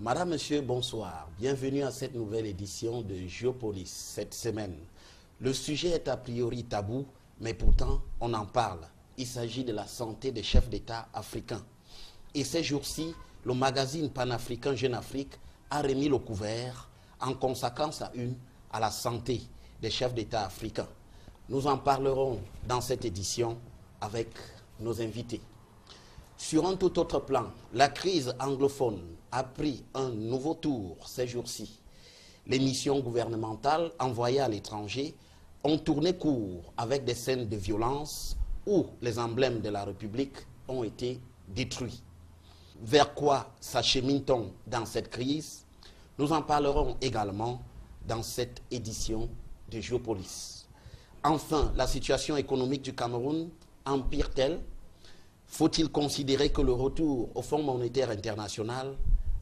Madame, Monsieur, bonsoir. Bienvenue à cette nouvelle édition de Géopolis cette semaine. Le sujet est a priori tabou, mais pourtant on en parle. Il s'agit de la santé des chefs d'État africains. Et ces jours-ci, le magazine panafricain Jeune Afrique a remis le couvert en consacrant sa une à la santé des chefs d'État africains. Nous en parlerons dans cette édition avec nos invités. Sur un tout autre plan, la crise anglophone a pris un nouveau tour ces jours-ci. Les missions gouvernementales envoyées à l'étranger ont tourné court avec des scènes de violence où les emblèmes de la République ont été détruits. Vers quoi s'achemine-t-on dans cette crise? Nous en parlerons également dans cette édition de Géopolis. Enfin, la situation économique du Cameroun empire-t-elle? Faut-il considérer que le retour au Fonds monétaire international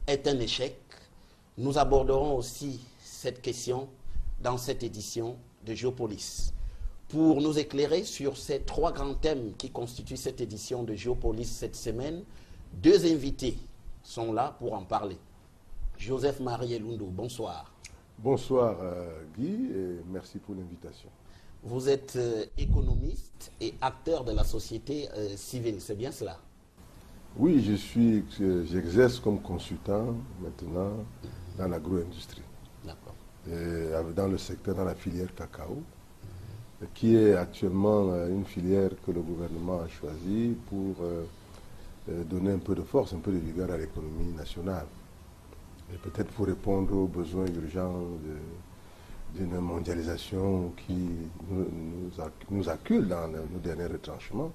est un échec? Nous aborderons aussi cette question dans cette édition de Géopolis. Pour nous éclairer sur ces trois grands thèmes qui constituent cette édition de Géopolis cette semaine, deux invités sont là pour en parler. Joseph Marie Elundo, bonsoir. Bonsoir Guy et merci pour l'invitation. Vous êtes économiste et acteur de la société civile, c'est bien cela? Oui, j'exerce comme consultant maintenant dans l'agro-industrie. D'accord. Dans le secteur, dans la filière cacao, qui est actuellement une filière que le gouvernement a choisie pour donner un peu de force, un peu de vigueur à l'économie nationale. Et peut-être pour répondre aux besoins urgents d'une mondialisation qui nous accule dans nos derniers retranchements,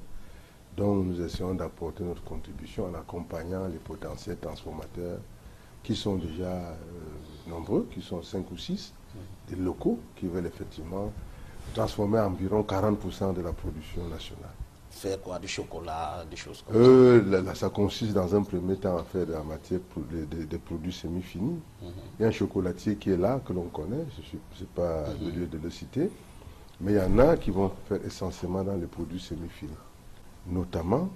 dont nous essayons d'apporter notre contribution en accompagnant les potentiels transformateurs qui sont déjà nombreux, qui sont 5 ou 6, des locaux qui veulent effectivement transformer environ 40% de la production nationale. Faire quoi? Du chocolat, des choses comme ça? Ça consiste dans un premier temps à faire de la matière des produits semi-finis. Il y a un chocolatier qui est là, que l'on connaît, je n'ai pas le lieu de le citer, mais il y en a qui vont faire essentiellement dans les produits semi-finis, notamment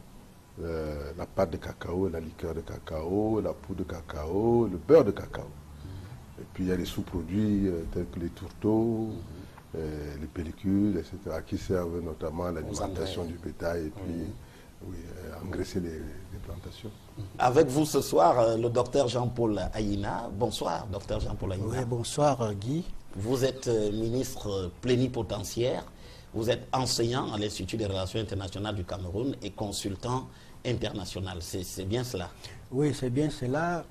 la pâte de cacao, la liqueur de cacao, la poudre de cacao, le beurre de cacao. Et puis il y a des sous-produits tels que les tourteaux, les pellicules, etc., qui servent notamment à l'alimentation du bétail et puis engraisser les plantations. Avec vous ce soir, le docteur Jean-Paul Ayina. Bonsoir, docteur Jean-Paul Ayina. Oui, bonsoir Guy. Vous êtes ministre plénipotentiaire, vous êtes enseignant à l'Institut des relations internationales du Cameroun et consultant international. C'est bien cela? Oui, c'est bien cela.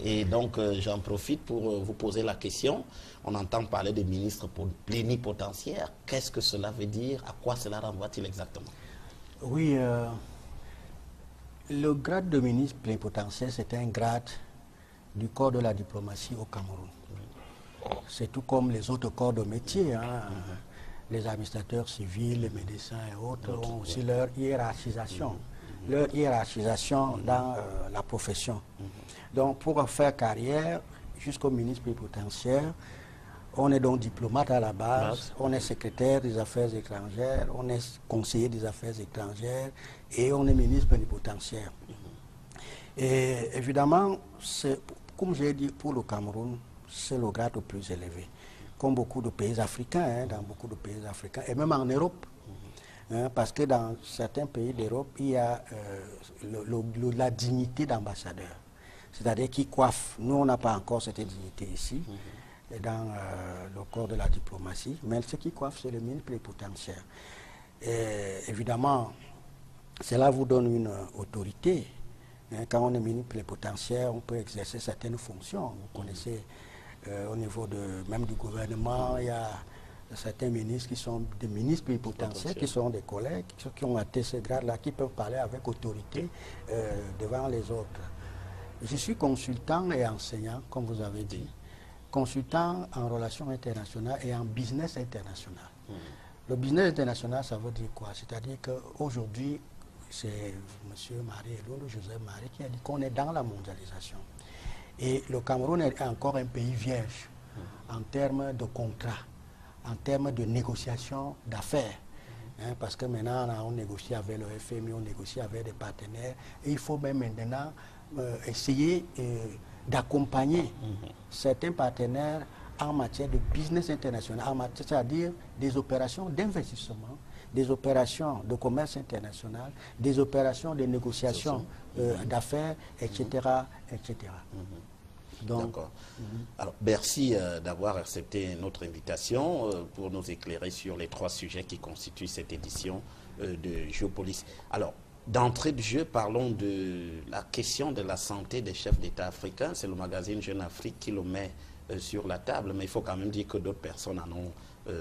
Et donc, j'en profite pour vous poser la question. On entend parler de ministre plénipotentiaire. Qu'est-ce que cela veut dire? À quoi cela renvoie-t-il exactement? Oui, le grade de ministre plénipotentiaire, c'est un grade du corps de la diplomatie au Cameroun. C'est tout comme les autres corps de métier. Hein. Les administrateurs civils, les médecins et autres ont aussi leur hiérarchisation. Leur hiérarchisation dans la profession. Donc, pour faire carrière jusqu'au ministre plénipotentiaire, on est donc diplomate à la base, on est secrétaire des affaires étrangères, on est conseiller des affaires étrangères et on est ministre plénipotentiaire. Et évidemment, comme j'ai dit, pour le Cameroun, c'est le grade le plus élevé. Comme beaucoup de pays africains, dans beaucoup de pays africains, et même en Europe. Parce que dans certains pays d'Europe, il y a la dignité d'ambassadeur, c'est-à-dire qui coiffe. Nous, on n'a pas encore cette dignité ici, dans le corps de la diplomatie, mais ce qui coiffe, c'est le ministre plénipotentiaire. Évidemment, cela vous donne une autorité. Quand on est ministre plénipotentiaire, on peut exercer certaines fonctions. Vous connaissez, au niveau même du gouvernement, il y a certains ministres qui sont des ministres plénipotentiaires, qui sont des collègues, qui ont atteint ce grade-là, qui peuvent parler avec autorité devant les autres. Je suis consultant et enseignant, comme vous avez dit, consultant en relations internationales et en business international. Le business international, ça veut dire quoi? C'est-à-dire qu'aujourd'hui, c'est M. Marie Elundo, Joseph Marie, qui a dit qu'on est dans la mondialisation. Et le Cameroun est encore un pays vierge en termes de contrats, en termes de négociation d'affaires. Parce que maintenant, on négocie avec le FMI, on négocie avec des partenaires. Et il faut même maintenant essayer d'accompagner certains partenaires en matière de business international, c'est-à-dire des opérations d'investissement, des opérations de commerce international, des opérations de négociation d'affaires, etc. etc. D'accord. Alors, merci d'avoir accepté notre invitation pour nous éclairer sur les 3 sujets qui constituent cette édition de Géopolis. Alors, d'entrée de jeu, parlons de la question de la santé des chefs d'État africains. C'est le magazine Jeune Afrique qui le met sur la table, mais il faut quand même dire que d'autres personnes en ont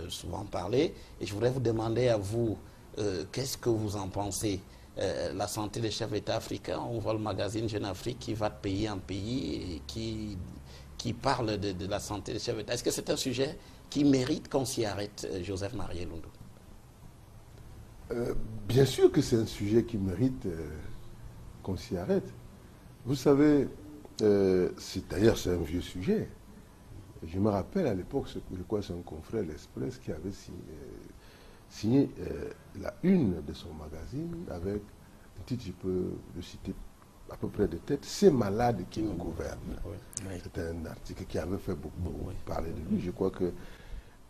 souvent parlé. Et je voudrais vous demander à vous, qu'est-ce que vous en pensez? La santé des chefs d'État africains, on voit le magazine Jeune Afrique qui va de pays en pays et qui parle de la santé des chefs d'État. Est-ce que c'est un sujet qui mérite qu'on s'y arrête, Joseph Marielundu? Bien sûr que c'est un sujet qui mérite qu'on s'y arrête. Vous savez, d'ailleurs c'est un vieux sujet. Je me rappelle à l'époque, je crois que c'est un confrère, l'Express, qui avait signé la une de son magazine avec un titre, je peux le citer à peu près de tête, Ces malades qui nous gouvernent. Oui. C'était un article qui avait fait beaucoup parler de lui. Je crois que.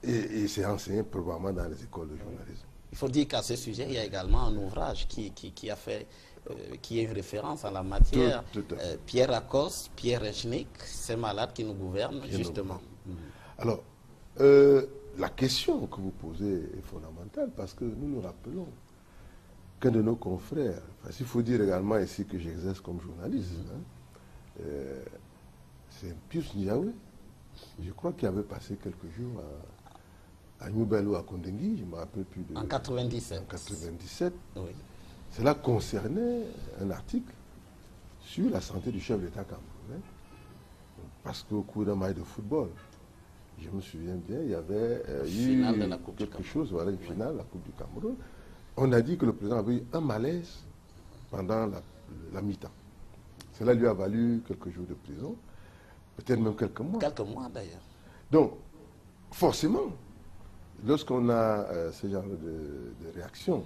Et c'est enseigné probablement dans les écoles de journalisme. Il faut dire qu'à ce sujet, il y a également un ouvrage qui est une référence en la matière. Pierre Lacoste, Pierre Echnik, Ces malades qui nous gouvernent, justement. Alors, la question que vous posez est fondamentale parce que nous nous rappelons qu'un de nos confrères, il faut dire également ici que j'exerce comme journaliste, c'est Pius Niawe, je crois qu'il avait passé quelques jours à Nubel ou à Kondengui, je ne me rappelle plus de... En 97. En 97. Oui. Cela concernait un article sur la santé du chef d'État camerounais. Parce qu'au cours d'un match de football, je me souviens bien, il y avait eu quelque chose, voilà, une finale, la Coupe du Cameroun. On a dit que le président avait eu un malaise pendant la mi-temps. Cela lui a valu quelques jours de prison, peut-être même quelques mois. Quelques mois d'ailleurs. Donc, forcément, lorsqu'on a ce genre de réaction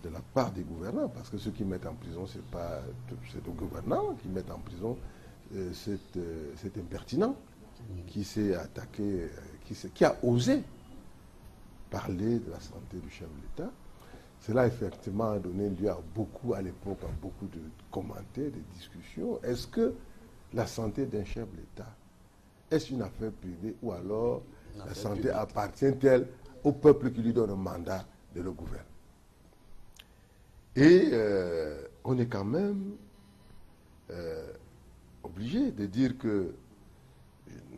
de la part des gouvernants, parce que ceux qui mettent en prison, c'est le gouvernant qui met en prison cet impertinent qui s'est attaqué, qui a osé parler de la santé du chef de l'État. Cela effectivement a donné lieu à l'époque, à beaucoup de commentaires, de discussions. Est-ce que la santé d'un chef d'État, est-ce une affaire privée ou alors la santé appartient-elle au peuple qui lui donne un mandat de le gouverner? Et on est quand même obligé de dire que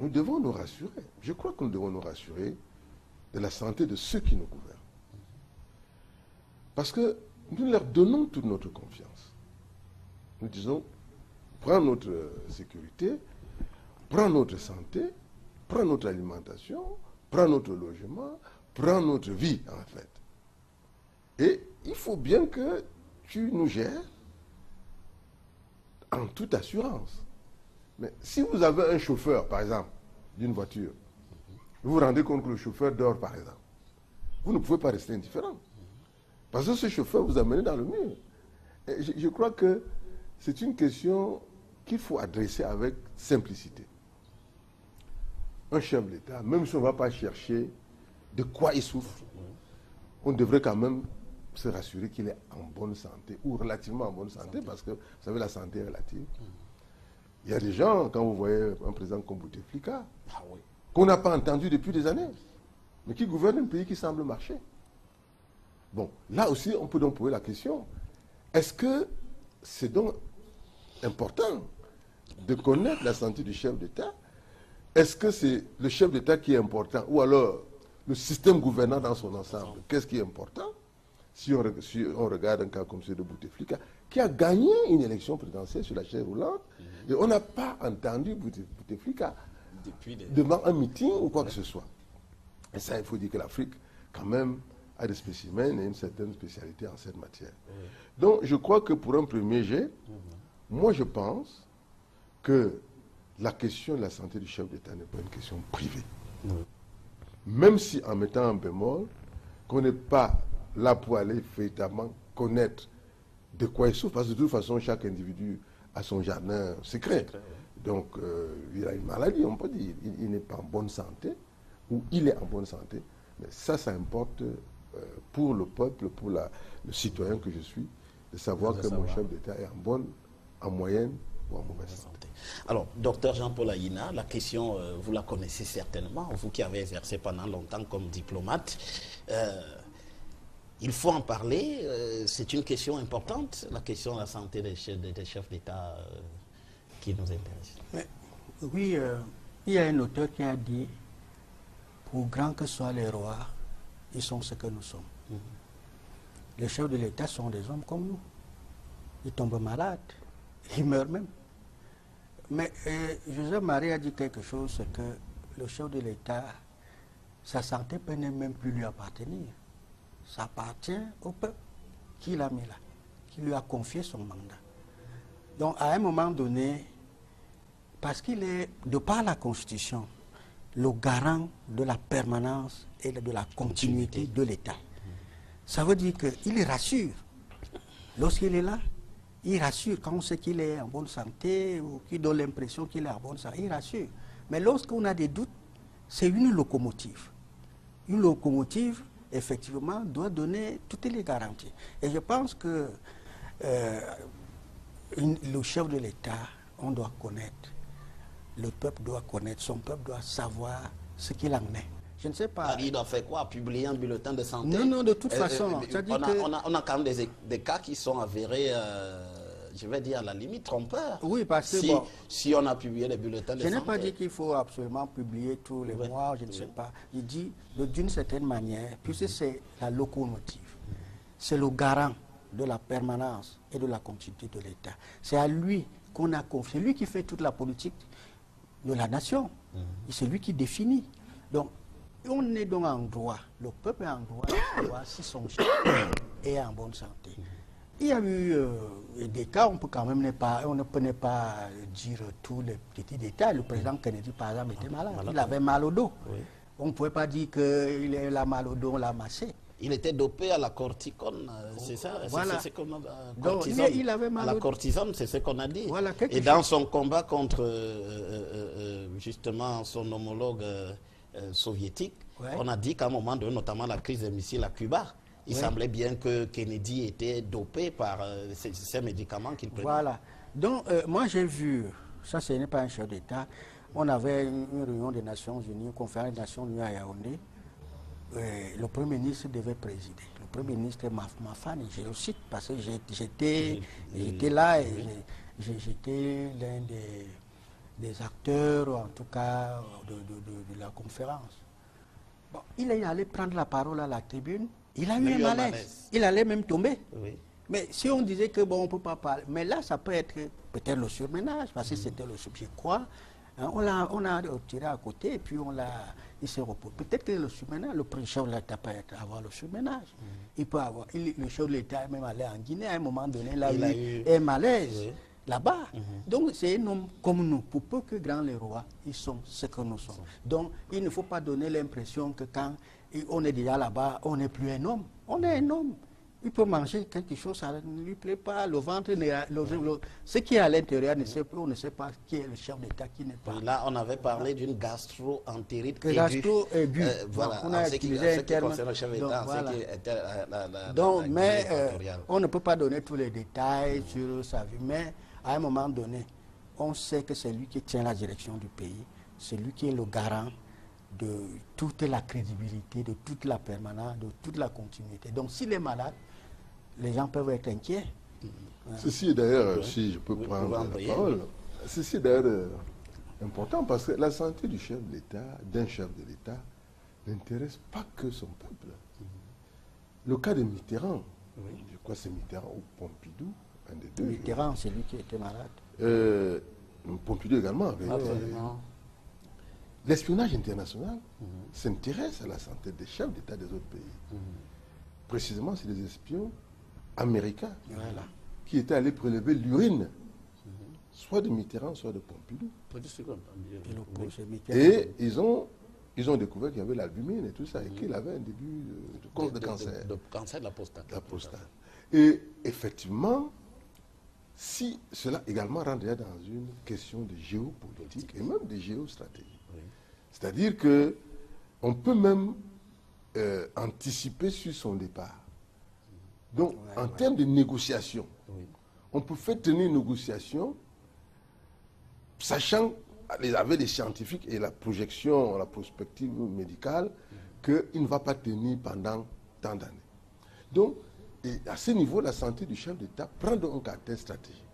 nous devons nous rassurer. Je crois que nous devons nous rassurer de la santé de ceux qui nous gouvernent. Parce que nous leur donnons toute notre confiance. Nous disons, prends notre sécurité, prends notre santé, prends notre alimentation, prends notre logement, prends notre vie, en fait. Et il faut bien que tu nous gères en toute assurance. Mais si vous avez un chauffeur, par exemple, d'une voiture, vous vous rendez compte que le chauffeur dort, par exemple, vous ne pouvez pas rester indifférent. Parce que ce chauffeur vous a mené dans le mur. Et je crois que c'est une question qu'il faut adresser avec simplicité. Un chef d'État, même si on ne va pas chercher de quoi il souffre, on devrait quand même se rassurer qu'il est en bonne santé, ou relativement en bonne santé, parce que, vous savez, la santé est relative. Il y a des gens, quand vous voyez un président comme Bouteflika, qu'on n'a pas entendu depuis des années, mais qui gouverne un pays qui semble marcher. Bon, là aussi, on peut donc poser la question, est-ce que c'est donc important de connaître la santé du chef d'État? Est-ce que c'est le chef d'État qui est important, ou alors le système gouvernant dans son ensemble? Qu'est-ce qui est important? Si on regarde un cas comme celui de Bouteflika, qui a gagné une élection présidentielle sur la chaise roulante, et on n'a pas entendu Bouteflika devant un meeting ou quoi que ce soit. Et ça, il faut dire que l'Afrique, quand même, a des spécimens et une certaine spécialité en cette matière. Donc, je crois que pour un premier jet, moi, je pense que la question de la santé du chef d'État n'est pas une question privée. Même si, en mettant un bémol, qu'on n'est pas là pour aller véritablement connaître de quoi il souffre, parce que de toute façon, chaque individu a son jardin secret. Donc, il a une maladie, on peut dire. Il n'est pas en bonne santé, ou il est en bonne santé. Mais ça importe pour le peuple, pour le citoyen que je suis, de savoir que mon chef d'État est en moyenne ou en mauvaise santé. Alors, docteur Jean-Paul Ayina, la question, vous la connaissez certainement, vous qui avez exercé pendant longtemps comme diplomate. Il faut en parler, c'est une question importante, la question de la santé des chefs d'État qui nous intéresse. Mais, oui, il y a un auteur qui a dit, pour grands que soient les rois, ils sont ce que nous sommes. Les chefs de l'État sont des hommes comme nous. Ils tombent malades, ils meurent même. Mais Joseph Marie a dit quelque chose, c'est que le chef de l'État, sa santé peut même plus lui appartenir. Ça appartient au peuple qui l'a mis là, qui lui a confié son mandat. Donc à un moment donné, parce qu'il est, de par la Constitution, le garant de la permanence et de la continuité de l'État. Ça veut dire qu'il rassure. Lorsqu'il est là, il rassure. Quand on sait qu'il est en bonne santé ou qu'il donne l'impression qu'il est en bonne santé, il rassure. Mais lorsqu'on a des doutes, c'est une locomotive. Une locomotive, effectivement, doit donner toutes les garanties. Et je pense que le chef de l'État, on doit connaître. Le peuple doit connaître, son peuple doit savoir ce qu'il en est. Je ne sais pas. Il doit faire quoi? Publier un bulletin de santé? Non, non, de toute façon. On a quand même des cas qui sont avérés, je vais dire à la limite, trompeurs. Oui, parce que si on a publié les bulletins de santé. Je n'ai pas dit qu'il faut absolument publier tous les mois, je ne sais pas. Il dit, d'une certaine manière, puisque c'est la locomotive, c'est le garant de la permanence et de la continuité de l'État. C'est à lui qu'on a confié. C'est lui qui fait toute la politique de la nation. C'est lui qui définit. Donc, on est donc en droit, le peuple est en droit de savoir si son chef est en bonne santé. Il y a eu des cas, on peut quand même on ne peut pas dire tous les petits détails. Le président Kennedy, par exemple, était malade. Il avait mal au dos. Oui. On ne pouvait pas dire qu'il a mal au dos, on l'a massé. Il était dopé à la corticone, c'est ça? Voilà. C'est ce qu'on a, donc, il avait mal à la cortisone, c'est ce qu'on a dit. Voilà, et dans son combat contre justement son homologue soviétique, on a dit qu'à un moment donné, notamment la crise des missiles à Cuba, il semblait bien que Kennedy était dopé par ces médicaments qu'il prenait. Voilà. Donc, moi j'ai vu, ça ce n'est pas un chef d'État, on avait une réunion des Nations Unies, une conférence des Nations Unies à Yaoundé. Le Premier ministre devait présider. Le Premier ministre est ma fan, je le cite parce que j'étais là et j'étais l'un des acteurs, en tout cas, de la conférence. Bon, il est allé prendre la parole à la tribune, il a eu un malaise. Il allait même tomber. Oui. Mais si on disait que bon, on ne peut pas parler, mais là, ça peut être peut-être le surménage, parce que c'était le subjet quoi. Hein, on a tiré à côté et puis il s'est reposé. Peut-être que le surménage, le chef de l'État peut avoir le surménage. Il peut avoir, le chef de l'État est même allé en Guinée à un moment donné, là, il a eu un malaise là-bas. Donc c'est un homme comme nous. Pour peu que grands les rois, ils sont ce que nous sommes. Donc il ne faut pas donner l'impression que quand on est déjà là-bas, on n'est plus un homme. On est un homme. Il peut manger quelque chose, ça ne lui plaît pas, le ventre, ce qui est à l'intérieur, on ne sait pas qui est le chef d'État, qui n'est pas. Et là, on avait parlé d'une gastro-entérite aiguë. Gastro-aiguë. Voilà, on a utilisé un terme. Le chef d'État, voilà. Donc, mais on ne peut pas donner tous les détails sur sa vie, mais à un moment donné, on sait que c'est lui qui tient la direction du pays, c'est lui qui est le garant de toute la crédibilité, de toute la permanence, de toute la continuité. Donc s'il est malade, les gens peuvent être inquiets. Ceci est d'ailleurs, si je peux prendre la parole, ceci est d'ailleurs important parce que la santé du chef de l'État, d'un chef de l'État, n'intéresse pas que son peuple. Le cas de Mitterrand, je crois que c'est Mitterrand ou Pompidou, un des deux. Mitterrand, c'est lui qui était malade. Pompidou également. L'espionnage international s'intéresse à la santé des chefs d'État des autres pays. Précisément, c'est les espions américains qui étaient allés prélever l'urine, soit de Mitterrand, soit de Pompidou. Et ils ont découvert qu'il y avait l'albumine et tout ça, et qu'il avait un début de cancer. De cancer de la prostate. Et effectivement, ici, cela également rendrait dans une question de géopolitique et même de géostratégie. Oui. C'est-à-dire que on peut même anticiper sur son départ. Donc, en termes de négociation, on peut faire tenir une négociation, sachant, avec les scientifiques et la projection, la prospective médicale, qu'il ne va pas tenir pendant tant d'années. Donc, et à ce niveau, la santé du chef d'État prend donc un caractère stratégique.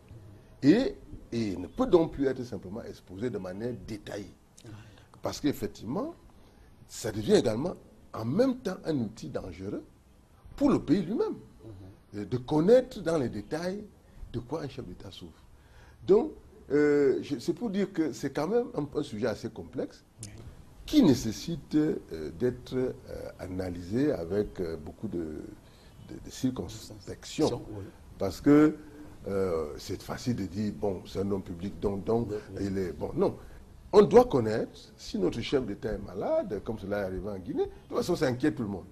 Et ne peut donc plus être simplement exposée de manière détaillée. Parce qu'effectivement, ça devient également en même temps un outil dangereux pour le pays lui-même. De connaître dans les détails de quoi un chef d'État souffre. Donc, c'est pour dire que c'est quand même un sujet assez complexe qui nécessite d'être analysé avec beaucoup de circonspection. Parce que c'est facile de dire, bon, c'est un homme public, donc il est... Bon, non. On doit connaître, si notre chef d'État est malade, comme cela est arrivé en Guinée, de toute façon, ça inquiète tout le monde.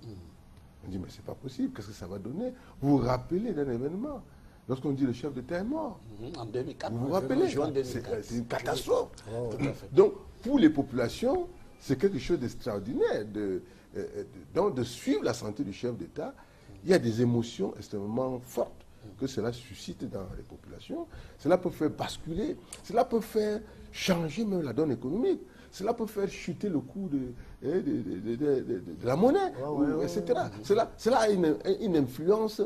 On dit, mais c'est pas possible, qu'est-ce que ça va donner? Vous vous rappelez d'un événement, lorsqu'on dit le chef d'État est mort. En 2004. Vous vous rappelez? C'est une catastrophe. Donc, pour les populations, c'est quelque chose d'extraordinaire de suivre la santé du chef d'État. Il y a des émotions extrêmement fortes que cela suscite dans les populations. Cela peut faire basculer, cela peut faire changer même la donne économique. Cela peut faire chuter le coût de la monnaie, etc. Cela a une influence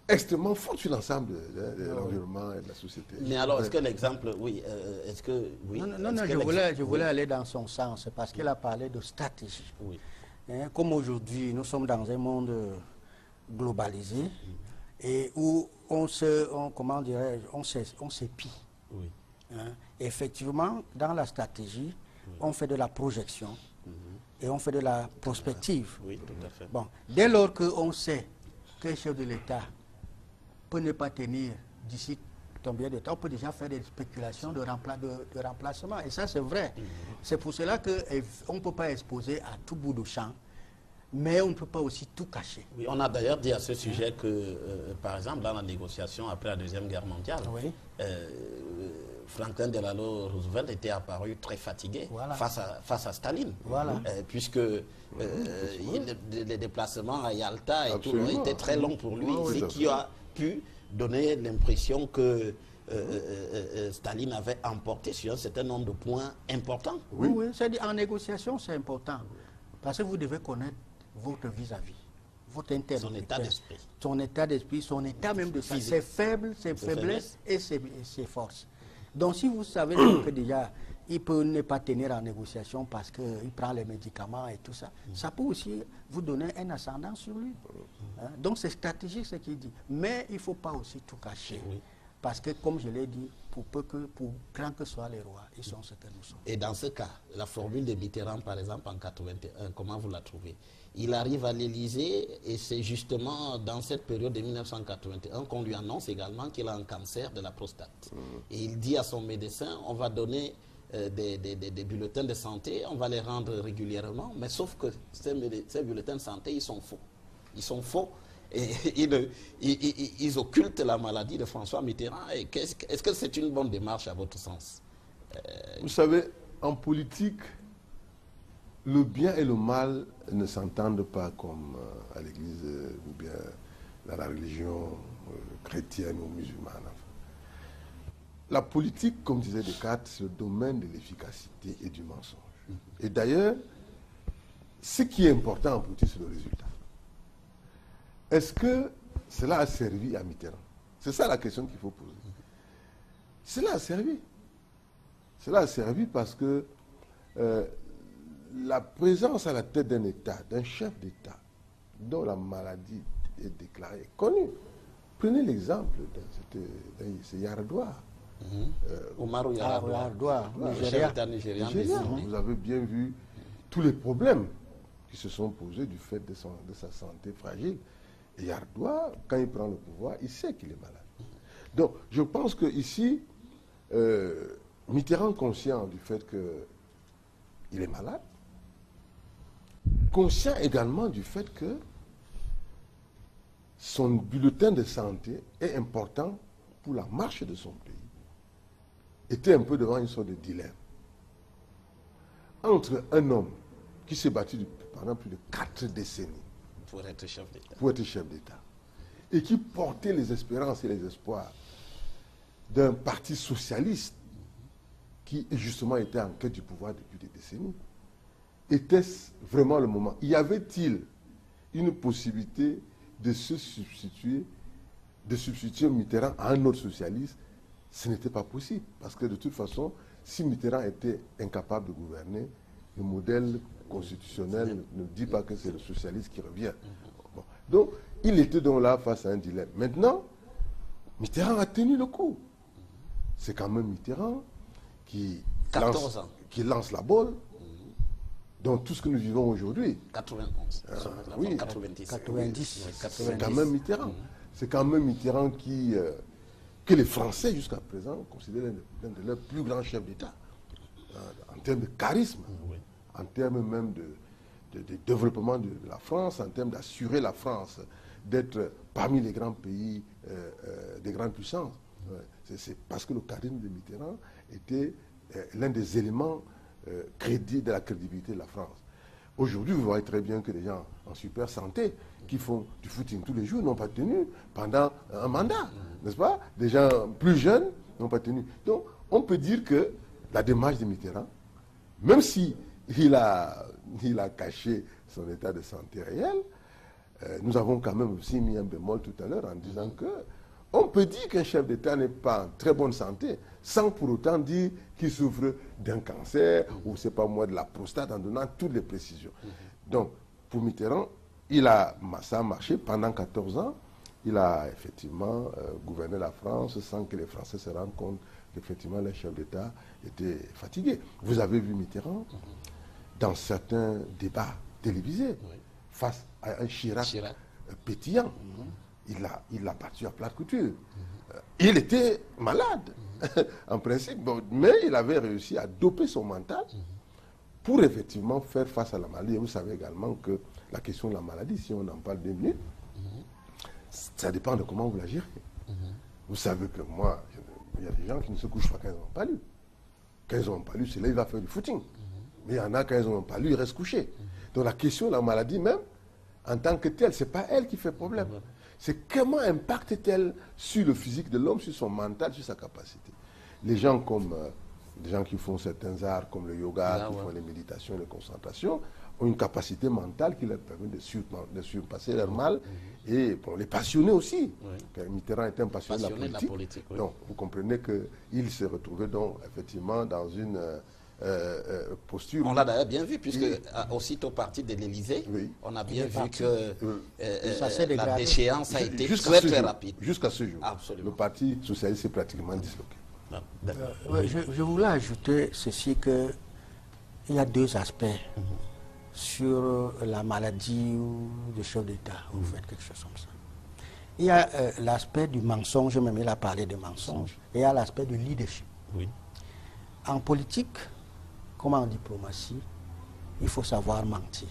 extrêmement forte sur l'ensemble de l'environnement et de la société. Mais alors, est-ce que l'exemple, est-ce que... Oui, non, je voulais aller dans son sens, parce qu'il a parlé de stratégie. Oui. Comme aujourd'hui, nous sommes dans un monde globalisé, et où on s'épie. Oui. Effectivement, dans la stratégie, on fait de la projection et on fait de la prospective. Oui, tout à fait. Bon, dès lors qu'on sait que le chef de l'État peut ne pas tenir d'ici combien de temps, on peut déjà faire des spéculations de remplacement. Et ça, c'est vrai. C'est pour cela qu'on ne peut pas exposer à tout bout de champ, mais on ne peut pas aussi tout cacher. Oui, on a d'ailleurs dit à ce sujet que, par exemple, dans la négociation après la Deuxième Guerre mondiale, Franklin Delano Roosevelt était apparu très fatigué face à Staline, puisque les déplacements à Yalta et tout étaient très longs pour lui, ce qui a pu donner l'impression que Staline avait emporté sur un certain nombre de points importants. Oui, c'est-à-dire en négociation, c'est important, parce que vous devez connaître votre vis-à-vis, votre interlocuteur, son état d'esprit, son état même de santé, ses faiblesses et ses forces. Donc si vous savez que déjà il peut ne pas tenir en négociation parce qu'il prend les médicaments et tout ça, ça peut aussi vous donner un ascendant sur lui. Donc c'est stratégique ce qu'il dit. Mais il ne faut pas aussi tout cacher. Parce que comme je l'ai dit, pour grand que soient les rois, ils sont ce que nous sommes. Et dans ce cas, la formule de Mitterrand par exemple en 81, comment vous la trouvez? Il arrive à l'Élysée et c'est justement dans cette période de 1981 qu'on lui annonce également qu'il a un cancer de la prostate. Et il dit à son médecin, on va donner des bulletins de santé, on va les rendre régulièrement, mais sauf que ces bulletins de santé, ils sont faux. Ils sont faux et ils occultent la maladie de François Mitterrand. Est-ce que c'est une bonne démarche à votre sens? Vous savez, en politique, le bien et le mal ne s'entendent pas comme à l'église ou bien dans la religion chrétienne ou musulmane. La politique, comme disait Descartes, c'est le domaine de l'efficacité et du mensonge. Et d'ailleurs, ce qui est important en politique, c'est le résultat. Est-ce que cela a servi à Mitterrand? C'est ça la question qu'il faut poser. Cela a servi. Cela a servi parce que la présence à la tête d'un État, d'un chef d'État, dont la maladie est déclarée, connue. Prenez l'exemple de Yar'Adua. Omarou Yar'Adua, Nigérien. Vous avez bien vu tous les problèmes qui se sont posés du fait de sa santé fragile. Et Yar'Adua, quand il prend le pouvoir, il sait qu'il est malade. Donc, je pense qu'ici, Mitterrand, conscient du fait qu'il est malade, conscient également du fait que son bulletin de santé est important pour la marche de son pays, était un peu devant une sorte de dilemme. Entre un homme qui s'est battu pendant plus de 4 décennies pour être chef d'État, et qui portait les espérances et les espoirs d'un parti socialiste qui justement était en quête du pouvoir depuis des décennies, était-ce vraiment le moment? Y avait-il une possibilité de substituer Mitterrand à un autre socialiste? Ce n'était pas possible, parce que de toute façon, si Mitterrand était incapable de gouverner, le modèle constitutionnel ne dit pas que c'est le socialiste qui revient. Bon. Donc, il était donc là face à un dilemme. Maintenant, Mitterrand a tenu le coup. C'est quand même Mitterrand qui lance la balle dans tout ce que nous vivons aujourd'hui. 91, oui, 90. C'est quand même Mitterrand. C'est quand même Mitterrand que les Français, jusqu'à présent, considèrent l'un de leurs plus grands chefs d'État. En termes de charisme, en termes même de développement de la France, en termes d'assurer la France d'être parmi les grands pays des grandes puissances. C'est parce que le charisme de Mitterrand était l'un des éléments de la crédibilité de la France. Aujourd'hui, vous voyez très bien que les gens en super santé, qui font du footing tous les jours, n'ont pas tenu pendant un mandat, n'est-ce pas? Des gens plus jeunes n'ont pas tenu. Donc, on peut dire que la démarche de Mitterrand, même si il a caché son état de santé réel, nous avons quand même aussi mis un bémol tout à l'heure en disant que on peut dire qu'un chef d'État n'est pas en très bonne santé sans pour autant dire qu'il souffre d'un cancer ou, c'est pas moi, de la prostate, en donnant toutes les précisions. Donc, pour Mitterrand, ça a marché pendant 14 ans. Il a effectivement gouverné la France sans que les Français se rendent compte qu'effectivement les chefs d'État étaient fatigués. Vous avez vu Mitterrand dans certains débats télévisés face à un Chirac. Pétillant. Il l'a battu à plate couture. Il était malade, en principe, mais il avait réussi à doper son mental pour effectivement faire face à la maladie. Et vous savez également que la question de la maladie, si on en parle 2 minutes, ça dépend de comment vous la gérez. Vous savez que moi, il y a des gens qui ne se couchent pas quand ils n'ont pas lu. Quand ils n'ont pas lu, c'est là qu'il va faire du footing. Mais il y en a, quand ils n'ont pas lu, ils restent couchés. Donc la question de la maladie même, en tant que telle, ce n'est pas elle qui fait problème. C'est comment impacte-t-elle sur le physique de l'homme, sur son mental, sur sa capacité. Les gens comme des gens qui font certains arts comme le yoga, qui font les méditations, les concentrations, ont une capacité mentale qui leur permet de surpasser leur mal. Et bon, les passionnés aussi. Mitterrand était un passionné de la politique. Donc, vous comprenez qu'il s'est retrouvé donc effectivement dans une posture. On l'a d'ailleurs bien vu, puisque aussitôt parti de l'Élysée, on a bien vu que la déchéance a été très rapide. Jusqu'à ce jour, le Parti socialiste s'est pratiquement disloqué. Je voulais ajouter ceci, qu'il y a 2 aspects sur la maladie du chef d'État, ou vous faites quelque chose comme ça. Il y a l'aspect du mensonge, même il a parlé de mensonge, et il y a l'aspect du leadership. En politique, comme en diplomatie, il faut savoir mentir.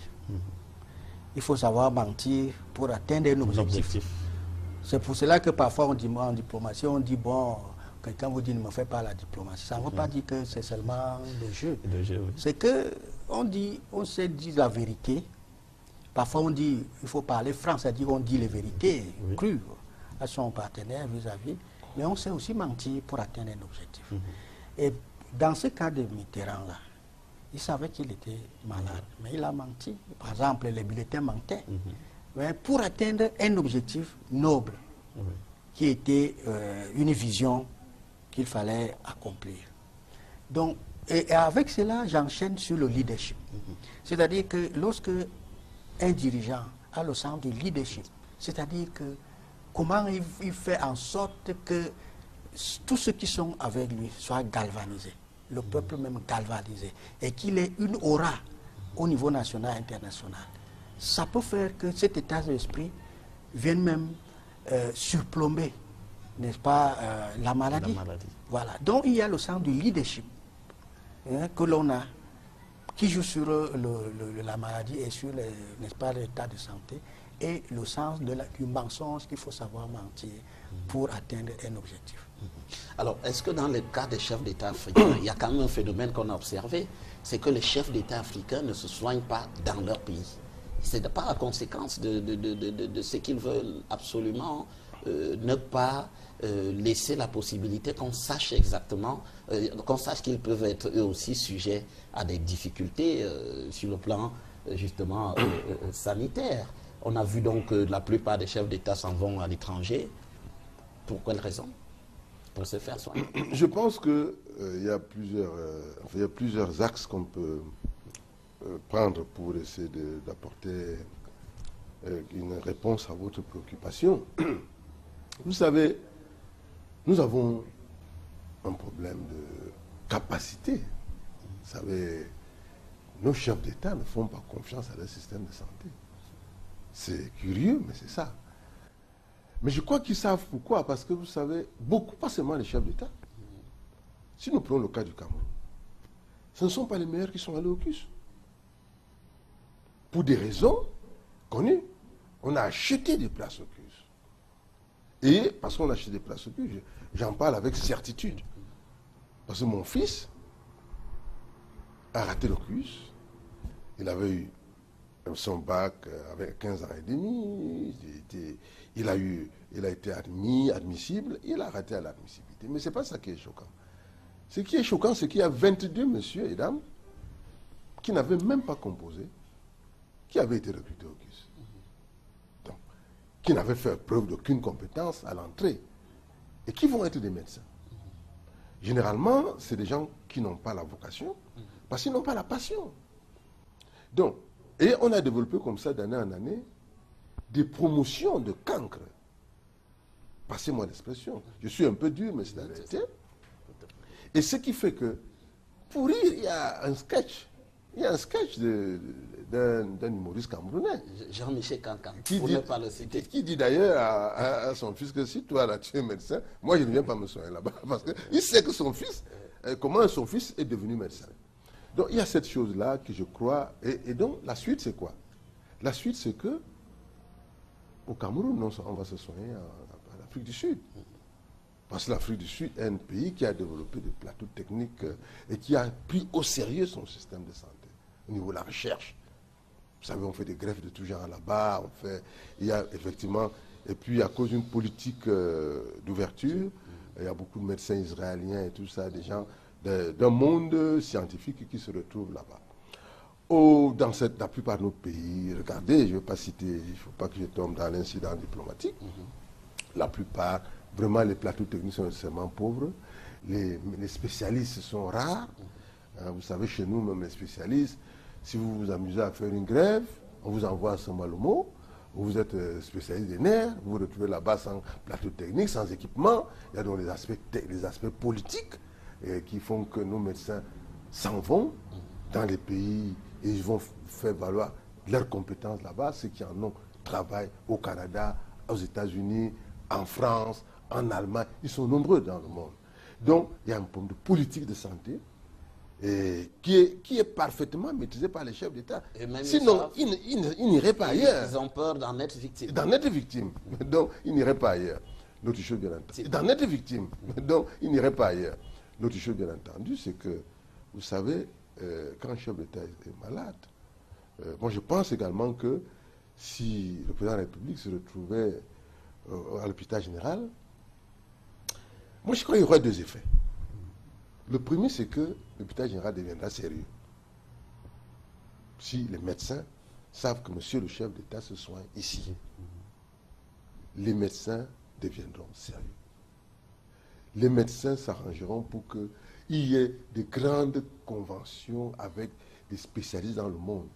Il faut savoir mentir pour atteindre un objectif. C'est pour cela que parfois on dit, en diplomatie, on dit, bon, quelqu'un vous dit ne me fais pas la diplomatie. Ça ne veut pas dire que c'est seulement le jeu. C'est que on sait dire la vérité. Parfois on dit, il faut parler franc, c'est-à-dire qu'on dit les vérités crues à son partenaire vis-à-vis. Mais on sait aussi mentir pour atteindre un objectif. Et dans ce cas de Mitterrand, là, il savait qu'il était malade, mais il a menti. Par exemple, les bulletins mentaient. Mais pour atteindre un objectif noble, qui était une vision qu'il fallait accomplir. Donc, et avec cela, j'enchaîne sur le leadership. C'est-à-dire que lorsque un dirigeant a le sens du leadership, c'est-à-dire que comment il fait en sorte que tous ceux qui sont avec lui soient galvanisés, le peuple même galvanisé, et qu'il ait une aura au niveau national et international. Ça peut faire que cet état d'esprit vienne même surplomber, n'est-ce pas, la maladie. Voilà. Donc il y a le sens du leadership que l'on a, qui joue sur la maladie et sur, n'est-ce pas, l'état de santé. et le sens du mensonge qu'il faut savoir mentir pour atteindre un objectif. Alors, est-ce que dans le cas des chefs d'État africains, il y a quand même un phénomène qu'on a observé, c'est que les chefs d'État africains ne se soignent pas dans leur pays. C'est pas la conséquence de ce qu'ils veulent absolument ne pas laisser la possibilité qu'on sache exactement, qu'on sache qu'ils peuvent être eux aussi sujets à des difficultés sur le plan justement sanitaire. On a vu donc que la plupart des chefs d'État s'en vont à l'étranger. Pour quelle raison? Pour se faire soigner. Je pense qu'il y a plusieurs axes qu'on peut prendre pour essayer d'apporter une réponse à votre préoccupation. Vous savez, nous avons un problème de capacité. Vous savez, nos chefs d'État ne font pas confiance à leur système de santé. C'est curieux, mais c'est ça. Mais je crois qu'ils savent pourquoi. Parce que vous savez, beaucoup, pas seulement les chefs d'État. Si nous prenons le cas du Cameroun, ce ne sont pas les meilleurs qui sont allés au CUS. Pour des raisons connues. On a acheté des places au CUS. Et parce qu'on a acheté des places au CUS, j'en parle avec certitude. Parce que mon fils a raté le CUS. Il avait eu son bac avec 15 ans et demi. Il a été admissible. Il a raté à l'admissibilité. Mais ce n'est pas ça qui est choquant. Ce qui est choquant, c'est qu'il y a 22 messieurs et dames qui n'avaient même pas composé, qui avaient été recrutés au CUS. Donc, qui n'avaient fait preuve d'aucune compétence à l'entrée. Et qui vont être des médecins. Généralement, c'est des gens qui n'ont pas la vocation, parce qu'ils n'ont pas la passion. Donc, et on a développé comme ça d'année en année des promotions de cancre. Passez-moi l'expression. Je suis un peu dur, mais c'est la vérité. Et ce qui fait que, pour rire, il y a un sketch. Il y a un sketch d'un humoriste camerounais. Jean-Michel Cancan, qui dit d'ailleurs à son fils que si toi là tu es médecin, moi je ne viens pas me soigner là-bas. Parce qu'il sait que son fils, comment son fils est devenu médecin. Donc il y a cette chose-là que je crois. Et donc la suite c'est quoi? La suite c'est que au Cameroun, non, on va se soigner en Afrique du Sud. Parce que l'Afrique du Sud est un pays qui a développé des plateaux techniques et qui a pris au sérieux son système de santé, au niveau de la recherche. Vous savez, on fait des greffes de tout genre là-bas, il y a effectivement, et puis à cause d'une politique d'ouverture, il y a beaucoup de médecins israéliens et tout ça, des gens d'un monde scientifique qui se retrouvent là-bas. Dans la plupart de nos pays, regardez, je ne vais pas citer, il ne faut pas que je tombe dans l'incident diplomatique, la plupart, vraiment les plateaux techniques sont extrêmement pauvres, les spécialistes sont rares. Vous savez, chez nous, même les spécialistes, si vous vous amusez à faire une grève, on vous envoie à Saint-Malomo, vous êtes spécialiste des nerfs, vous vous retrouvez là-bas sans plateau technique, sans équipement. Il y a donc les aspects politiques qui font que nos médecins s'en vont dans les pays et ils vont faire valoir leurs compétences là-bas. Ceux qui en ont travaillent au Canada, aux États-Unis, en France, en Allemagne. Ils sont nombreux dans le monde. Donc, il y a un problème de politique de santé qui est parfaitement maîtrisé par les chefs d'État. Sinon, ils n'iraient pas ailleurs. Ils ont peur d'en être victimes. D'en être victimes. Donc, ils n'iraient pas ailleurs. L'autre chose, bien entendu. D'en être victimes. Donc, ils n'iraient pas ailleurs. L'autre chose, bien entendu, c'est que, vous savez, quand un chef d'État est malade, moi je pense également que si le président de la République se retrouvait à l'hôpital général, moi je crois qu'il y aurait deux effets. Le premier, c'est que l'hôpital général deviendra sérieux. Si les médecins savent que monsieur le chef d'État se soigne ici, les médecins deviendront sérieux. Les médecins s'arrangeront pour qu'il y ait de grandes conventions avec des spécialistes dans le monde.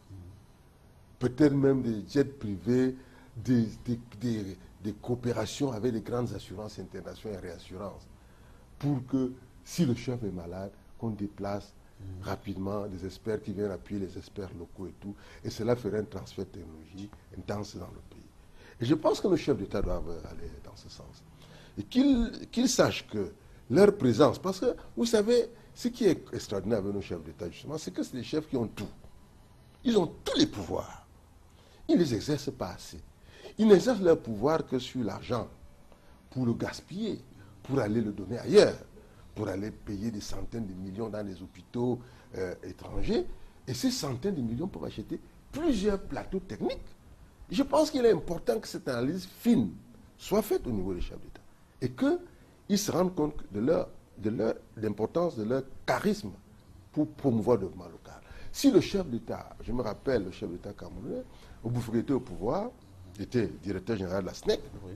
Peut-être même des jets privés, des coopérations avec les grandes assurances internationales et réassurances. Pour que, si le chef est malade, qu'on déplace rapidement des experts qui viennent appuyer les experts locaux et tout. Et cela ferait un transfert de technologie intense dans le pays. Et je pense que nos chefs d'État doivent aller dans ce sens. Et qu'ils sachent que leur présence, parce que vous savez, ce qui est extraordinaire avec nos chefs d'État, justement, c'est que c'est des chefs qui ont tout. Ils ont tous les pouvoirs. Ils ne les exercent pas assez. Ils n'exercent leur pouvoir que sur l'argent, pour le gaspiller, pour aller le donner ailleurs, pour aller payer des centaines de millions dans les hôpitaux étrangers. Et ces centaines de millions peuvent acheter plusieurs plateaux techniques. Je pense qu'il est important que cette analyse fine soit faite au niveau des chefs d'État et qu'ils se rendent compte de l'importance de leur charisme pour promouvoir le développement local. Si le chef d'État, je me rappelle le chef d'État camerounais, au bout qu'il était au pouvoir, il était directeur général de la SNEC, oui.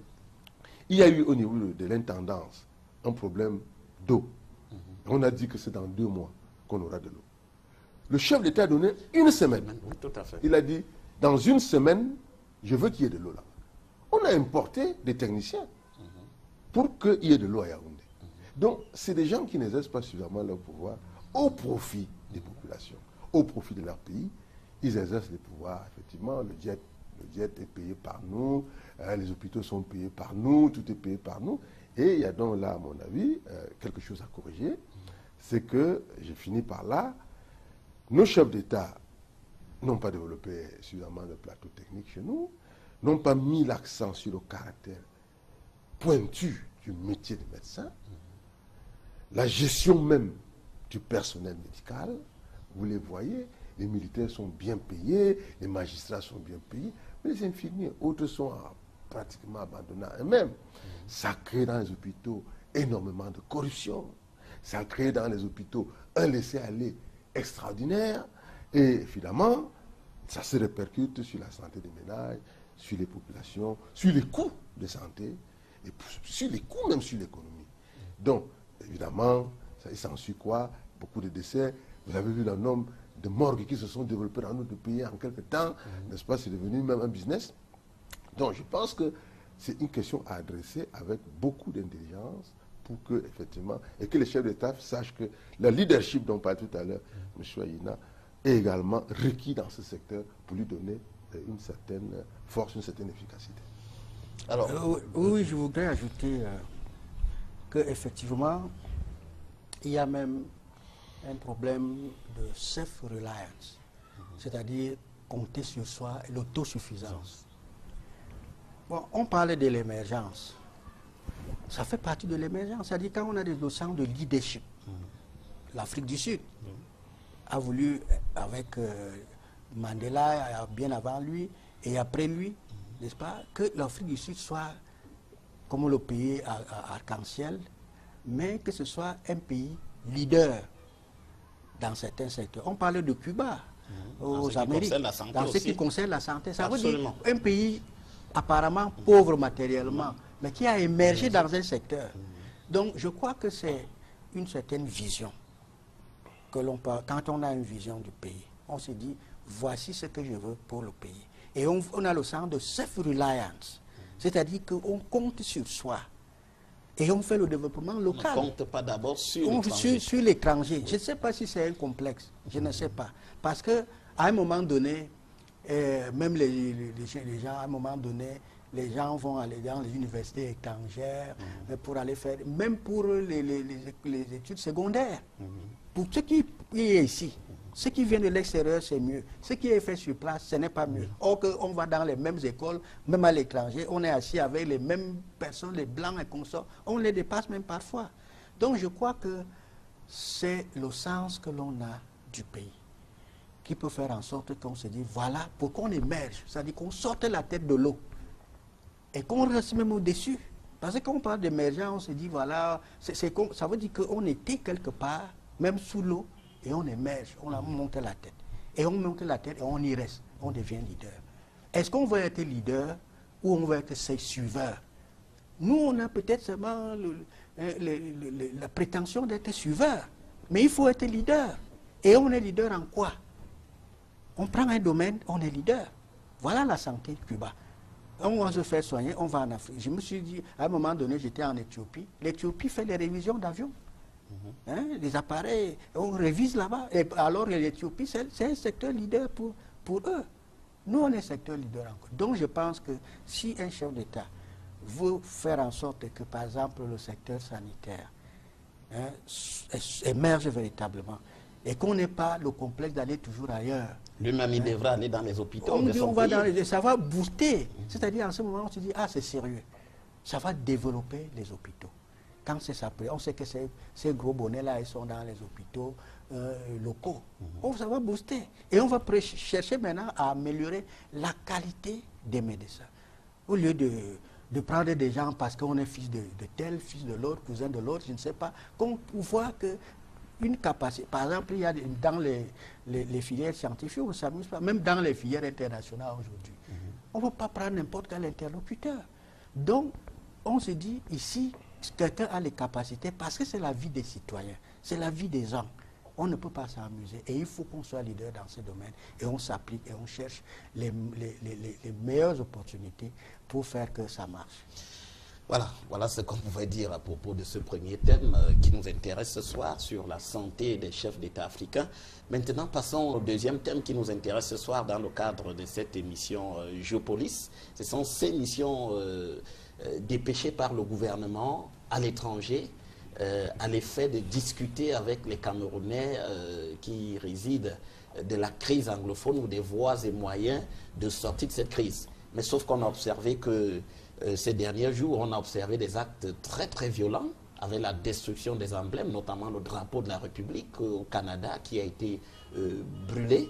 Il y a eu au niveau de l'intendance un problème d'eau. On a dit que c'est dans 2 mois qu'on aura de l'eau. Le chef d'État a donné 1 semaine. Oui, tout à fait. Il a dit, dans 1 semaine, je veux qu'il y ait de l'eau là. On a importé des techniciens pour qu'il y ait de l'eau à Yaoundé. Donc, c'est des gens qui n'exercent pas suffisamment leur pouvoir au profit des populations, au profit de leur pays. Ils exercent les pouvoirs, effectivement. Le jet est payé par nous, les hôpitaux sont payés par nous, tout est payé par nous. Et il y a donc là, à mon avis, quelque chose à corriger. C'est que, j'ai fini par là, nos chefs d'État n'ont pas développé suffisamment de plateaux techniques chez nous, n'ont pas mis l'accent sur le caractère pointu du métier de médecin, la gestion même du personnel médical. Vous les voyez, les militaires sont bien payés, les magistrats sont bien payés, mais les infirmiers, autres sont pratiquement abandonnés à eux-mêmes. Ça crée dans les hôpitaux énormément de corruption, ça crée dans les hôpitaux un laisser-aller extraordinaire, et finalement, ça se répercute sur la santé des ménages, sur les populations, sur les coûts de santé, et sur les coûts même sur l'économie. Donc, évidemment, il s'ensuit quoi? Beaucoup de décès. Vous avez vu le nombre de morgues qui se sont développées dans notre pays en quelques temps, n'est-ce pas? C'est devenu même un business. Donc, je pense que c'est une question à adresser avec beaucoup d'intelligence pour que, effectivement, et que les chefs d'État sachent que le leadership dont on parlait tout à l'heure, M. Ayina, est également requis dans ce secteur pour lui donner une certaine force, une certaine efficacité. Alors, oui, je voudrais ajouter qu'effectivement, il y a même un problème de self-reliance, c'est-à-dire compter sur soi et l'autosuffisance. Bon, on parlait de l'émergence. Ça fait partie de l'émergence, c'est-à-dire quand on a des notions de leadership. L'Afrique du Sud a voulu, avec Mandela, bien avant lui, et après lui, n'est-ce pas, que l'Afrique du Sud soit comme le pays à arc-en-ciel, mais que ce soit un pays leader dans certains secteurs. On parlait de Cuba, aux Amériques, dans ce qui concerne la santé. Ça veut dire un pays apparemment pauvre matériellement, mais qui a émergé dans un secteur. Donc je crois que c'est une certaine vision que l'on parle. Quand on a une vision du pays, on se dit, voici ce que je veux pour le pays. Et on a le sens de self-reliance, c'est-à-dire qu'on compte sur soi. Et on fait le développement local. On ne compte pas d'abord sur l'étranger. Je ne sais pas si c'est un complexe, je ne sais pas. Parce qu'à un moment donné, même les gens, à un moment donné, les gens vont aller dans les universités étrangères pour aller faire, même pour les études secondaires. Pour ceux qui est ici, ce qui vient de l'extérieur, c'est mieux. Ce qui est fait sur place, ce n'est pas mieux. Or qu'on va dans les mêmes écoles, même à l'étranger, on est assis avec les mêmes personnes, les blancs et consorts, on les dépasse même parfois. Donc je crois que c'est le sens que l'on a du pays qui peut faire en sorte qu'on se dit, voilà, pour qu'on émerge, c'est-à-dire qu'on sorte la tête de l'eau et qu'on reste même au-dessus. Parce que quand on parle d'émergence, on se dit, voilà, ça veut dire qu'on était quelque part, même sous l'eau, et on émerge, on a monté la tête. Et on monte la tête et on y reste, on devient leader. Est-ce qu'on veut être leader ou on veut être ses suiveurs? Nous, on a peut-être seulement la prétention d'être suiveur, mais il faut être leader. Et on est leader en quoi? On prend un domaine, on est leader. Voilà la santé de Cuba. On va se faire soigner, on va en Afrique. Je me suis dit, à un moment donné, j'étais en Éthiopie. L'Éthiopie fait les révisions d'avions. Les appareils, on révise là-bas. Et alors l'Éthiopie, c'est un secteur leader pour eux. Nous, on est secteur leader encore. Donc je pense que si un chef d'État veut faire en sorte que, par exemple, le secteur sanitaire émerge véritablement, et qu'on n'ait pas le complexe d'aller toujours ailleurs. Lui-même, il devra aller dans les hôpitaux. On de dit son on va pays. dans les, ça va booster. C'est-à-dire en ce moment, on se dit, ah c'est sérieux. Ça va développer les hôpitaux. Quand c'est ça, on sait que ces gros bonnets-là, ils sont dans les hôpitaux locaux. Ça va booster. Et on va chercher maintenant à améliorer la qualité des médecins. Au lieu de prendre des gens parce qu'on est fils de tel, fils de l'autre, cousin de l'autre, je ne sais pas, qu'on voit que une capacité, par exemple, il y a dans les filières scientifiques, on ne s'amuse pas, même dans les filières internationales aujourd'hui. On ne peut pas prendre n'importe quel interlocuteur. Donc, on se dit ici, quelqu'un a les capacités parce que c'est la vie des citoyens, c'est la vie des gens. On ne peut pas s'amuser et il faut qu'on soit leader dans ce domaine et on s'applique et on cherche les meilleures opportunités pour faire que ça marche. Voilà ce qu'on pouvait dire à propos de ce premier thème qui nous intéresse ce soir sur la santé des chefs d'État africains. Maintenant, passons au deuxième thème qui nous intéresse ce soir dans le cadre de cette émission Géopolis. Ce sont ces missions dépêchées par le gouvernement à l'étranger à l'effet de discuter avec les Camerounais qui résident de la crise anglophone ou des voies et moyens de sortie de cette crise. Mais sauf qu'on a observé que ces derniers jours, on a observé des actes très très violents avec la destruction des emblèmes, notamment le drapeau de la République au Canada qui a été brûlé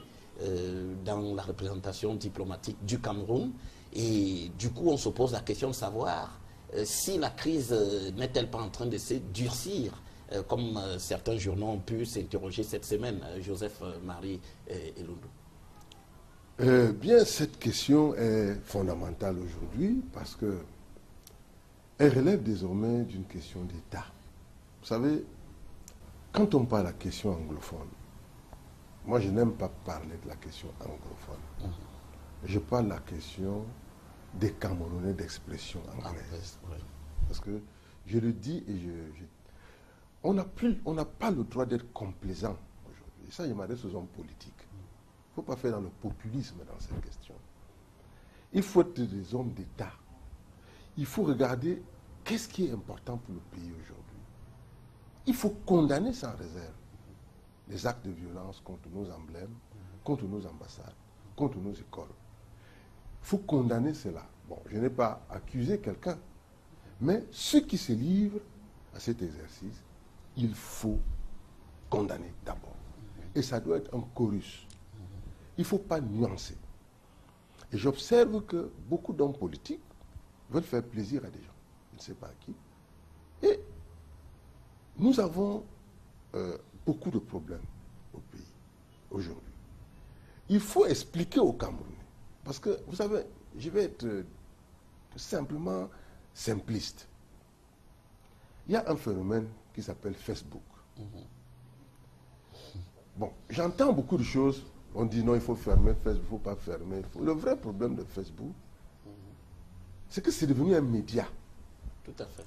dans la représentation diplomatique du Cameroun. Et du coup, on se pose la question de savoir si la crise n'est-elle pas en train de se durcir, comme certains journaux ont pu s'interroger cette semaine, Joseph Marie Elundou. Bien, cette question est fondamentale aujourd'hui parce qu'elle relève désormais d'une question d'État. Vous savez, quand on parle de la question anglophone, moi je n'aime pas parler de la question anglophone. Je parle de la question des Camerounais d'expression anglaise. Parce que je le dis et on n'a pas le droit d'être complaisant aujourd'hui. Et ça, je m'adresse aux hommes politiques. Il ne faut pas faire dans le populisme dans cette question. Il faut être des hommes d'État. Il faut regarder qu'est-ce qui est important pour le pays aujourd'hui. Il faut condamner sans réserve les actes de violence contre nos emblèmes, contre nos ambassades, contre nos écoles. Il faut condamner cela. Bon, je n'ai pas accusé quelqu'un, mais ceux qui se livrent à cet exercice, il faut condamner d'abord. Et ça doit être un chorus. Il ne faut pas nuancer. Et j'observe que beaucoup d'hommes politiques veulent faire plaisir à des gens. Je ne sais pas à qui. Et nous avons beaucoup de problèmes au pays aujourd'hui. Il faut expliquer aux Camerounais. Parce que, vous savez, je vais être simplement simpliste. Il y a un phénomène qui s'appelle Facebook. Bon, j'entends beaucoup de choses. On dit non, il faut fermer Facebook, il ne faut pas fermer. Le vrai problème de Facebook, c'est que c'est devenu un média. Tout à fait.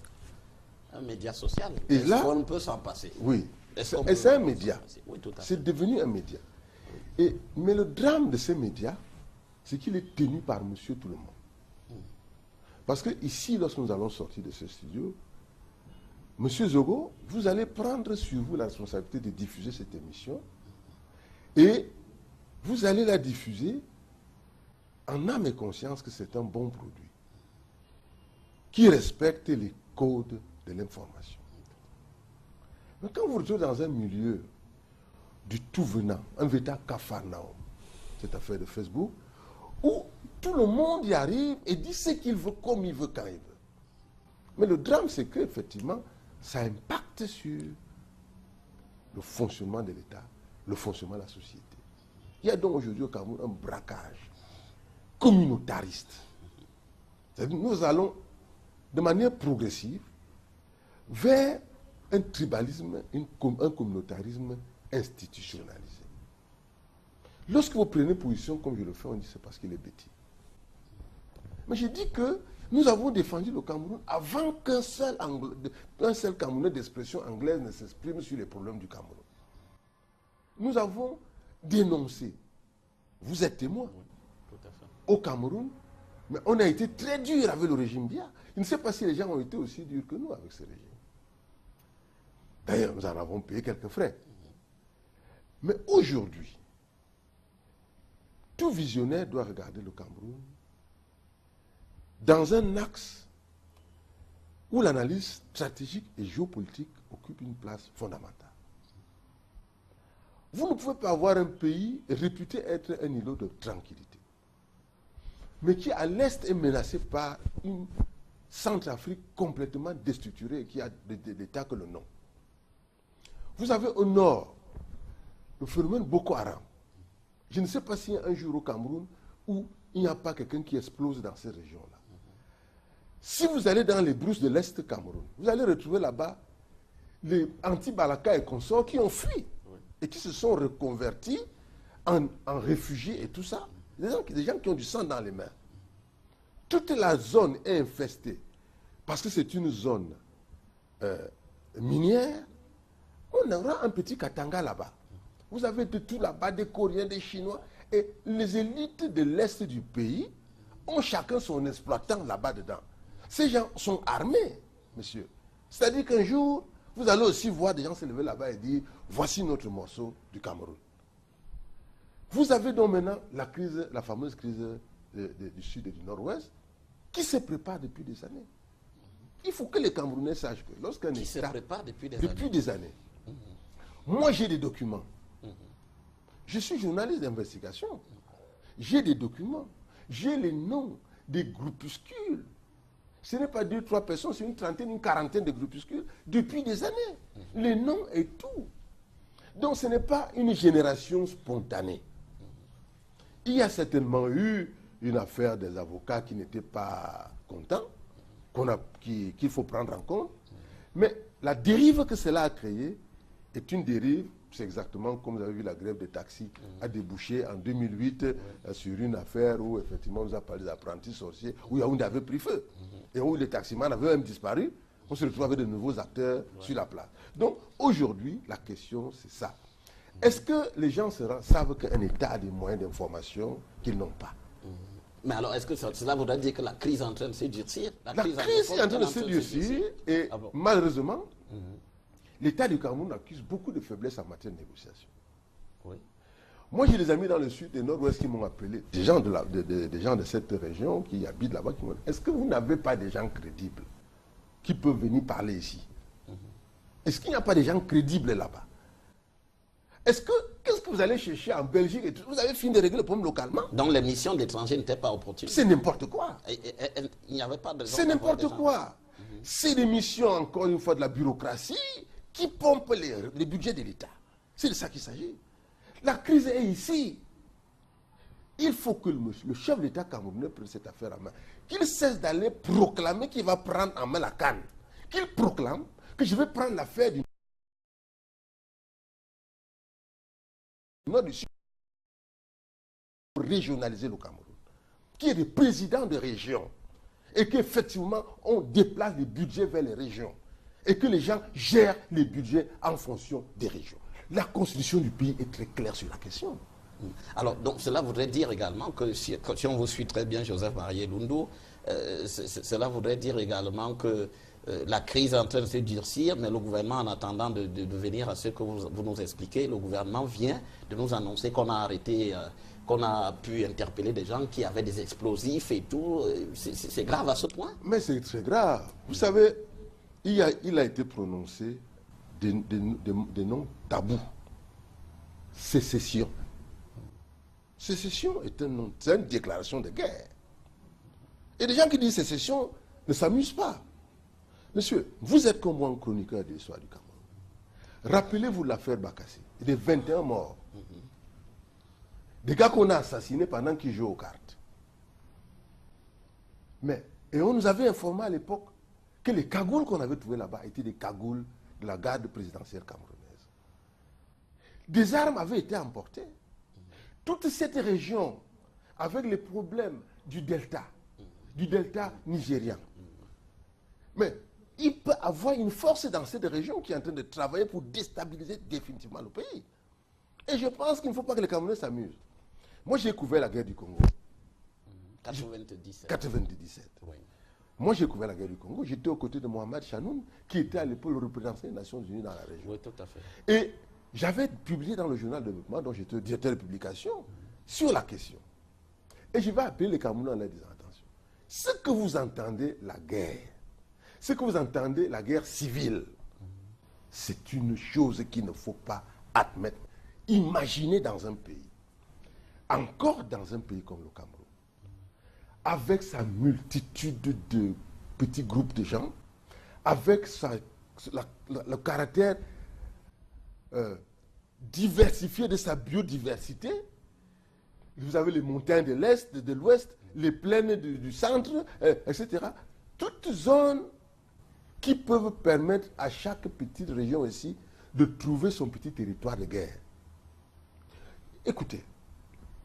Un média social. Et là, on peut s'en passer. Oui. Et c'est un média. Oui, tout à fait. C'est devenu un média. Mais le drame de ces médias, c'est qu'il est tenu par monsieur tout le monde. Parce que ici, lorsque nous allons sortir de ce studio, monsieur Zogo, vous allez prendre sur vous la responsabilité de diffuser cette émission et vous allez la diffuser en âme et conscience que c'est un bon produit qui respecte les codes de l'information. Mais quand vous retrouvez dans un milieu du tout venant, un véritable capharnaüm, cette affaire de Facebook, où tout le monde y arrive et dit ce qu'il veut, comme il veut, quand il veut. Mais le drame, c'est qu'effectivement, ça impacte sur le fonctionnement de l'État, le fonctionnement de la société. Il y a donc aujourd'hui au Cameroun un braquage communautariste. C'est-à-dire nous allons de manière progressive vers un tribalisme, un communautarisme institutionnalisé. Lorsque vous prenez position comme je le fais, on dit c'est parce qu'il est bêtise. Mais je dis que nous avons défendu le Cameroun avant qu'un seul Camerounais d'expression anglaise ne s'exprime sur les problèmes du Cameroun. Nous avons dénoncé, vous êtes témoin, au Cameroun, mais on a été très dur avec le régime Biya. Je ne sais pas si les gens ont été aussi durs que nous avec ce régime. D'ailleurs, nous en avons payé quelques frais. Mais aujourd'hui, tout visionnaire doit regarder le Cameroun dans un axe où l'analyse stratégique et géopolitique occupe une place fondamentale. Vous ne pouvez pas avoir un pays réputé être un îlot de tranquillité, mais qui à l'est est menacé par une Centrafrique complètement déstructurée et qui a d'État que le nom. Vous avez au nord le phénomène Boko Haram. Je ne sais pas s'il y a un jour au Cameroun où il n'y a pas quelqu'un qui explose dans ces régions-là. Si vous allez dans les brousses de l'Est du Cameroun, vous allez retrouver là-bas les anti-Balaka et consorts qui ont fui et qui se sont reconvertis en réfugiés et tout ça. Des gens qui ont du sang dans les mains. Toute la zone est infestée parce que c'est une zone minière. On aura un petit Katanga là-bas. Vous avez de tout là-bas, des Coréens, des Chinois. Et les élites de l'Est du pays ont chacun son exploitant là-bas dedans. Ces gens sont armés, monsieur. C'est-à-dire qu'un jour, vous allez aussi voir des gens se lever là-bas et dire, voici notre morceau du Cameroun. Vous avez donc maintenant la crise, la fameuse crise du sud et du nord-ouest, qui se prépare depuis des années. Il faut que les Camerounais sachent que lorsqu'un État... se prépare depuis des années. Moi, j'ai des documents. Je suis journaliste d'investigation. J'ai des documents. J'ai les noms des groupuscules. Ce n'est pas 2-3 personnes, c'est une trentaine, une quarantaine de groupuscules depuis des années. Les noms et tout. Donc ce n'est pas une génération spontanée. Il y a certainement eu une affaire des avocats qui n'étaient pas contents, qu'il faut prendre en compte. Mais la dérive que cela a créée est une dérive, c'est exactement comme vous avez vu la grève des taxis a débouché en 2008 sur une affaire où effectivement on nous a parlé des apprentis sorciers, où Yaoundé avait pris feu. Et où les taximans avaient même disparu. On se retrouve avec de nouveaux acteurs sur la place. Donc aujourd'hui, la question c'est ça. Est-ce que les gens savent qu'un État a des moyens d'information qu'ils n'ont pas? Mais alors, est-ce que cela voudrait dire que la crise est en train de se durcir? La crise est en train de se durcir et malheureusement, l'État du Cameroun accuse beaucoup de faiblesses en matière de négociation. Oui. Moi, j'ai des amis dans le sud et nord-ouest qui m'ont appelé, des gens de cette région qui habitent là-bas, qui m'ont dit, est-ce que vous n'avez pas des gens crédibles qui peuvent venir parler ici? Est-ce qu'il n'y a pas des gens crédibles là-bas? Qu'est-ce que vous allez chercher en Belgique et tout? Vous avez fini de régler le problème localement? Donc les missions d'étrangers n'étaient pas opportunes. C'est n'importe quoi. Il n'y avait pas de... C'est n'importe quoi. C'est des missions, encore une fois, de la bureaucratie qui pompent les budgets de l'État. C'est de ça qu'il s'agit. La crise est ici. Il faut que le chef d'État camerounais prenne cette affaire en main. Qu'il cesse d'aller proclamer qu'il va prendre en main la canne. Qu'il proclame que je vais prendre l'affaire du nord du sud pour régionaliser le Cameroun. Qui est des présidents de région. Et qu'effectivement, on déplace les budgets vers les régions. Et que les gens gèrent les budgets en fonction des régions. La constitution du pays est très claire sur la question. Alors, donc, cela voudrait dire également que si on vous suit très bien, Joseph Marié-Lundu, cela voudrait dire également que la crise est en train de se durcir, mais le gouvernement, en attendant de venir à ce que vous nous expliquez, le gouvernement vient de nous annoncer qu'on a arrêté, qu'on a pu interpeller des gens qui avaient des explosifs et tout. C'est grave à ce point? Mais c'est très grave. Vous savez, il a été prononcé des noms tabous. Sécession. Sécession est un nom, c'est une déclaration de guerre. Et les gens qui disent sécession ne s'amusent pas. Monsieur, vous êtes comme moi chroniqueur de l'histoire du Cameroun. Rappelez-vous l'affaire Bakassi. Il y a 21 morts. Des gars qu'on a assassinés pendant qu'ils jouaient aux cartes. Et on nous avait informé à l'époque que les cagoules qu'on avait trouvées là-bas étaient des cagoules de la garde présidentielle camerounaise. Des armes avaient été emportées. Toute cette région, avec les problèmes du delta nigérian. Mais il peut avoir une force dans cette région qui est en train de travailler pour déstabiliser définitivement le pays. Et je pense qu'il ne faut pas que les Camerounais s'amusent. Moi, j'ai couvert la guerre du Congo. 97. Oui. Moi, j'ai couvert la guerre du Congo. J'étais aux côtés de Mohamed Chanoun, qui était à l'époque le représentant des Nations Unies dans la région. Oui, tout à fait. Et J'avais publié dans le journal de développement, dont j'étais directeur de publication, sur la question. Et je vais appeler les Camerounais en leur disant, attention, ce que vous entendez, la guerre, ce que vous entendez, la guerre civile, c'est une chose qu'il ne faut pas admettre. Imaginez dans un pays, encore dans un pays comme le Cameroun, avec sa multitude de petits groupes de gens, avec le caractère diversifié de sa biodiversité. Vous avez les montagnes de l'Est, de l'Ouest, les plaines du centre, etc. Toutes zones qui peuvent permettre à chaque petite région ici de trouver son petit territoire de guerre. Écoutez,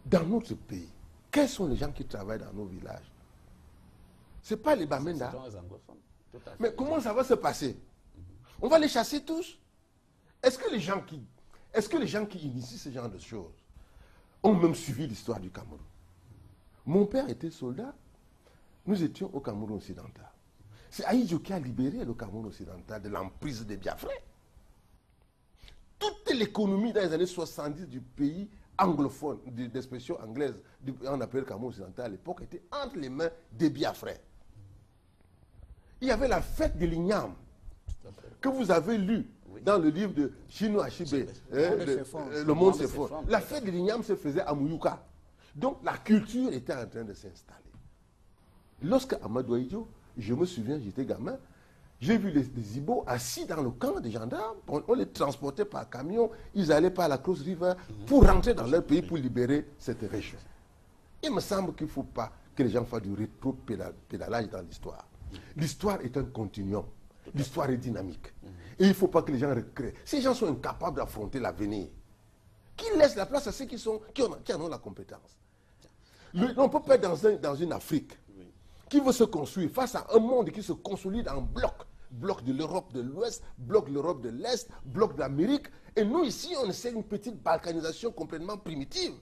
dans notre pays, quels sont les gens qui travaillent dans nos villages? Ce n'est pas les Bamenda. Mais comment ça va se passer? On va les chasser tous? Est-ce que les gens qui initient ce genre de choses ont même suivi l'histoire du Cameroun? Mon père était soldat. Nous étions au Cameroun occidental. C'est Ahidjo qui a libéré le Cameroun occidental de l'emprise des Biafrais. Toute l'économie dans les années 70 du pays anglophone, d'expression anglaise, on appelle le Cameroun occidental à l'époque, était entre les mains des Biafrais. Il y avait la fête de l'Igname, que vous avez lu dans le livre de Chino Achibé, Le monde s'effondre. La fête de l'Igname se faisait à Mouyouka. Donc la culture était en train de s'installer. Lorsque Amadou Ahidjo, je me souviens, j'étais gamin, j'ai vu les Ibo assis dans le camp des gendarmes. On les transportait par camion, ils allaient par la Cross River pour rentrer dans leur pays pour libérer cette région. Il me semble qu'il ne faut pas que les gens fassent du rétro-pédalage dans l'histoire. L'histoire est un continuum. L'histoire est dynamique. Et il ne faut pas que les gens recréent. Ces gens sont incapables d'affronter l'avenir. Qui laisse la place à ceux qui en ont la compétence. On ne peut pas être dans une Afrique qui veut se construire face à un monde qui se consolide en bloc. Bloc de l'Europe de l'Ouest, bloc de l'Europe de l'Est, bloc de l'Amérique. Et nous ici, on essaie une petite balkanisation complètement primitive.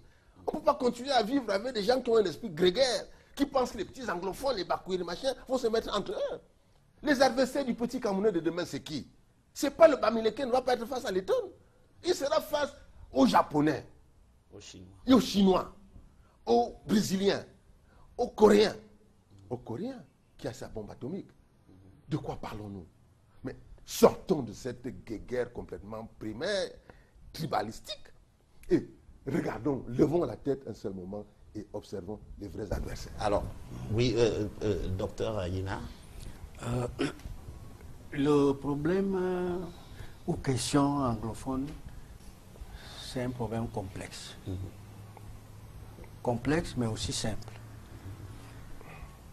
On ne peut pas continuer à vivre avec des gens qui ont un esprit grégaire, qui pensent que les petits anglophones, les Bakouis, les machins, vont se mettre entre eux. Les adversaires du petit Camerounais de demain, c'est qui? Ce n'est pas le Bamileke, ne va pas être face à l'Éton. Il sera face aux Japonais, aux Chinois, aux Brésiliens, aux Coréens. Aux Coréens qui a sa bombe atomique. De quoi parlons-nous? Mais sortons de cette guerre complètement primaire, tribalistique, et regardons, levons la tête un seul moment et observons les vrais adversaires. Alors, oui, docteur Ayina. Le problème ou question anglophone, c'est un problème complexe. Complexe, mais aussi simple.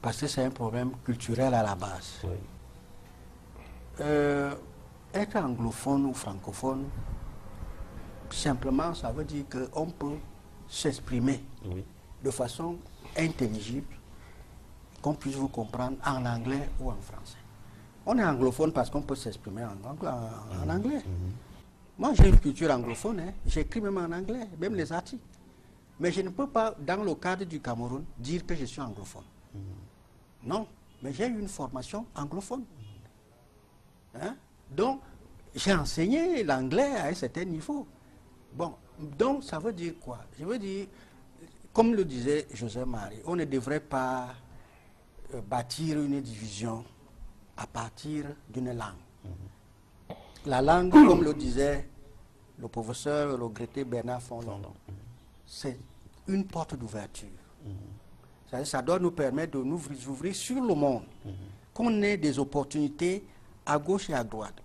Parce que c'est un problème culturel à la base. Oui. Être anglophone ou francophone, simplement, ça veut dire qu'on peut s'exprimer de façon intelligible, qu'on puisse vous comprendre en anglais ou en français. On est anglophone parce qu'on peut s'exprimer en anglais. Moi, j'ai une culture anglophone, hein. J'écris même en anglais, même les articles. Mais je ne peux pas, dans le cadre du Cameroun, dire que je suis anglophone. Non, mais j'ai eu une formation anglophone. Hein? Donc, j'ai enseigné l'anglais à un certain niveau. Bon, donc ça veut dire quoi? Je veux dire, comme le disait José Marie, on ne devrait pas bâtir une division à partir d'une langue. La langue, comme le disait le professeur regretté Bernard Fondon, c'est une porte d'ouverture. Ça doit nous permettre de nous ouvrir sur le monde, qu'on ait des opportunités à gauche et à droite.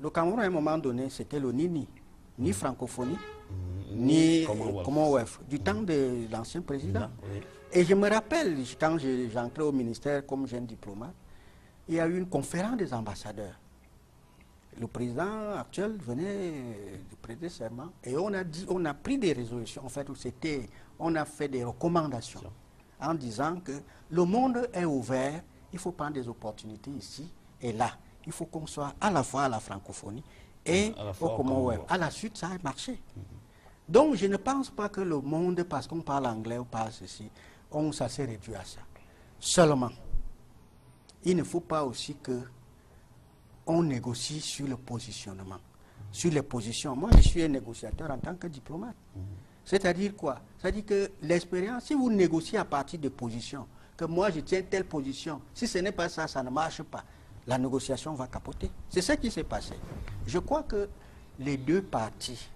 Le Cameroun, à un moment donné, c'était le ni francophonie, ni Commonwealth, du temps de l'ancien président. Et je me rappelle, quand j'entrais au ministère comme jeune diplomate, il y a eu une conférence des ambassadeurs. Le président actuel venait de prêter serment et on a pris des résolutions. En fait, on a fait des recommandations en disant que le monde est ouvert, il faut prendre des opportunités ici et là. Il faut qu'on soit à la fois à la francophonie et au Commonwealth. À la suite, ça a marché. Donc, je ne pense pas que le monde, parce qu'on parle anglais ou parle ceci, ça s'est réduit à ça. Seulement, il ne faut pas aussi qu'on négocie sur le positionnement. sur les positions. Moi, je suis un négociateur en tant que diplomate. C'est-à-dire quoi? C'est-à-dire que l'expérience, si vous négociez à partir de positions, que moi je tiens telle position, si ce n'est pas ça, ça ne marche pas. La négociation va capoter. C'est ce qui s'est passé. Je crois que les deux parties,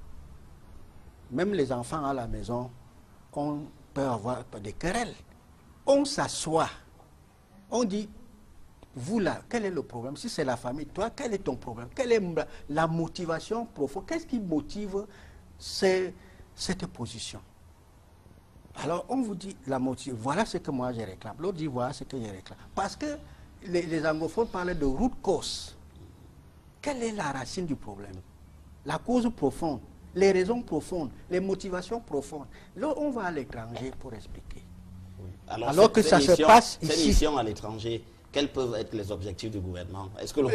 même les enfants à la maison, on peut avoir des querelles. On s'assoit, on dit, vous là, quel est le problème? Si c'est la famille, toi, quel est ton problème? Quelle est la motivation profonde? Qu'est-ce qui motive cette position? Alors, on vous dit, la motivation, voilà ce que moi je réclame. L'autre dit, voilà ce que je réclame. Parce que les anglophones parlaient de root cause. Quelle est la racine du problème? La cause profonde, les raisons profondes, les motivations profondes. Là, on va à l'étranger pour expliquer. Oui. Alors que ça se passe ici. Cette mission à l'étranger, quels peuvent être les objectifs du gouvernement? Est-ce que le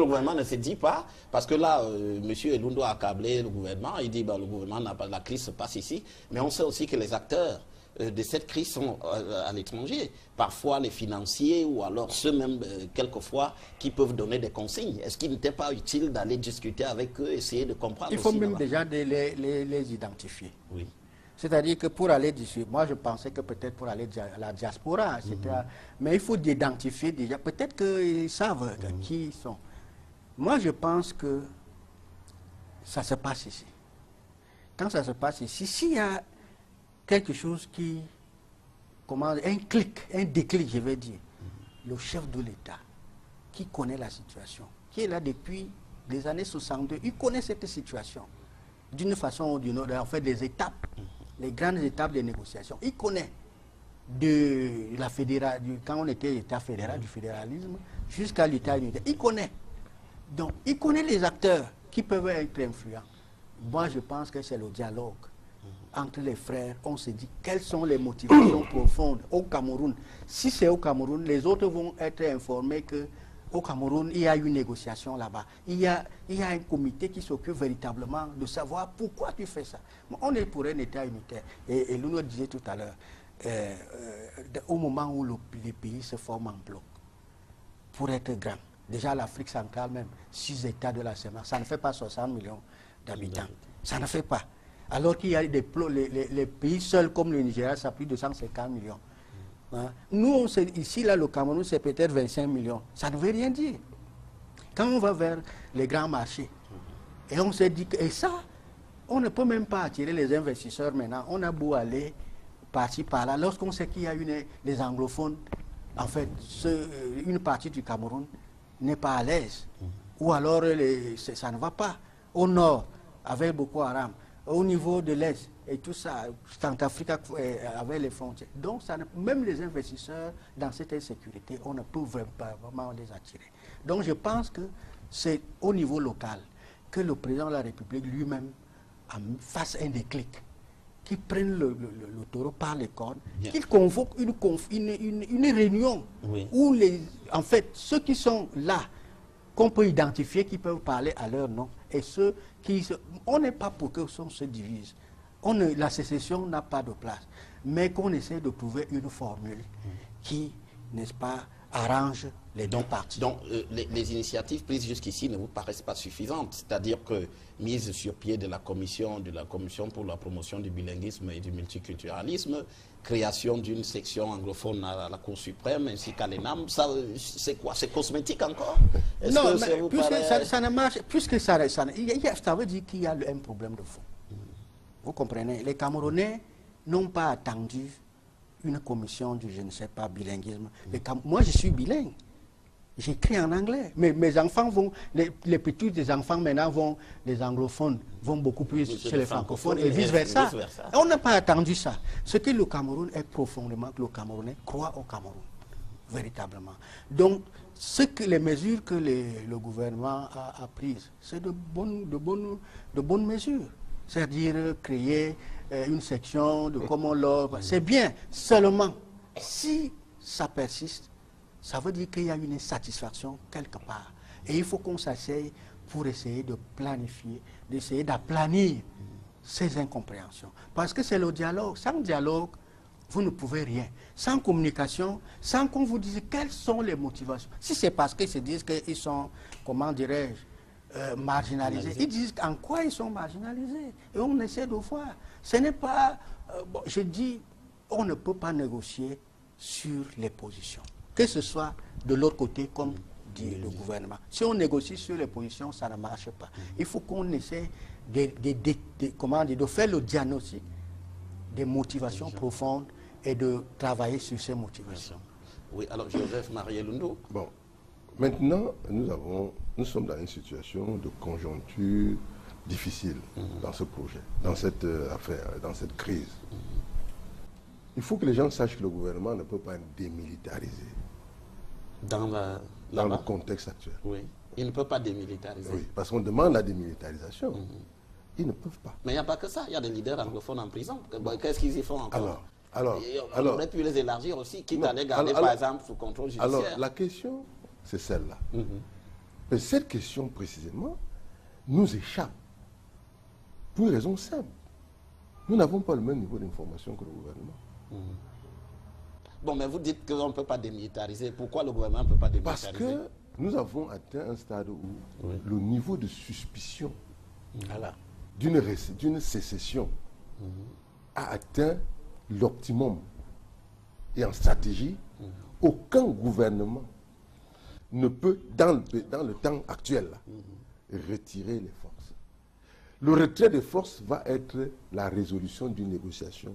gouvernement ne se dit pas? Parce que là, M. Elundo a accablé le gouvernement. Il dit que le gouvernement n'a pas, la crise se passe ici. Mais on sait aussi que les acteurs de cette crise sont à l'étranger. Parfois les financiers ou alors ceux même, quelquefois, qui peuvent donner des consignes. Est-ce qu'il n'était pas utile d'aller discuter avec eux, essayer de comprendre? Il faut même déjà les identifier. Oui. C'est-à-dire que pour aller d'ici, moi je pensais que peut-être pour aller à la diaspora, mais il faut identifier déjà, peut-être qu'ils savent qui ils sont. Moi je pense que ça se passe ici. Quand ça se passe ici, s'il y a quelque chose qui, un clic, un déclic je vais dire, le chef de l'État qui connaît la situation, qui est là depuis les années 62, il connaît cette situation d'une façon ou d'une autre, en fait des étapes. Les grandes étapes des négociations. Il connaît de la quand on était État fédéral, du fédéralisme, jusqu'à l'État unitaire. Il connaît. Donc, il connaît les acteurs qui peuvent être influents. Moi, je pense que c'est le dialogue entre les frères. On se dit quelles sont les motivations profondes au Cameroun. Si c'est au Cameroun, les autres vont être informés que au Cameroun, il y a une négociation là-bas. Il y a un comité qui s'occupe véritablement de savoir pourquoi tu fais ça. On est pour un État unitaire. Et Luno disait tout à l'heure, au moment où les pays se forment en bloc, pour être grand, déjà l'Afrique centrale même, 6 États de la CEMA, ça ne fait pas 60 millions d'habitants. Ça ne fait pas. Alors qu'il y a les pays seuls comme le Nigeria, ça a plus de 150 millions. Hein? Nous, ici, là, le Cameroun, c'est peut-être 25 millions. Ça ne veut rien dire. Quand on va vers les grands marchés, et on se dit que, et ça, on ne peut même pas attirer les investisseurs maintenant. On a beau aller par-ci, par-là. Lorsqu'on sait qu'il y a les anglophones, en fait, une partie du Cameroun n'est pas à l'aise. Ou alors, ça ne va pas. Au nord, avec Boko Haram, au niveau de l'Est, et tout ça, Centrafrique avec les frontières. Donc, même les investisseurs dans cette insécurité, on ne peut vraiment les attirer. Donc, je pense que c'est au niveau local que le président de la République lui-même fasse un déclic, qu'il prenne le taureau par les cornes, qu'il convoque une réunion où, en fait, ceux qui sont là, qu'on peut identifier, qui peuvent parler à leur nom, et ceux qui... On n'est pas pour que on se divise. La sécession n'a pas de place, mais qu'on essaie de trouver une formule qui, n'est-ce pas, arrange les deux parties. Donc, les initiatives prises jusqu'ici ne vous paraissent pas suffisantes, c'est-à-dire que mise sur pied de la commission pour la promotion du bilinguisme et du multiculturalisme, création d'une section anglophone à la Cour suprême ainsi qu'à l'ENAM, ça c'est quoi? C'est cosmétique encore? Non, mais puisque ça ne marche, puisque ça veut dire qu'il y a un problème de fond. Vous comprenez? Les Camerounais n'ont pas attendu une commission du, je ne sais pas, bilinguisme. Moi, je suis bilingue. J'écris en anglais. Mais mes enfants vont, les petits des enfants maintenant les anglophones vont beaucoup plus chez les francophones et vice-versa. On n'a pas attendu ça. Ce que le Cameroun est profondément, que le Camerounais croit au Cameroun, véritablement. Donc, les mesures que le gouvernement a prises, c'est de bonnes mesures. C'est-à-dire créer une section de common law. C'est bien. Seulement, si ça persiste, ça veut dire qu'il y a une insatisfaction quelque part. Et il faut qu'on s'asseye pour essayer de planifier, d'essayer d'aplanir ces incompréhensions. Parce que c'est le dialogue. Sans dialogue, vous ne pouvez rien. Sans communication, sans qu'on vous dise quelles sont les motivations. Si c'est parce qu'ils se disent qu'ils sont, comment dirais-je, marginalisés. Ils disent en quoi ils sont marginalisés. Et on essaie de voir. Ce n'est pas... bon, je dis, on ne peut pas négocier sur les positions. Que ce soit de l'autre côté, comme dit le gouvernement. Si on négocie sur les positions, ça ne marche pas. Il faut qu'on essaie de faire le diagnostic des motivations profondes et de travailler sur ces motivations. Oui, alors Joseph Marielundu. Bon, maintenant, nous sommes dans une situation de conjoncture difficile dans ce projet, dans cette affaire, dans cette crise. Il faut que les gens sachent que le gouvernement ne peut pas démilitariser. Dans le contexte actuel. Oui, il ne peut pas démilitariser. Oui, parce qu'on demande la démilitarisation. Ils ne peuvent pas. Mais il n'y a pas que ça, il y a des leaders anglophones en prison. Qu'est-ce qu'ils y font encore? On aurait pu les élargir aussi, quitte à les garder par exemple sous contrôle judiciaire. Alors la question, c'est celle-là. Mais cette question précisément nous échappe. Pour une raison simple. Nous n'avons pas le même niveau d'information que le gouvernement. Bon, mais vous dites qu'on ne peut pas démilitariser. Pourquoi le gouvernement ne peut pas démilitariser? Parce que nous avons atteint un stade où le niveau de suspicion d'une sécession a atteint l'optimum. Et en stratégie, aucun gouvernement ne peut, dans le temps actuel, retirer les forces. Le retrait des forces va être la résolution d'une négociation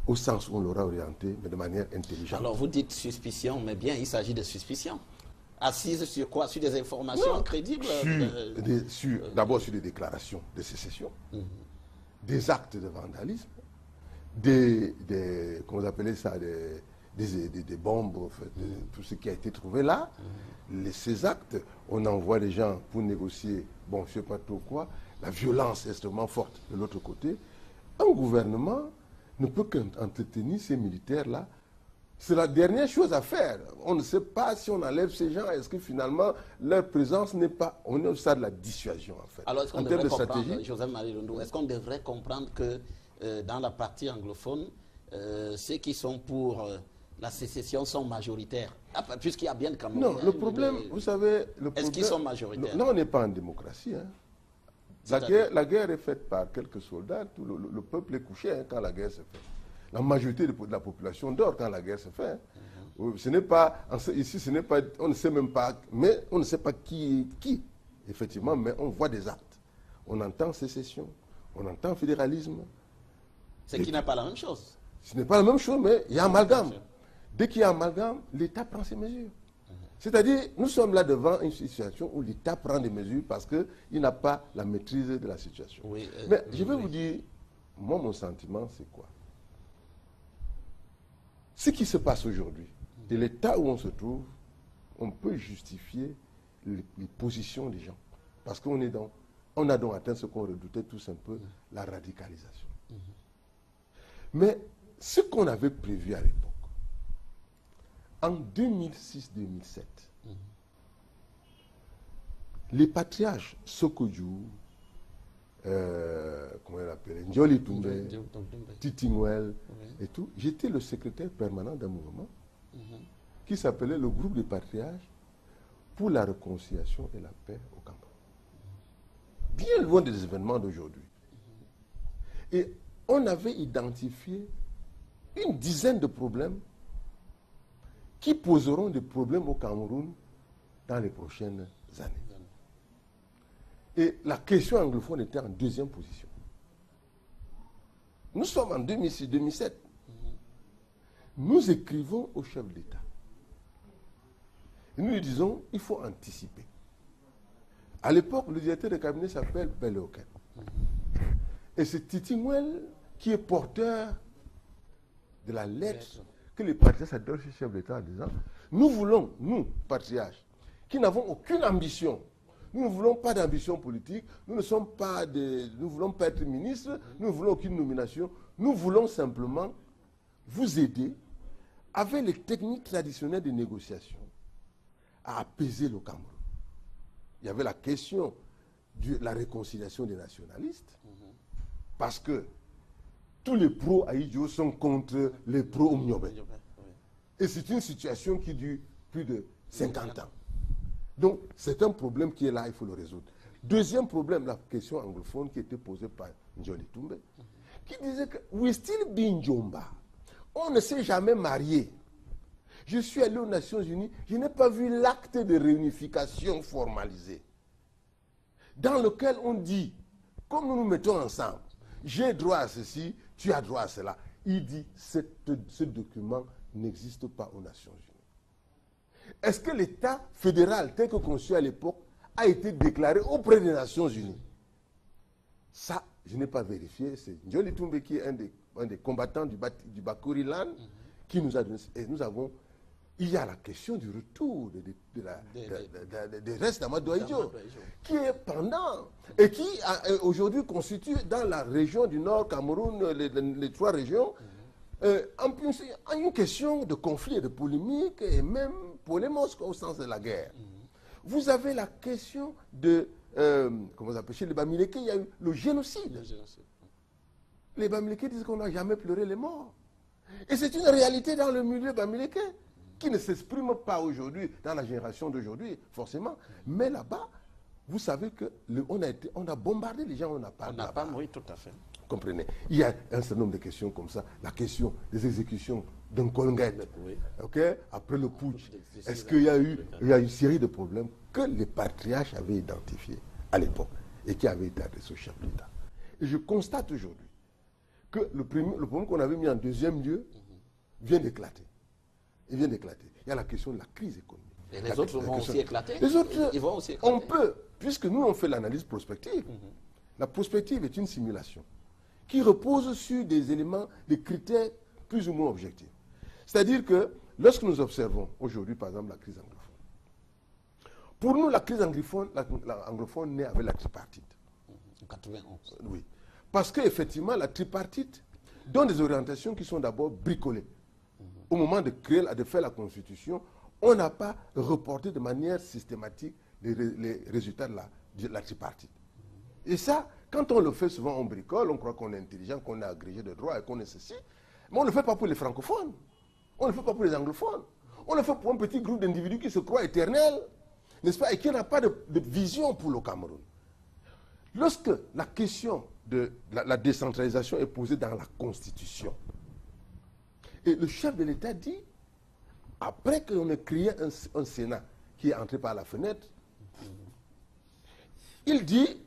au sens où on l'aura orienté, mais de manière intelligente. Alors vous dites suspicion, mais bien il s'agit de suspicion. Assise sur quoi? Sur des informations crédibles? D'abord sur des déclarations de sécession, des actes de vandalisme, comment vous appelez ça, des bombes, en fait, tout ce qui a été trouvé là. Ces actes, on envoie les gens pour négocier, bon, je ne sais pas trop quoi, la violence est extrêmement forte de l'autre côté. Un gouvernement ne peut qu'entretenir ces militaires-là. C'est la dernière chose à faire. On ne sait pas si on enlève ces gens, est-ce que finalement leur présence n'est pas... On est au stade de la dissuasion en fait. Alors est-ce qu'on devrait comprendre, Joseph Marielundu, est-ce qu'on devrait comprendre que dans la partie anglophone, ceux qui sont pour la sécession sont majoritaires? Puisqu'il y a bien le Cameroun. Non, le problème, vous savez... Est-ce qu'ils sont majoritaires? Non, on n'est pas en démocratie. Hein. La guerre est faite par quelques soldats, le peuple est couché quand la guerre se fait. La majorité de la population dort quand la guerre se fait. Ce n'est pas, ici, ce n'est pas, on ne sait même pas, mais on ne sait pas qui est qui, effectivement, mais on voit des actes. On entend sécession, on entend fédéralisme. Ce qui n'est pas la même chose. Ce n'est pas la même chose, mais il y a amalgame. Dès qu'il y a amalgame, l'État prend ses mesures. C'est-à-dire, nous sommes là devant une situation où l'État prend des mesures parce qu'il n'a pas la maîtrise de la situation. Oui, mais je vais vous dire, moi, mon sentiment, c'est quoi? Ce qui se passe aujourd'hui, et l'état où on se trouve, on peut justifier les positions des gens. Parce qu'on a donc atteint ce qu'on redoutait tous un peu, la radicalisation. Mais ce qu'on avait prévu à l'époque, en 2006-2007, les patriarches Sokodjou, comment il appelle, Njoli Toumbe, Titi Nguel et tout, j'étais le secrétaire permanent d'un mouvement qui s'appelait le groupe des patriarches pour la réconciliation et la paix au Cameroun. Bien loin des événements d'aujourd'hui. Et on avait identifié une dizaine de problèmes qui poseront des problèmes au Cameroun dans les prochaines années. Et la question anglophone était en deuxième position. Nous sommes en 2006-2007. Nous écrivons au chef d'État. Et nous lui disons, il faut anticiper. À l'époque, le directeur de cabinet s'appelle Peloken. Et c'est Titi Nguel qui est porteur de la lettre que les patriarches adressent au chef d'État en disant, nous voulons, nous, patriarches, qui n'avons aucune ambition, nous ne voulons pas d'ambition politique, nous ne voulons pas être ministres, nous ne voulons aucune nomination, nous voulons simplement vous aider avec les techniques traditionnelles de négociation à apaiser le Cameroun. Il y avait la question de la réconciliation des nationalistes, parce que tous les pro-Aïdjo sont contre les pro-Omniobe. Et c'est une situation qui dure plus de 50 ans. Donc, c'est un problème qui est là, il faut le résoudre. Deuxième problème, la question anglophone qui était posée par Njoli Toumbe, qui disait que Wistil Binjomba, on ne s'est jamais marié. Je suis allé aux Nations Unies, je n'ai pas vu l'acte de réunification formalisé, dans lequel on dit, comme nous nous mettons ensemble, j'ai droit à ceci, tu as droit à cela. Il dit, ce document n'existe pas aux Nations Unies. Est-ce que l'État fédéral, tel que conçu à l'époque, a été déclaré auprès des Nations Unies? Ça, je n'ai pas vérifié. C'est Njoli Toumbe qui est un des combattants du Bakuriland qui nous a donné. Et nous avons. Il y a la question du retour des restes d'Amadou Ahidjo, qui est pendant et qui aujourd'hui constitue dans la région du Nord, Cameroun, les trois régions, une question de conflit et de polémique et même polémos au sens de la guerre. Vous avez la question de, comment on appelle, chez les Bamileke, il y a eu le génocide. Les Bamileke disent qu'on n'a jamais pleuré les morts. Et c'est une réalité dans le milieu Bamileke, qui ne s'exprime pas aujourd'hui, dans la génération d'aujourd'hui, forcément. Mais là-bas, vous savez qu'on a bombardé les gens, on n'a pas oui, tout à fait. Comprenez. Il y a un certain nombre de questions comme ça. La question des exécutions d'un Kolnguet, oui. Okay? Après le putsch, est-ce qu'il y a eu une série de problèmes que les patriarches avaient identifiés à l'époque et qui avaient été adressés au chef d'État. Et je constate aujourd'hui que le problème qu'on avait mis en deuxième lieu vient d'éclater. Il vient d'éclater. Il y a la question de la crise économique. Et les autres vont aussi éclater. Les autres, ils vont aussi éclater. On peut, puisque nous on fait l'analyse prospective. La prospective est une simulation qui repose sur des éléments, des critères plus ou moins objectifs. C'est-à-dire que lorsque nous observons aujourd'hui, par exemple, la crise anglophone, pour nous, la crise anglophone naît avec la tripartite. En 91. Oui. Parce qu'effectivement, la tripartite donne des orientations qui sont d'abord bricolées. Au moment de faire la Constitution, on n'a pas reporté de manière systématique les résultats de la tripartite. Et ça, quand on le fait souvent, on bricole, on croit qu'on est intelligent, qu'on est agrégé de droit et qu'on est ceci. Mais on ne le fait pas pour les francophones. On ne le fait pas pour les anglophones. On le fait pour un petit groupe d'individus qui se croient éternels, n'est-ce pas, et qui n'a pas de vision pour le Cameroun. Lorsque la question de la décentralisation est posée dans la Constitution, et le chef de l'État dit, après qu'on ait créé un Sénat qui est entré par la fenêtre, il dit,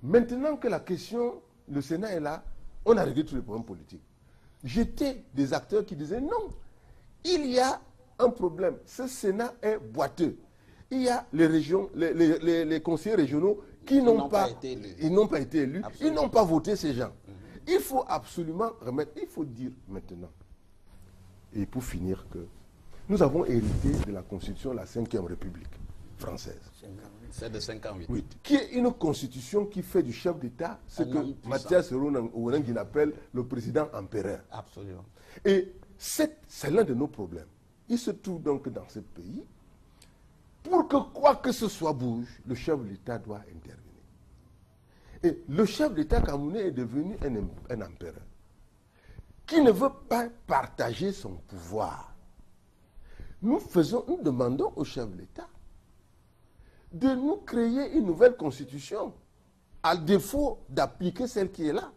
maintenant que la question, le Sénat est là, on a réglé tous les problèmes politiques. J'étais des acteurs qui disaient non, il y a un problème, ce Sénat est boiteux. Il y a les régions, les conseillers régionaux qui n'ont pas été élus, ils n'ont pas voté ces gens. Il faut absolument remettre, il faut dire maintenant, et pour finir, que nous avons hérité de la Constitution de la 5e République française. C'est de 58. Oui, qui est une constitution qui fait du chef d'État ce que Mathias Ourenguin appelle le président empereur. Absolument. Et c'est l'un de nos problèmes. Il se trouve donc dans ce pays, pour que quoi que ce soit bouge, le chef de l'État doit intervenir. Et le chef d'État camerounais est devenu un empereur qui ne veut pas partager son pouvoir. Nous demandons au chef de l'État de nous créer une nouvelle constitution, à défaut d'appliquer celle qui est là,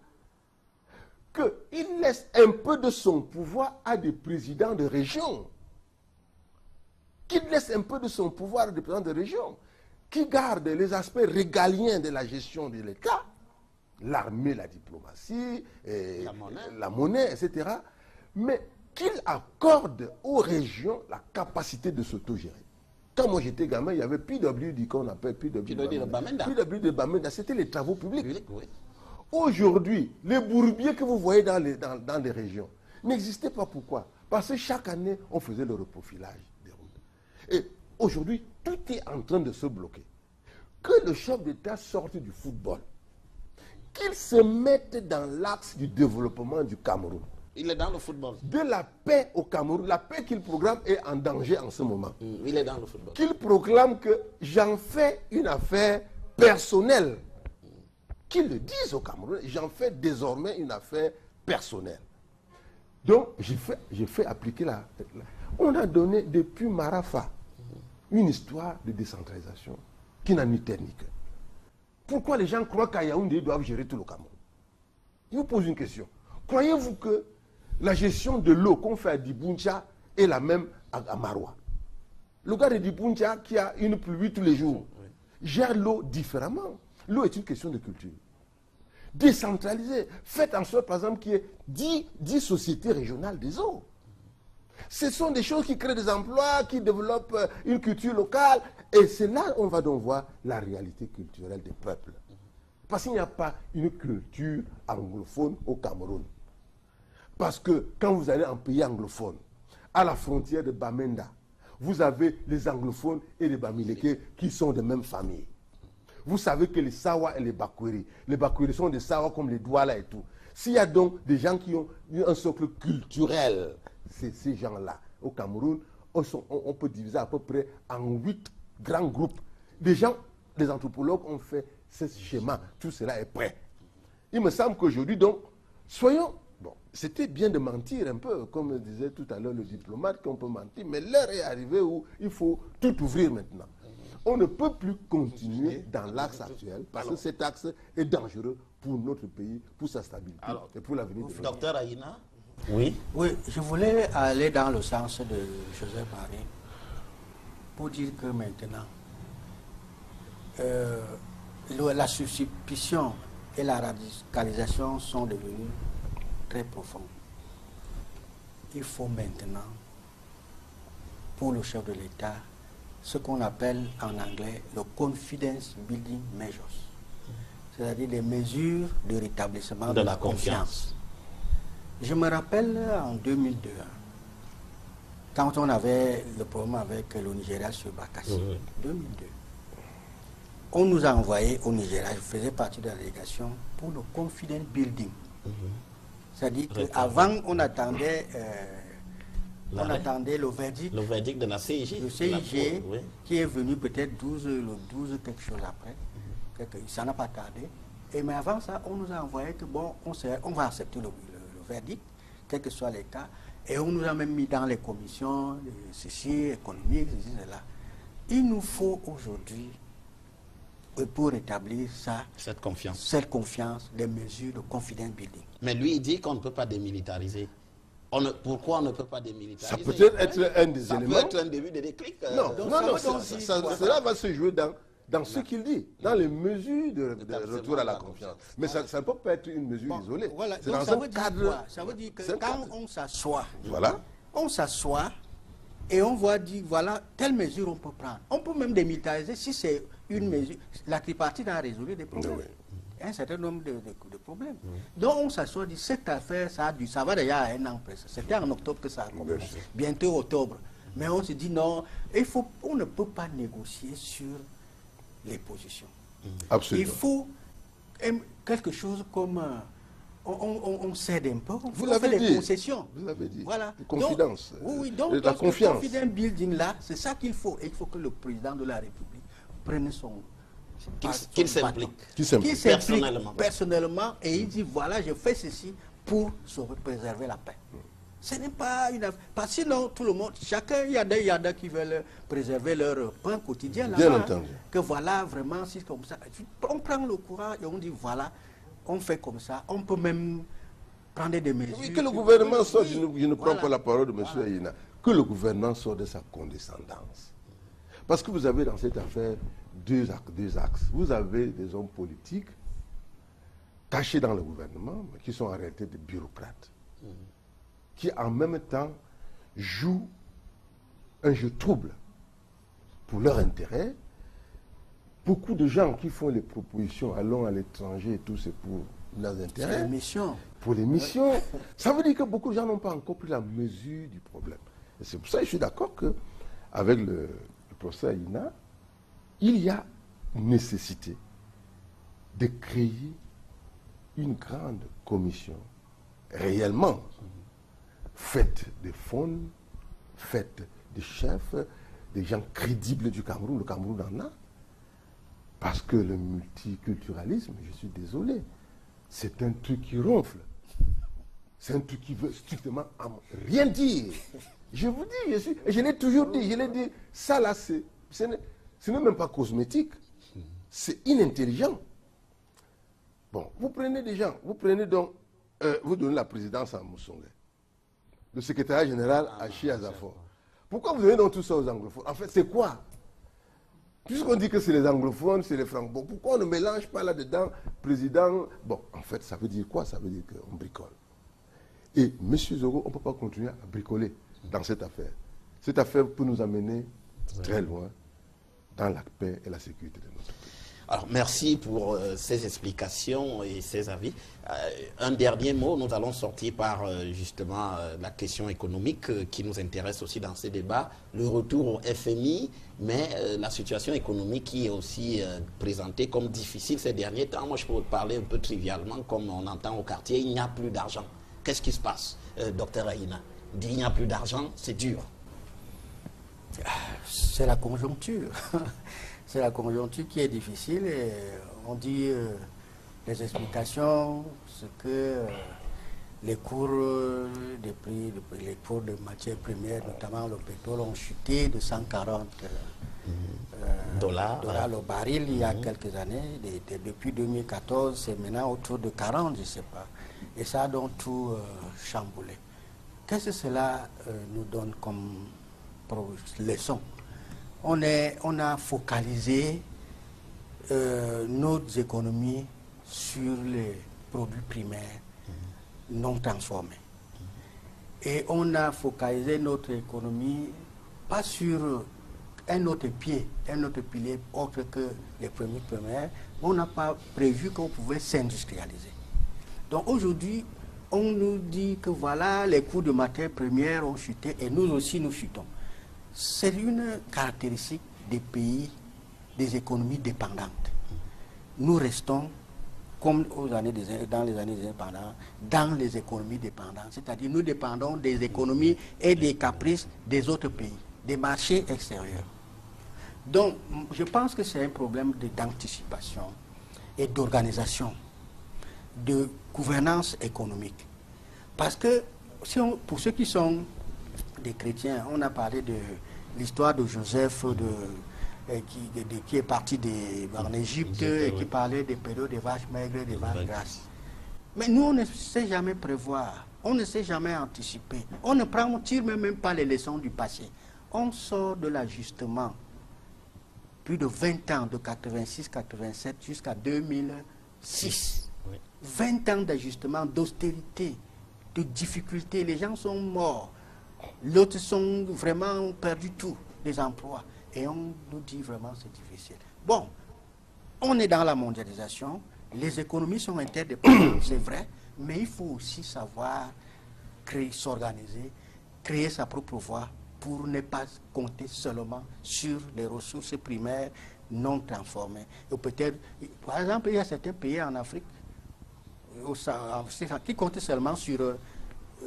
qu'il laisse un peu de son pouvoir à des présidents de région, qu'il laisse un peu de son pouvoir à des présidents de région, qui gardent les aspects régaliens de la gestion de l'État, l'armée, la diplomatie, la monnaie, etc., mais qu'il accorde aux régions la capacité de s'autogérer. Quand moi j'étais gamin, il y avait PWD qu'on appelle PWD de Bamenda. C'était les travaux publics. Oui. Aujourd'hui, les bourbiers que vous voyez dans les régions n'existaient pas. Pourquoi? Parce que chaque année, on faisait le reprofilage des routes. Et aujourd'hui, tout est en train de se bloquer. Que le chef d'État sorte du football, qu'il se mette dans l'axe du développement du Cameroun. Il est dans le football. De la paix au Cameroun. La paix qu'il programme est en danger en ce moment. Il est dans le football. Qu'il proclame que j'en fais une affaire personnelle. Qu'il le dise au Cameroun, j'en fais désormais une affaire personnelle. Donc, j'ai fait appliquer on a donné depuis Marafa une histoire de décentralisation qui n'a ni tête ni queue. Pourquoi les gens croient qu'à Yaoundé, ils doivent gérer tout le Cameroun? Je vous pose une question. Croyez-vous que la gestion de l'eau qu'on fait à Dibuncha est la même à Maroua? Le gars de Dibuncha qui a une pluie tous les jours gère l'eau différemment. L'eau est une question de culture. Décentralisée. Faites en sorte, par exemple, qu'il y ait 10 sociétés régionales des eaux. Ce sont des choses qui créent des emplois, qui développent une culture locale. Et c'est là qu'on va donc voir la réalité culturelle des peuples. Parce qu'il n'y a pas une culture anglophone au Cameroun. Parce que quand vous allez en pays anglophone, à la frontière de Bamenda, vous avez les anglophones et les Bamileke qui sont de même famille. Vous savez que les Sawa et les Bakweri sont des Sawa comme les Douala et tout. S'il y a donc des gens qui ont un socle culturel, c'est ces gens-là. Au Cameroun, on peut diviser à peu près en 8 grands groupes. Des gens, des anthropologues ont fait ce schéma. Tout cela est prêt. Il me semble qu'aujourd'hui, donc, soyons... Bon, c'était bien de mentir un peu, comme disait tout à l'heure le diplomate, qu'on peut mentir, mais l'heure est arrivée où il faut tout ouvrir maintenant. On ne peut plus continuer dans l'axe actuel, parce que cet axe est dangereux pour notre pays, pour sa stabilité et pour l'avenir de notre pays. Docteur Aïna? Oui. Oui, je voulais aller dans le sens de Joseph Marie pour dire que maintenant, la suspicion et la radicalisation sont devenues très profondes. Il faut maintenant, pour le chef de l'État, ce qu'on appelle en anglais le confidence building measures, c'est-à-dire des mesures de rétablissement de la confiance. Je me rappelle en 2002, quand on avait le problème avec le Nigeria sur Bakassi, 2002, on nous a envoyé au Nigeria, je faisais partie de la délégation, pour le confidence building. C'est-à-dire qu'avant, on attendait le verdict. Le verdict de la CIG. Le CIG, qui est venu peut-être le 12 quelque chose après. Ça n'a pas tardé. Mais avant ça, on nous a envoyé que bon, on va accepter le verdict, quel que soit les cas. Et on nous a même mis dans les commissions, ceci, économique, ceci, cela. Il nous faut aujourd'hui, pour rétablir cette confiance, des mesures de confidence building. Mais lui, il dit qu'on ne peut pas démilitariser. Pourquoi on ne peut pas démilitariser? Ça peut être un des éléments. Ça peut être un début de déclic. Cela va se jouer dans ce qu'il dit, dans les mesures de retour à la confiance. Mais ça ne peut pas être une mesure isolée. Voilà. C'est Donc dans un cadre. Ça veut dire que quand on s'assoit, on s'assoit et on va dire, voilà, telle mesure on peut prendre. On peut même démilitariser si c'est une mesure. La tripartite a résolu des problèmes. Un certain nombre de problèmes. Donc on s'assoit, dit, cette affaire, ça va déjà à un an presque. C'était en octobre que ça a commencé. Bientôt octobre. Mais on se dit, non, on ne peut pas négocier sur les positions. Absolument. Il faut quelque chose comme... on cède un peu, Vous on fait l'avez des dit. concessions. Vous l'avez dit. Voilà. Confidence. Donc la confiance. Ce confidence building là, c'est ça qu'il faut. Et il faut que le président de la République prenne qu'il s'implique. Personnellement, et il dit voilà, je fais ceci pour préserver la paix. Ce n'est pas une affaire. Parce que sinon, tout le monde, chacun, il y a des qui veulent préserver leur pain quotidien là-bas. Bien entendu. Que voilà, vraiment, si c'est comme ça. On prend le courage et on dit voilà, on fait comme ça. On peut même prendre des mesures. Oui, que le gouvernement sorte, je ne prends pas la parole de M. Aïna, que le gouvernement sorte de sa condescendance. Parce que vous avez dans cette affaire deux axes. Vous avez des hommes politiques cachés dans le gouvernement, mais qui sont en réalité des bureaucrates, qui en même temps jouent un jeu trouble pour leur intérêt. Beaucoup de gens qui font les propositions, allons à l'étranger et tout, c'est pour leurs intérêts. C'est les missions. Pour les missions. Ça veut dire que beaucoup de gens n'ont pas encore pris la mesure du problème. Et c'est pour ça que je suis d'accord qu'avec le professeur Aïna, il y a nécessité de créer une grande commission réellement faite de fonds, faite de chefs, des gens crédibles du Cameroun. Le Cameroun en a. Parce que le multiculturalisme, je suis désolé, c'est un truc qui ronfle. C'est un truc qui veut strictement rien dire. Je vous dis, je l'ai toujours dit, ça là, ce n'est même pas cosmétique. C'est inintelligent. Bon, vous prenez des gens, vous prenez donc, vous donnez la présidence à Moussongue, le secrétariat général à Chiazafor. Pourquoi vous donnez donc tout ça aux anglophones? En fait, c'est quoi? Puisqu'on dit que c'est les anglophones, c'est les francophones, pourquoi on ne mélange pas là-dedans président? Bon, en fait, ça veut dire quoi? Ça veut dire qu'on bricole. Et M. Zogo, on ne peut pas continuer à bricoler dans cette affaire. Cette affaire peut nous amener très loin dans la paix et la sécurité de notre pays. Alors, merci pour ces explications et ces avis. Un dernier mot, nous allons sortir par justement la question économique qui nous intéresse aussi dans ces débats. Le retour au FMI, mais la situation économique qui est aussi présentée comme difficile ces derniers temps. Moi, je peux parler un peu trivialement, comme on entend au quartier, il n'y a plus d'argent. Qu'est-ce qui se passe, docteur Aïna? Dire il n'y a plus d'argent, c'est dur. C'est la conjoncture. C'est la conjoncture qui est difficile et on dit les explications, c'est que les cours des prix, les cours de matières premières, notamment le pétrole, ont chuté de 140 dollars au baril il y a quelques années. Depuis 2014, c'est maintenant autour de 40, je ne sais pas. Et ça a donc tout chamboulé. Qu'est-ce que cela nous donne comme leçon? On a focalisé nos économies sur les produits primaires non transformés. Et on a focalisé notre économie pas sur un autre pilier autre que les produits primaires. On n'a pas prévu qu'on pouvait s'industrialiser. Donc aujourd'hui, on nous dit que voilà, les coûts de matières premières ont chuté et nous aussi nous chutons. C'est une caractéristique des pays, des économies dépendantes. Nous restons, comme dans les années indépendantes, dans les économies dépendantes. C'est-à-dire nous dépendons des économies et des caprices des autres pays, des marchés extérieurs. Donc, je pense que c'est un problème d'anticipation et d'organisation, de gouvernance économique. Parce que, pour ceux qui sont des chrétiens, on a parlé de l'histoire de Joseph qui est parti en Égypte et qui parlait des périodes des vaches maigres et des vaches grasses. Mais nous, on ne sait jamais prévoir, on ne sait jamais anticiper, on ne tire même pas les leçons du passé. On sort de l'ajustement, plus de 20 ans, de 86-87 jusqu'à 2006. Oui. 20 ans d'ajustement, d'austérité, de difficultés, les gens sont morts. L'autre sont vraiment perdu tout, les emplois. Et on nous dit vraiment c'est difficile. Bon, on est dans la mondialisation, les économies sont interdépendantes, c'est vrai, mais il faut aussi savoir s'organiser, créer sa propre voie pour ne pas compter seulement sur les ressources primaires non transformées. Et peut-être, par exemple, il y a certains pays en Afrique qui comptent seulement sur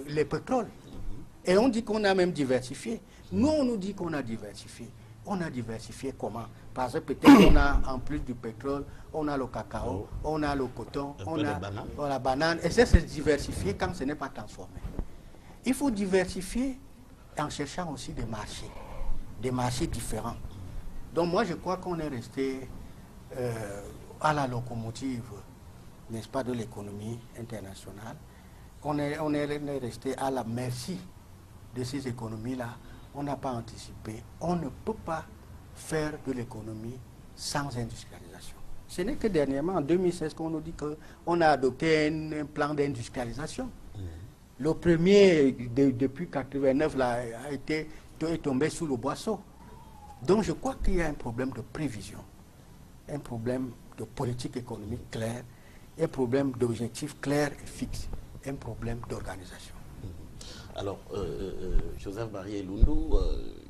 les pétroles. Et on dit qu'on a même diversifié. Nous, on nous dit qu'on a diversifié. On a diversifié comment? Parce que peut-être qu'on a, en plus du pétrole, on a le cacao, on a le coton, on a la banane. Et c'est diversifié quand ce n'est pas transformé. Il faut diversifier en cherchant aussi des marchés différents. Donc moi, je crois qu'on est resté à la locomotive, n'est-ce pas, de l'économie internationale. On est resté à la merci de ces économies-là. On n'a pas anticipé. On ne peut pas faire de l'économie sans industrialisation. Ce n'est que dernièrement, en 2016, qu'on nous dit qu'on a adopté un plan d'industrialisation. Le premier, depuis 1989, là, est tombé sous le boisseau. Donc je crois qu'il y a un problème de prévision, un problème de politique économique claire, un problème d'objectifs clairs et fixes, un problème d'organisation. Alors, Joseph Barry-Elundou,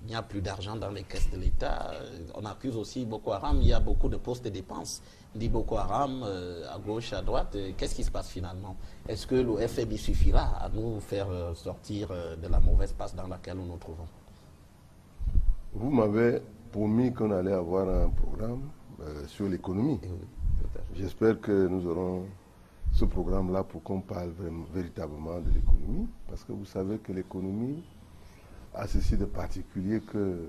il n'y a plus d'argent dans les caisses de l'État. On accuse aussi Boko Haram, il y a beaucoup de postes de dépenses. On dit Boko Haram à gauche, à droite. Qu'est-ce qui se passe finalement? Est-ce que le FMI suffira à nous faire sortir de la mauvaise passe dans laquelle nous nous trouvons? Vous m'avez promis qu'on allait avoir un programme sur l'économie. Oui, j'espère que nous aurons ce programme-là pour qu'on parle véritablement de l'économie, parce que vous savez que l'économie a ceci de particulier que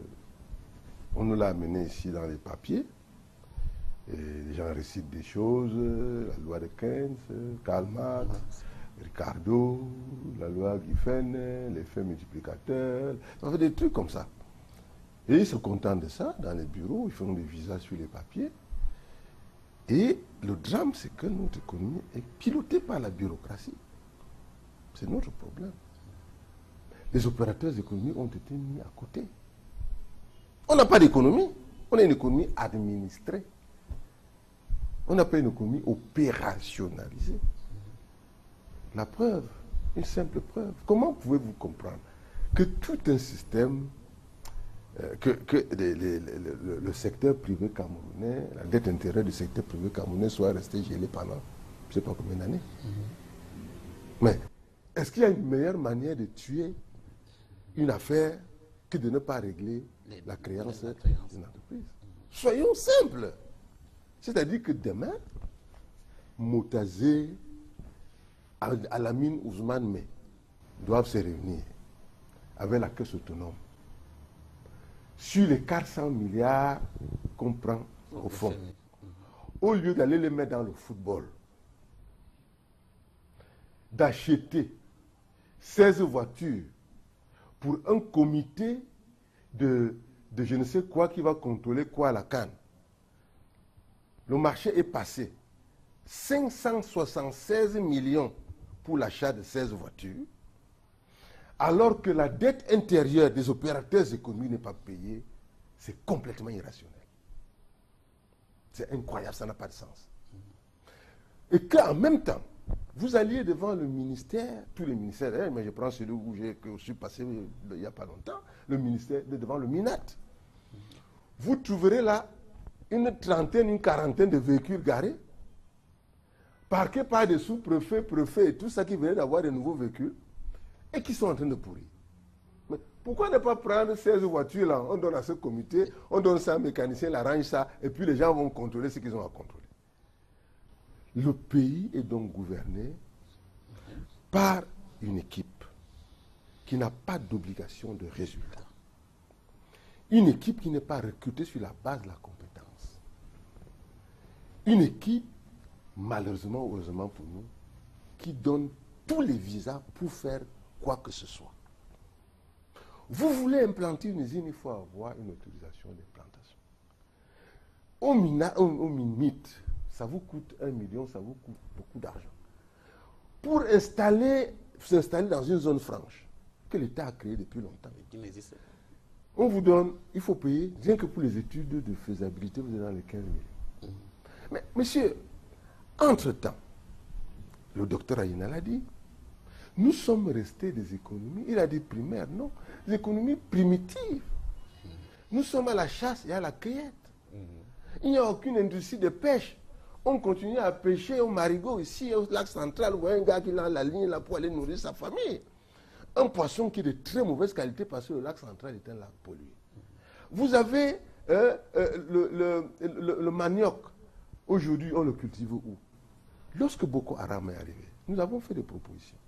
on nous l'a amené ici dans les papiers, Et les gens récitent des choses, la loi de Keynes, Karl Marx, Ricardo, la loi Giffen, l'effet multiplicateur, ça fait des trucs comme ça. Et ils se contentent de ça dans les bureaux, ils font des visas sur les papiers. Et le drame, c'est que notre économie est pilotée par la bureaucratie. C'est notre problème. Les opérateurs économiques ont été mis à côté. On n'a pas d'économie, on a une économie administrée. On n'a pas une économie opérationnalisée. La preuve, une simple preuve. Comment pouvez-vous comprendre que tout un système, que le secteur privé camerounais, la dette intérieure du secteur privé camerounais soit restée gelée pendant je ne sais pas combien d'années? Mais est-ce qu'il y a une meilleure manière de tuer une affaire que de ne pas régler la créance d'une entreprise? Soyons simples. C'est-à-dire que demain, Motazé, Alamine, Ousmane May doivent se réunir avec la caisse autonome sur les 400 milliards qu'on prend au fond. Au lieu d'aller les mettre dans le football, d'acheter 16 voitures pour un comité de je ne sais quoi qui va contrôler quoi à la CAN. Le marché est passé 576 millions pour l'achat de 16 voitures, alors que la dette intérieure des opérateurs économiques n'est pas payée. C'est complètement irrationnel. C'est incroyable, ça n'a pas de sens. Et qu'en même temps, vous alliez devant le ministère, tous les ministères, mais je prends celui où je suis passé il n'y a pas longtemps, le ministère devant le MINAT. Vous trouverez là une trentaine, une quarantaine de véhicules garés, parqués par des sous-préfets, préfets et tout ça qui venaient d'avoir de nouveaux véhicules et qui sont en train de pourrir. Mais pourquoi ne pas prendre 16 voitures là, on donne à ce comité, on donne ça à un mécanicien, il arrange ça, et puis les gens vont contrôler ce qu'ils ont à contrôler. Le pays est donc gouverné par une équipe qui n'a pas d'obligation de résultat. Une équipe qui n'est pas recrutée sur la base de la compétence. Une équipe, malheureusement, heureusement pour nous, qui donne tous les visas pour faire quoi que ce soit. Vous voulez implanter une usine, il faut avoir une autorisation d'implantation. Au MINIT, ça vous coûte 1 million, ça vous coûte beaucoup d'argent. Pour s'installer dans une zone franche, que l'État a créée depuis longtemps, on vous donne, il faut payer, rien que pour les études de faisabilité, vous êtes dans les 15 millions. Mais monsieur, entre-temps, le docteur Aïna l'a dit, nous sommes restés des économies, il a dit primaires, non, des économies primitives. Nous sommes à la chasse et à la cueillette. Il n'y a aucune industrie de pêche. On continue à pêcher au marigot ici, au lac central, où un gars qui a la ligne là pour aller nourrir sa famille. Un poisson qui est de très mauvaise qualité parce que le lac central est un lac pollué. Vous avez le manioc. Aujourd'hui, on le cultive où? Lorsque Boko Haram est arrivé, nous avons fait des propositions.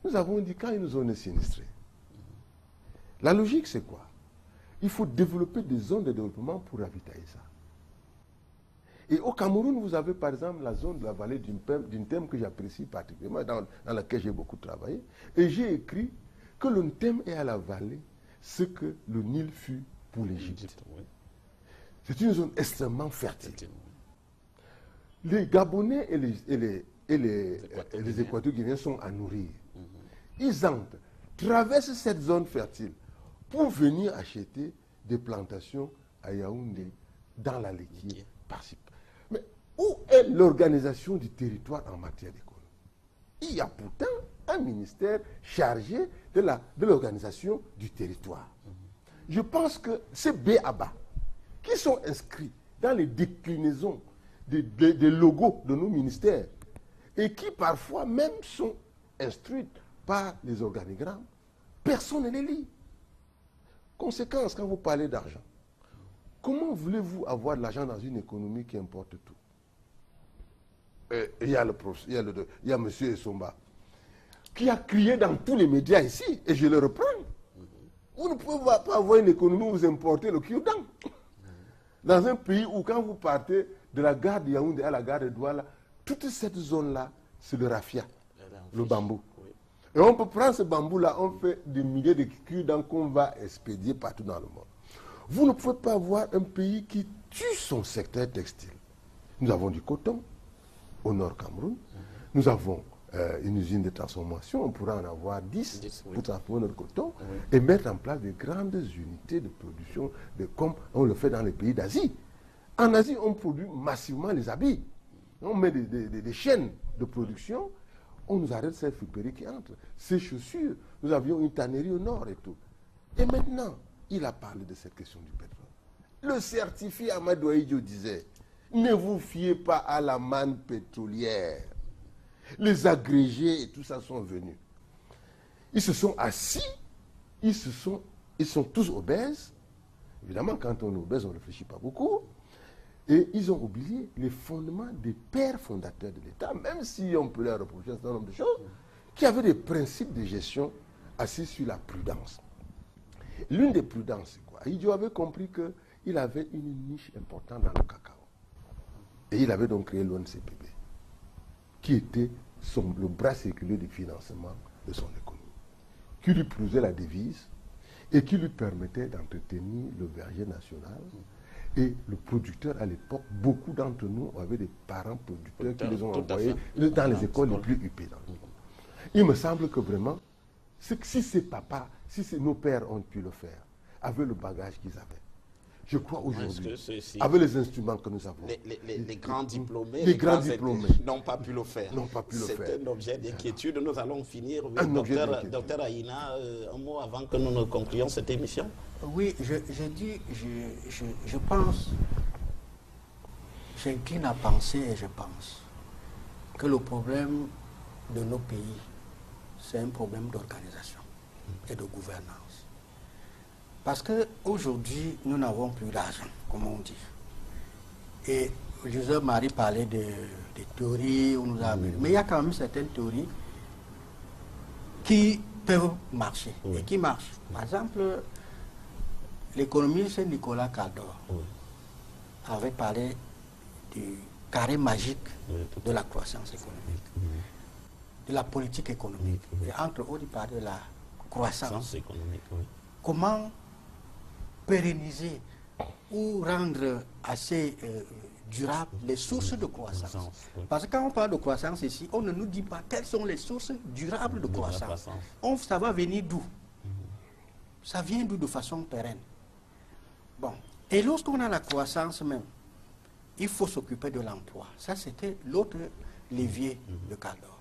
Nous avons dit quand une zone est sinistrée, la logique c'est quoi? Il faut développer des zones de développement pour ravitailler ça. Et au Cameroun, vous avez par exemple la zone de la vallée d'une thème que j'apprécie particulièrement, dans laquelle j'ai beaucoup travaillé. Et j'ai écrit que le thème est à la vallée ce que le Nil fut pour l'Égypte. C'est une zone extrêmement fertile. Les Gabonais et les Équatoriens sont à nourrir. Ils entrent, traversent cette zone fertile pour venir acheter des plantations à Yaoundé, dans la laitière, par-ci. Mais où est l'organisation du territoire en matière d'économie? Il y a pourtant un ministère chargé de l'organisation du territoire. Je pense que ces B.A.B.A. qui sont inscrits dans les déclinaisons des logos de nos ministères et qui parfois même sont instruites par les organigrammes, personne ne les lit. Conséquence, quand vous parlez d'argent, comment voulez-vous avoir de l'argent dans une économie qui importe tout? Il y a M. Essomba qui a crié dans tous les médias ici, et je le reprends. Vous ne pouvez pas avoir une économie où vous importez le Kyodang. Dans un pays où quand vous partez de la gare de Yaoundé à la gare de Douala, toute cette zone-là, c'est le raffia, le bambou. Oui. Et on peut prendre ce bambou-là, on fait des milliers de cure-dents qu'on va expédier partout dans le monde. Vous ne pouvez pas avoir un pays qui tue son secteur textile. Nous avons du coton au nord Cameroun. Nous avons une usine de transformation. On pourra en avoir 10 pour transformer notre coton et mettre en place des grandes unités de production comme on le fait dans les pays d'Asie. En Asie, on produit massivement les habits. On met des chaînes de production. On nous arrête ces friperies qui entrent. Ces chaussures, nous avions une tannerie au nord et tout. Et maintenant, il a parlé de cette question du pétrole. Le certifié Amadou Ahidjo disait, ne vous fiez pas à la manne pétrolière. Les agrégés et tout ça sont venus. Ils se sont assis, ils sont tous obèses. Évidemment, quand on est obèse, on ne réfléchit pas beaucoup. Et ils ont oublié les fondements des pères fondateurs de l'État, même si on peut leur reprocher un certain nombre de choses, qui avaient des principes de gestion assis sur la prudence. L'une des prudences, c'est quoi? Ahidjo avait compris qu'il avait une niche importante dans le cacao. Et il avait donc créé l'ONCPB, qui était le bras séculier du financement de son économie, qui lui produisait la devise et qui lui permettait d'entretenir le verger national. Et le producteur, à l'époque, beaucoup d'entre nous avaient des parents producteurs qui les ont envoyés dans les écoles les plus huppées dans le monde. Il me semble que vraiment, si ces papas, si nos pères ont pu le faire, avec le bagage qu'ils avaient, je crois aujourd'hui, avec les instruments que nous avons, les grands diplômés, n'ont pas pu le faire. C'est un objet d'inquiétude. Nous allons finir. Docteur Aina, un mot avant que nous ne concluions cette émission. Oui, je pense, j'incline à penser et je pense que le problème de nos pays, c'est un problème d'organisation et de gouvernance. Parce qu'aujourd'hui, nous n'avons plus d'argent, comme on dit. Et Joseph Marie parlait des théories, où nous avons... mais il y a quand même certaines théories qui peuvent marcher et qui marchent. Par exemple, l'économiste Nicolas Caldor avait parlé du carré magique de la croissance économique, de la politique économique. Et entre autres, il parlait de la croissance économique. Comment pérenniser ou rendre assez durable les sources de croissance. Parce que quand on parle de croissance ici, on ne nous dit pas quelles sont les sources durables de croissance. Ça va venir d'où? Ça vient d'où de façon pérenne? Bon. Et lorsqu'on a la croissance même, il faut s'occuper de l'emploi. Ça, c'était l'autre levier de Caldor.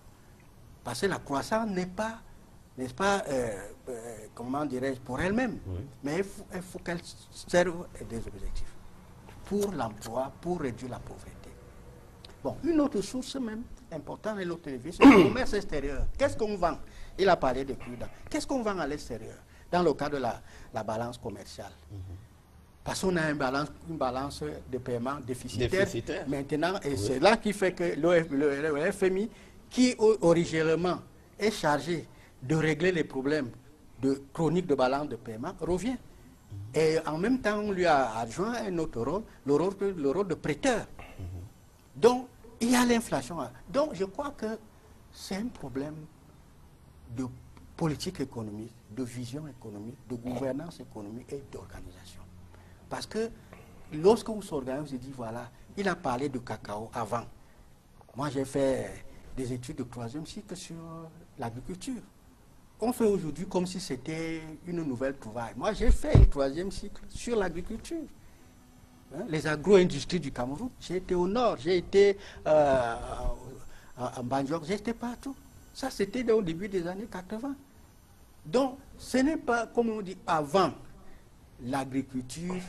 Parce que la croissance n'est pas, n'est-ce pas, comment dirais-je, pour elle-même. Mais il faut qu'elle serve des objectifs. Pour l'emploi, pour réduire la pauvreté. Bon, une autre source même importante et l'autre levier, c'est le commerce extérieur. Qu'est-ce qu'on vend? Il a parlé de prudence. Qu'est-ce qu'on vend à l'extérieur? Dans le cas de la balance commerciale. Parce qu'on a une balance de paiement déficitaire. Maintenant, et c'est là qui fait que le FMI, qui originellement est chargé de régler les problèmes chroniques de balance de paiement, revient. Et en même temps, on lui a adjoint un autre rôle, le rôle de prêteur. Donc, il y a l'inflation. Donc, je crois que c'est un problème de politique économique, de vision économique, de gouvernance économique et d'organisation. Parce que lorsqu'on s'organise, on se dit, voilà, il a parlé de cacao avant. Moi, j'ai fait des études de 3e cycle sur l'agriculture. On fait aujourd'hui comme si c'était une nouvelle trouvaille. Moi, j'ai fait le 3e cycle sur l'agriculture. Les agro-industries du Cameroun. J'ai été au nord, j'ai été en Banjok, j'ai été partout. Ça, c'était au début des années 80. Donc, ce n'est pas, comme on dit, avant, l'agriculture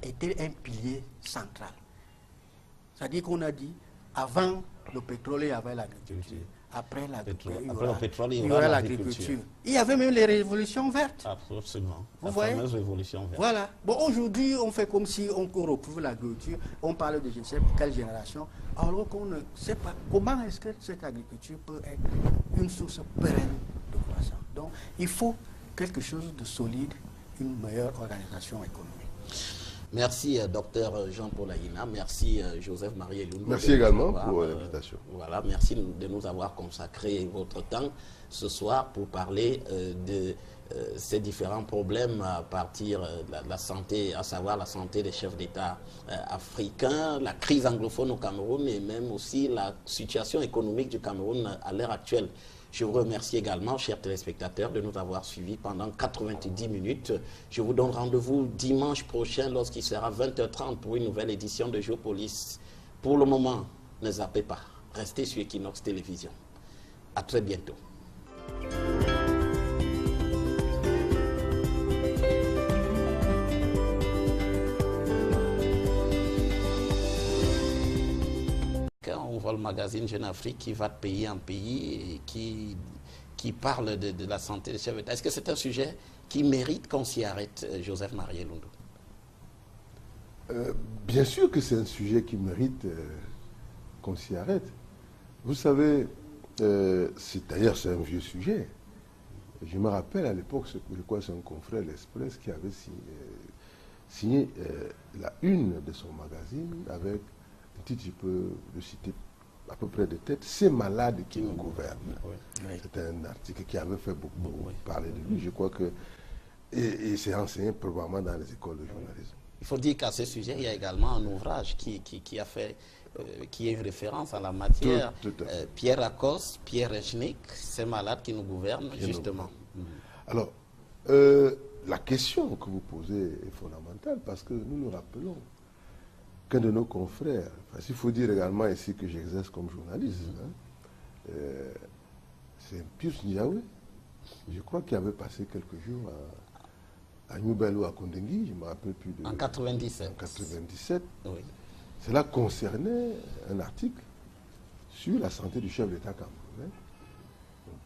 était un pilier central. C'est-à-dire qu'on a dit, avant le pétrole, il y avait l'agriculture. Après le pétrole, il y aura l'agriculture. Il y avait même les révolutions vertes. Absolument. Vous voyez? Fameuse révolution verte. Voilà. Bon, aujourd'hui, on fait comme si on retrouve l'agriculture. On parle de je ne sais pas quelle génération. Alors qu'on ne sait pas comment est-ce que cette agriculture peut être une source pérenne de croissance. Donc, il faut quelque chose de solide, une meilleure organisation économique. Merci, docteur Jean-Paul Aïna. Merci, Joseph-Marie Elundu. Merci également pour l'invitation. Voilà, merci de nous avoir consacré votre temps ce soir pour parler de ces différents problèmes à partir de la santé, à savoir la santé des chefs d'État africains, la crise anglophone au Cameroun et même aussi la situation économique du Cameroun à l'heure actuelle. Je vous remercie également, chers téléspectateurs, de nous avoir suivis pendant 90 minutes. Je vous donne rendez-vous dimanche prochain lorsqu'il sera 20h30 pour une nouvelle édition de Géopolis. Pour le moment, ne zappez pas. Restez sur Equinox Télévision. À très bientôt. On voit le magazine Jeune Afrique qui va de pays en pays et qui parle de la santé des chefs d'État. Est-ce que c'est un sujet qui mérite qu'on s'y arrête, Joseph-Marie Elundu? Bien sûr que c'est un sujet qui mérite qu'on s'y arrête. Vous savez, d'ailleurs c'est un vieux sujet. Je me rappelle à l'époque, je crois que c'est un confrère l'Express qui avait signé la une de son magazine avec un titre, je peux le citer à peu près de tête, ces malades qui nous gouvernent. C'était un article qui avait fait beaucoup parler de lui. Je crois que et c'est enseigné probablement dans les écoles de journalisme. Il faut dire qu'à ce sujet, il y a également un ouvrage qui a fait, qui est une référence à la matière. Pierre Lacoste, Pierre Rechnik, ces malades qui nous gouvernent, justement. Alors, la question que vous posez est fondamentale parce que nous nous rappelons qu'un de nos confrères, parce qu'il faut dire également ici que j'exerce comme journaliste, c'est Pius Ndiawe, je crois qu'il avait passé quelques jours à Nubel ou à Kondengui, je ne me rappelle plus. En 97. En 97. Oui. Cela concernait un article sur la santé du chef d'État camerounais.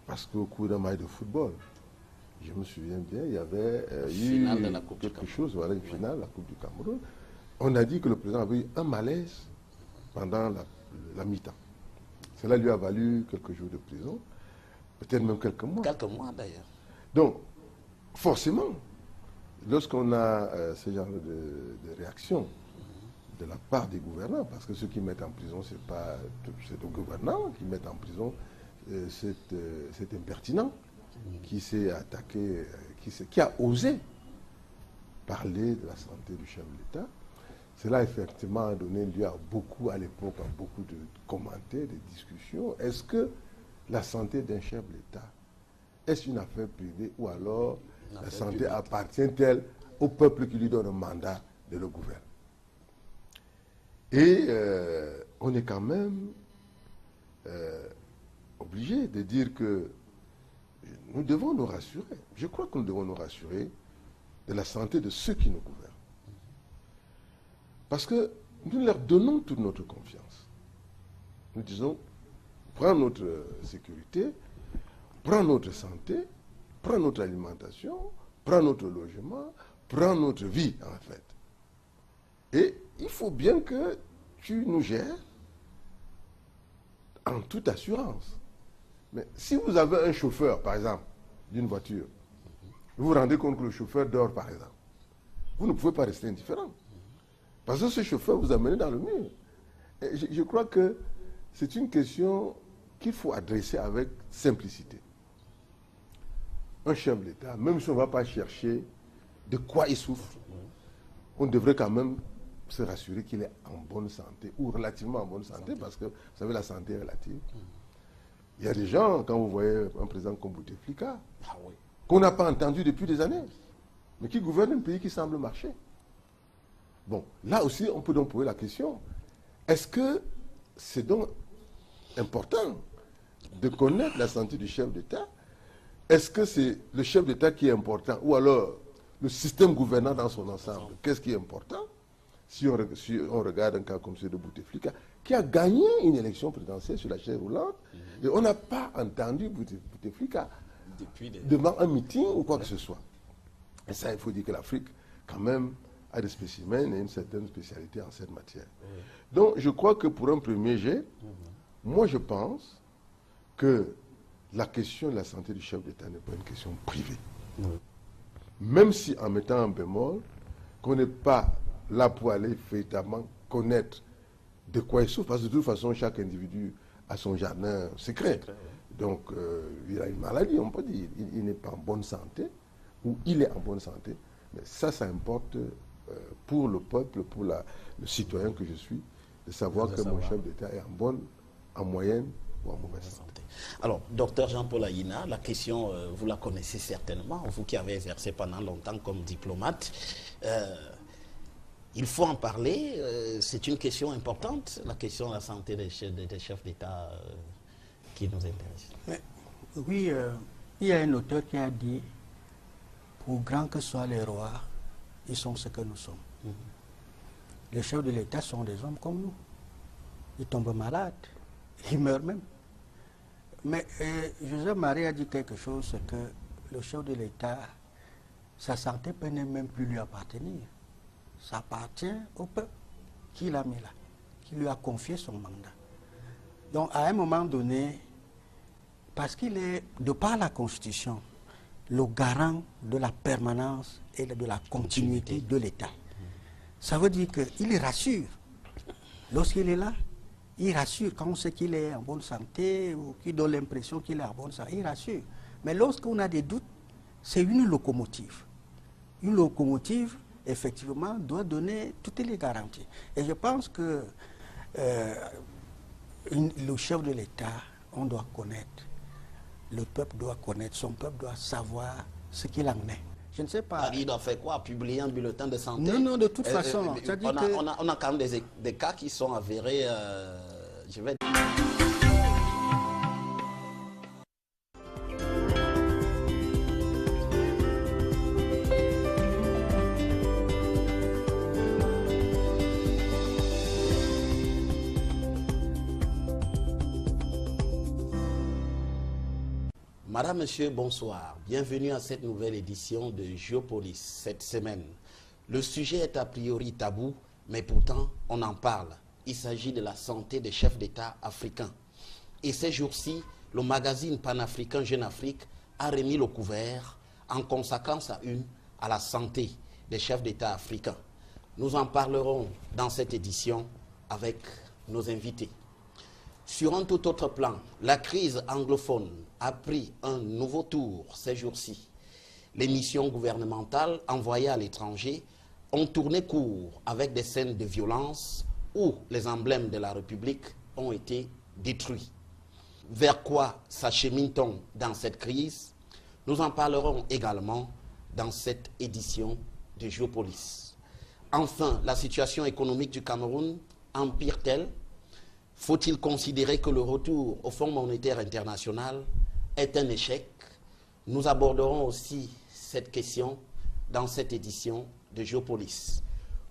Parce qu'au cours d'un match de football, je me souviens bien, il y avait eu quelque chose, voilà, une finale, la Coupe du Cameroun. On a dit que le président avait eu un malaise pendant la mi-temps. Cela lui a valu quelques jours de prison, peut-être même quelques mois. Quelques mois d'ailleurs. Donc, forcément, lorsqu'on a ce genre de réaction de la part des gouvernants, parce que ceux qui mettent en prison, c'est le gouvernant qui met en prison cet impertinent qui s'est attaqué, qui a osé parler de la santé du chef de l'État. Cela, effectivement, a donné lieu à l'époque, à beaucoup de commentaires, de discussions. Est-ce que la santé d'un chef d'État, est-ce une affaire privée ou alors la santé appartient-elle au peuple qui lui donne un mandat de le gouverner? Et on est quand même obligé de dire que nous devons nous rassurer. Je crois que nous devons nous rassurer de la santé de ceux qui nous gouvernent. Parce que nous leur donnons toute notre confiance. Nous disons, prends notre sécurité, prends notre santé, prends notre alimentation, prends notre logement, prends notre vie, en fait. Et il faut bien que tu nous gères en toute assurance. Mais si vous avez un chauffeur, par exemple, d'une voiture, vous vous rendez compte que le chauffeur dort, par exemple, vous ne pouvez pas rester indifférent. Parce que ce chauffeur vous a mené dans le mur. Et je crois que c'est une question qu'il faut adresser avec simplicité. Un chef d'État, même si on ne va pas chercher de quoi il souffre, on devrait quand même se rassurer qu'il est en bonne santé, ou relativement en bonne santé, parce que, vous savez, la santé est relative. Il y a des gens, quand vous voyez un président comme Bouteflika, qu'on n'a pas entendu depuis des années, mais qui gouverne un pays qui semble marcher. Bon, là aussi, on peut donc poser la question, est-ce que c'est donc important de connaître la santé du chef d'État? Est-ce que c'est le chef d'État qui est important, ou alors le système gouvernant dans son ensemble? Qu'est-ce qui est important? Si on regarde un cas comme celui de Bouteflika, qui a gagné une élection présidentielle sur la chaise roulante, et on n'a pas entendu Bouteflika devant un meeting ou quoi que ce soit. Et ça, il faut dire que l'Afrique, quand même, a des spécimens et une certaine spécialité en cette matière. Donc, je crois que pour un premier jet, moi, je pense que la question de la santé du chef d'État n'est pas une question privée. Même si, en mettant un bémol, qu'on n'est pas là pour aller véritablement connaître de quoi il souffre, parce que de toute façon, chaque individu a son jardin secret. Donc, il a une maladie, on peut dire. Il n'est pas en bonne santé, ou il est en bonne santé. Mais ça importe pour le peuple, pour le citoyen que je suis, de savoir que mon chef d'État est en moyenne ou en mauvaise santé. Alors, docteur Jean-Paul Ayina, la question, vous la connaissez certainement, vous qui avez exercé pendant longtemps comme diplomate. Il faut en parler, c'est une question importante, la question de la santé des chefs d'État qui nous intéresse. Mais, oui, il y a un auteur qui a dit, pour grands que soient les rois, ils sont ce que nous sommes. Les chefs de l'État sont des hommes comme nous. Ils tombent malades, ils meurent même. Mais Joseph Marie a dit quelque chose, c'est que le chef de l'État, sa santé peut même plus lui appartenir. Ça appartient au peuple qui l'a mis là, qui lui a confié son mandat. Donc à un moment donné, parce qu'il est, de par la Constitution, le garant de la permanence et de la continuité de l'État. Ça veut dire qu'il rassure. Lorsqu'il est là, il rassure. Quand on sait qu'il est en bonne santé ou qu'il donne l'impression qu'il est en bonne santé, il rassure. Mais lorsqu'on a des doutes, c'est une locomotive. Une locomotive, effectivement, doit donner toutes les garanties. Et je pense que le chef de l'État, on doit connaître. Le peuple doit connaître, son peuple doit savoir ce qu'il en est. Je ne sais pas. Il doit faire quoi? Publier un bulletin de santé? Non, non, de toute façon. On a quand même des cas qui sont avérés. Je vais... Madame, Monsieur, bonsoir. Bienvenue à cette nouvelle édition de Géopolis. Cette semaine, le sujet est a priori tabou, mais pourtant, on en parle. Il s'agit de la santé des chefs d'État africains. Et ces jours-ci, le magazine panafricain Jeune Afrique a remis le couvert en consacrant sa une à la santé des chefs d'État africains. Nous en parlerons dans cette édition avec nos invités. Sur un tout autre plan, la crise anglophone a pris un nouveau tour ces jours-ci. Les missions gouvernementales envoyées à l'étranger ont tourné court avec des scènes de violence où les emblèmes de la République ont été détruits. Vers quoi s'achemine-t-on dans cette crise? Nous en parlerons également dans cette édition de Géopolis. Enfin, la situation économique du Cameroun empire-t-elle? Faut-il considérer que le retour au Fonds monétaire international est un échec? Nous aborderons aussi cette question dans cette édition de Géopolis.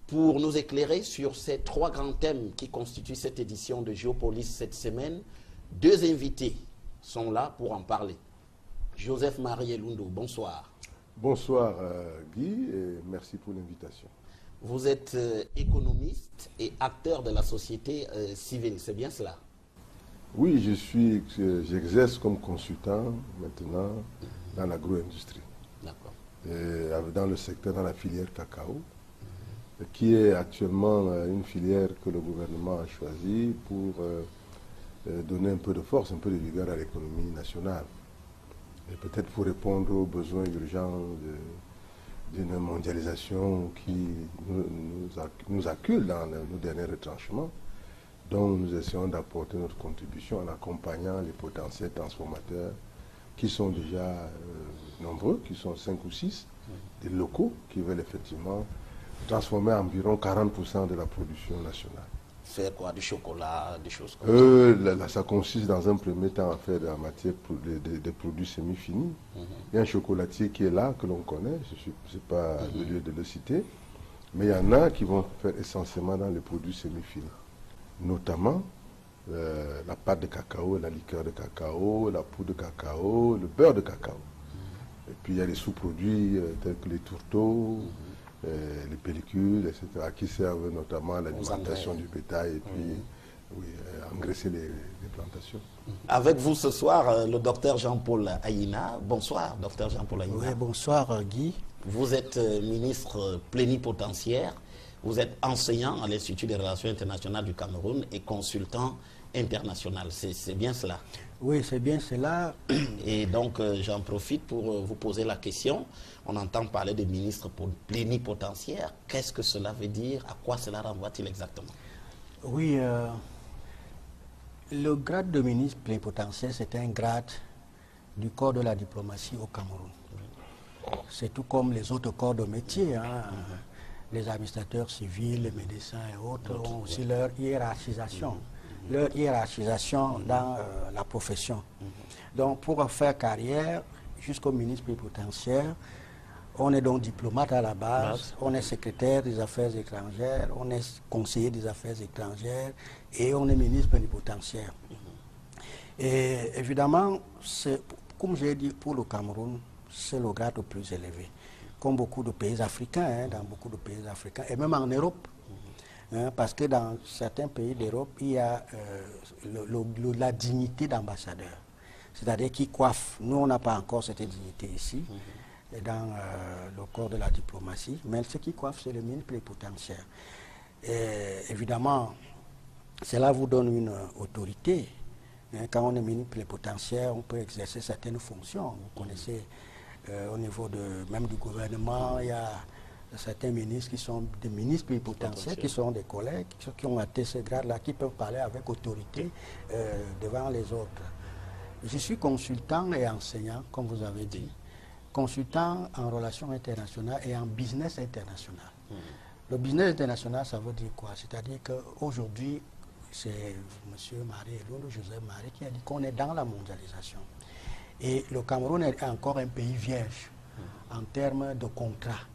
Pour nous éclairer sur ces trois grands thèmes qui constituent cette édition de Géopolis cette semaine, deux invités sont là pour en parler. Joseph Marie Elundo, bonsoir. Bonsoir Guy et merci pour l'invitation. Vous êtes économiste et acteur de la société civile, c'est bien cela? Oui, j'exerce comme consultant maintenant dans l'agro-industrie. D'accord. Dans le secteur, dans la filière cacao, qui est actuellement une filière que le gouvernement a choisie pour donner un peu de force, un peu de vigueur à l'économie nationale. Et peut-être pour répondre aux besoins urgents d'une mondialisation qui nous accule dans nos derniers retranchements, dont nous essayons d'apporter notre contribution en accompagnant les potentiels transformateurs qui sont déjà nombreux, qui sont 5 ou 6, des locaux qui veulent effectivement transformer environ 40% de la production nationale. Faire quoi? Du chocolat, des choses comme ça? Ça consiste dans un premier temps à faire de la matière des produits semi-finis. Il y a un chocolatier qui est là, que l'on connaît, ce n'est pas le lieu de le citer, mais il y en a qui vont faire essentiellement dans les produits semi-finis, notamment la pâte de cacao, la liqueur de cacao, la poudre de cacao, le beurre de cacao. Et puis il y a des sous-produits tels que les tourteaux, les pellicules, etc., qui servent notamment à l'alimentation du bétail et puis engraisser les plantations. Avec vous ce soir, le docteur Jean-Paul Ayina. Bonsoir, docteur Jean-Paul Ayina. Oui, bonsoir Guy. Vous êtes ministre plénipotentiaire Vous êtes enseignant à l'Institut des relations internationales du Cameroun et consultant international. C'est bien cela? Oui, c'est bien cela. Et donc, j'en profite pour vous poser la question. On entend parler de ministre plénipotentiaire. Qu'est-ce que cela veut dire? À quoi cela renvoie-t-il exactement? Oui, le grade de ministre plénipotentiaire, c'est un grade du corps de la diplomatie au Cameroun. C'est tout comme les autres corps de métier. Hein. Les administrateurs civils, les médecins et autres ont aussi leur hiérarchisation. Leur hiérarchisation dans la profession. Donc, pour faire carrière jusqu'au ministre plénipotentiaire, on est donc diplomate à la base, on est secrétaire des affaires étrangères, on est conseiller des affaires étrangères et on est ministre plénipotentiaire. Et évidemment, comme j'ai dit, pour le Cameroun, c'est le grade le plus élevé. Comme beaucoup de pays africains, hein, dans beaucoup de pays africains, et même en Europe. Hein, parce que dans certains pays d'Europe, il y a la dignité d'ambassadeur. C'est-à-dire qui coiffe. Nous, on n'a pas encore cette dignité ici, dans le corps de la diplomatie, mais ce qui coiffe, c'est le ministre plénipotentiaire. Et évidemment, cela vous donne une autorité. Hein, quand on est ministre plénipotentiaire, on peut exercer certaines fonctions. Vous connaissez, au niveau même du gouvernement, il y a certains ministres qui sont des ministres plénipotentiaires, qui sont des collègues, qui ont atteint ce grade-là, qui peuvent parler avec autorité devant les autres. Je suis consultant et enseignant, comme vous avez dit, consultant en relations internationales et en business international. Le business international, ça veut dire quoi? C'est-à-dire qu'aujourd'hui, c'est M. Joseph Marie qui a dit qu'on est dans la mondialisation. Et le Cameroun est encore un pays vierge en termes de contrats,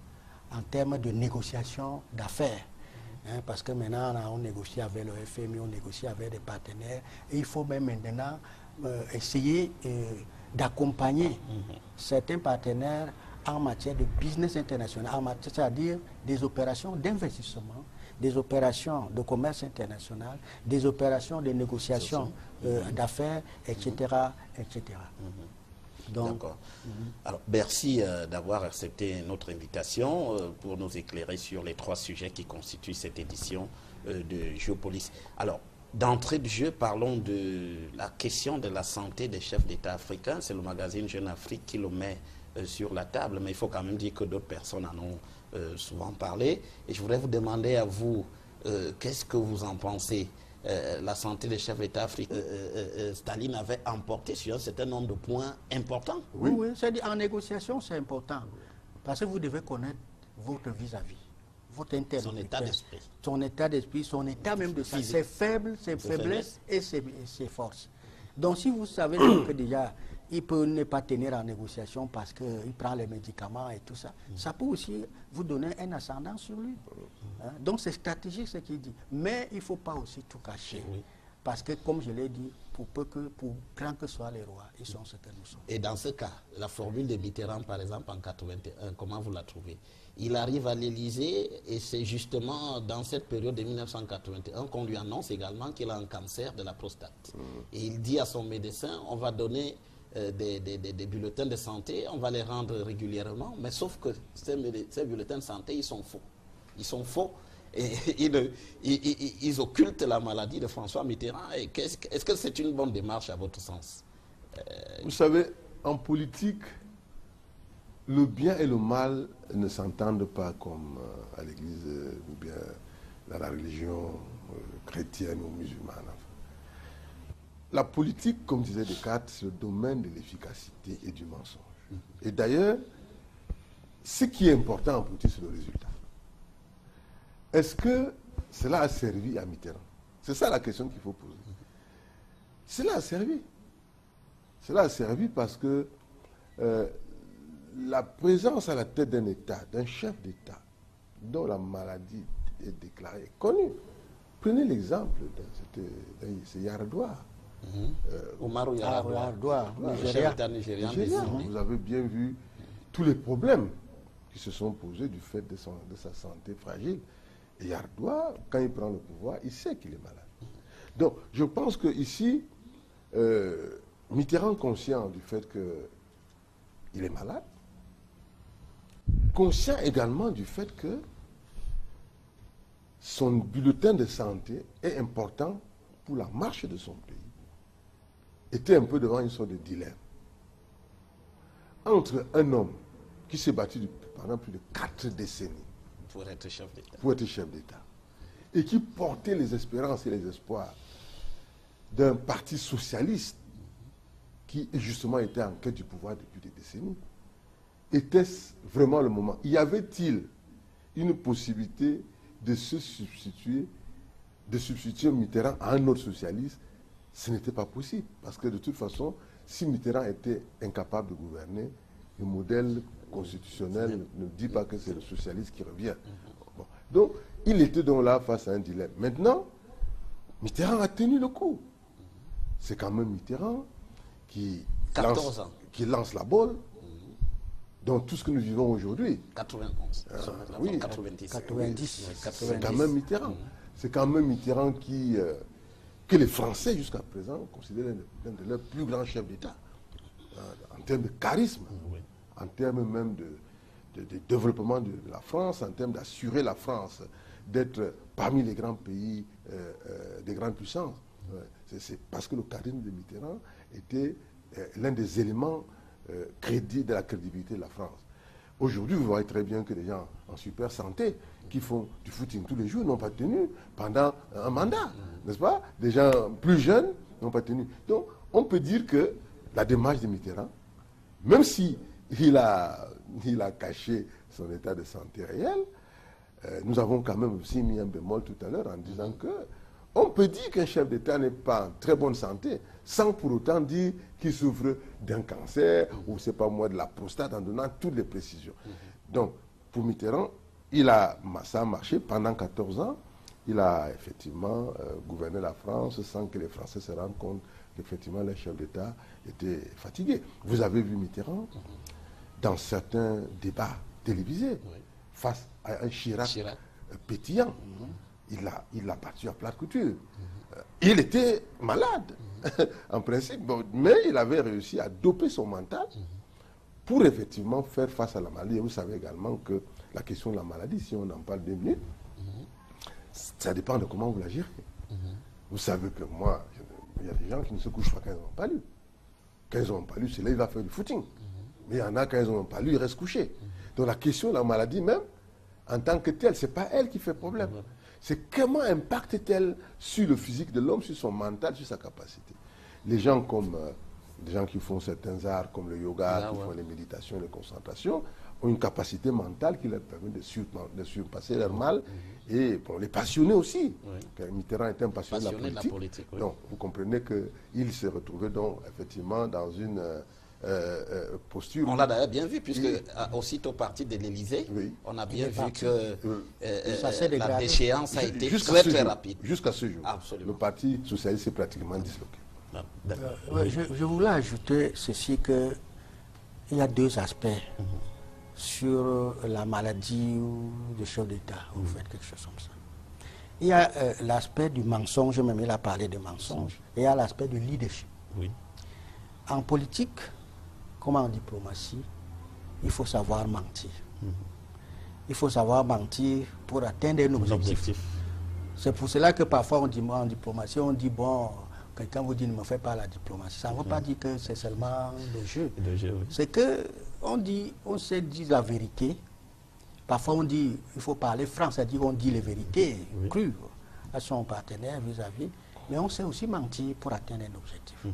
en termes de négociation d'affaires. Hein, parce que maintenant, on négocie avec le FMI, on négocie avec des partenaires. Et il faut même maintenant essayer d'accompagner certains partenaires en matière de business international, c'est-à-dire des opérations d'investissement, des opérations de commerce international, des opérations de négociation d'affaires, etc. etc. D'accord. Alors, merci d'avoir accepté notre invitation pour nous éclairer sur les 3 sujets qui constituent cette édition de Géopolis. Alors, d'entrée de jeu, parlons de la question de la santé des chefs d'État africains. C'est le magazine Jeune Afrique qui le met sur la table, mais il faut quand même dire que d'autres personnes en ont souvent parlé. Et je voudrais vous demander à vous, qu'est-ce que vous en pensez? La santé des chefs d'État africains, Staline avait emporté sur un certain nombre de points importants. Oui, c'est-à-dire en négociation, c'est important. Parce que vous devez connaître votre vis-à-vis, votre interlocuteur. Son état d'esprit. Son état d'esprit, son état même de ses faibles, ses faiblesses et ses forces. Donc si vous savez que déjà, il peut ne pas tenir en négociation parce qu'il prend les médicaments et tout ça, ça peut aussi vous donner un ascendant sur lui. Hein? Donc c'est stratégique ce qu'il dit. Mais il ne faut pas aussi tout cacher. Parce que comme je l'ai dit, pour grand que soient les rois, ils sont ce que nous sommes. Et dans ce cas, la formule de Mitterrand, par exemple, en 81, comment vous la trouvez? Il arrive à l'Élysée et c'est justement dans cette période de 1981 qu'on lui annonce également qu'il a un cancer de la prostate. Et il dit à son médecin, on va donner des bulletins de santé, on va les rendre régulièrement, mais sauf que ces bulletins de santé, ils sont faux. Ils sont faux et ils occultent la maladie de François Mitterrand. Est-ce que c'est une bonne démarche à votre sens? Vous savez, en politique, le bien et le mal ne s'entendent pas comme à l'église ou bien dans la religion chrétienne ou musulmane. La politique, comme disait Descartes, c'est le domaine de l'efficacité et du mensonge. Et d'ailleurs, ce qui est important en politique, c'est le résultat. Est-ce que cela a servi à Mitterrand? C'est ça la question qu'il faut poser. Cela a servi. Cela a servi parce que la présence à la tête d'un État, d'un chef d'État, dont la maladie est déclarée, connue. Prenez l'exemple, c'est Yar'Adua. Omarou Yar'Adua, le chef d'État nigérien. Vous avez bien vu tous les problèmes qui se sont posés du fait de sa santé fragile. Et Yar'Adua, quand il prend le pouvoir, il sait qu'il est malade. Donc, je pense qu'ici, Mitterrand, conscient du fait qu'il est malade, conscient également du fait que son bulletin de santé est important pour la marche de son pays, était un peu devant une sorte de dilemme. Entre un homme qui s'est battu pendant plus de 4 décennies pour être chef d'État, et qui portait les espérances et les espoirs d'un parti socialiste qui justement était en quête du pouvoir depuis des décennies, était-ce vraiment le moment? Y avait-il une possibilité de se substituer, de substituer Mitterrand à un autre socialiste? Ce n'était pas possible, parce que de toute façon, si Mitterrand était incapable de gouverner, le modèle constitutionnel ne dit pas que c'est le socialiste qui revient. Bon. Donc, il était donc là face à un dilemme. Maintenant, Mitterrand a tenu le coup. C'est quand même Mitterrand qui lance la balle dans tout ce que nous vivons aujourd'hui. 91, oui, 90. C'est quand même Mitterrand. C'est quand même Mitterrand que les Français, jusqu'à présent, considèrent l'un de leurs plus grands chefs d'État. En termes de charisme, en termes même de développement de la France, en termes d'assurer la France d'être parmi les grands pays des grandes puissances. C'est parce que le charisme de Mitterrand était l'un des éléments de la crédibilité de la France. Aujourd'hui, vous voyez très bien que les gens en super santé qui font du footing tous les jours n'ont pas tenu pendant un mandat, n'est-ce pas? Des gens plus jeunes n'ont pas tenu. Donc, on peut dire que la démarche de Mitterrand, même si il a caché son état de santé réel, nous avons quand même aussi mis un bémol tout à l'heure en disant que on peut dire qu'un chef d'État n'est pas en très bonne santé, sans pour autant dire qu'il souffre d'un cancer ou, c'est pas moi, de la prostate, en donnant toutes les précisions. Donc, pour Mitterrand, ça a marché pendant 14 ans. Il a effectivement gouverné la France sans que les Français se rendent compte qu'effectivement, les chefs d'État étaient fatigués. Vous avez vu Mitterrand dans certains débats télévisés face à un Chirac. Pétillant. Il l'a battu à plate couture. Il était malade, en principe, mais il avait réussi à doper son mental pour effectivement faire face à la maladie. Et vous savez également que la question de la maladie, si on en parle 2 minutes, ça dépend de comment vous la gérez. Vous savez que moi, il y a des gens qui ne se couchent pas quand ils n'ont pas lu. Quand ils n'ont pas lu, c'est là qu'il va faire du footing. Mais il y en a, quand ils n'ont pas lu, ils restent couchés. Donc la question de la maladie même, en tant que telle, ce n'est pas elle qui fait problème. C'est comment impacte-t-elle sur le physique de l'homme, sur son mental, sur sa capacité. Les gens qui font certains arts comme le yoga, qui font les méditations, les concentrations, ont une capacité mentale qui leur permet de surpasser leur mal. Et bon, les passionnés aussi. Mitterrand était un passionné de la politique. Donc, vous comprenez qu'il s'est retrouvé donc effectivement dans une posture. On l'a d'ailleurs bien vu, puisque aussitôt parti de l'Élysée, on a bien vu que la déchéance a été très rapide. Jusqu'à ce jour. Absolument. Le Parti socialiste est pratiquement disloqué. Je voulais ajouter ceci, qu'il y a 2 aspects sur la maladie du chef d'État. Vous faites quelque chose comme ça. Il y a l'aspect du mensonge, même il a parlé de mensonge, et il y a l'aspect du leadership. En politique, comme en diplomatie, il faut savoir mentir. Il faut savoir mentir pour atteindre un objectif. C'est pour cela que parfois on dit, en diplomatie, on dit, bon, quelqu'un vous dit ne me fais pas la diplomatie. Ça ne veut pas dire que c'est seulement le jeu. C'est que on sait dire la vérité. Parfois on dit, il faut parler franc, c'est-à-dire on dit les vérités crues à son partenaire vis-à-vis, mais on sait aussi mentir pour atteindre un objectif.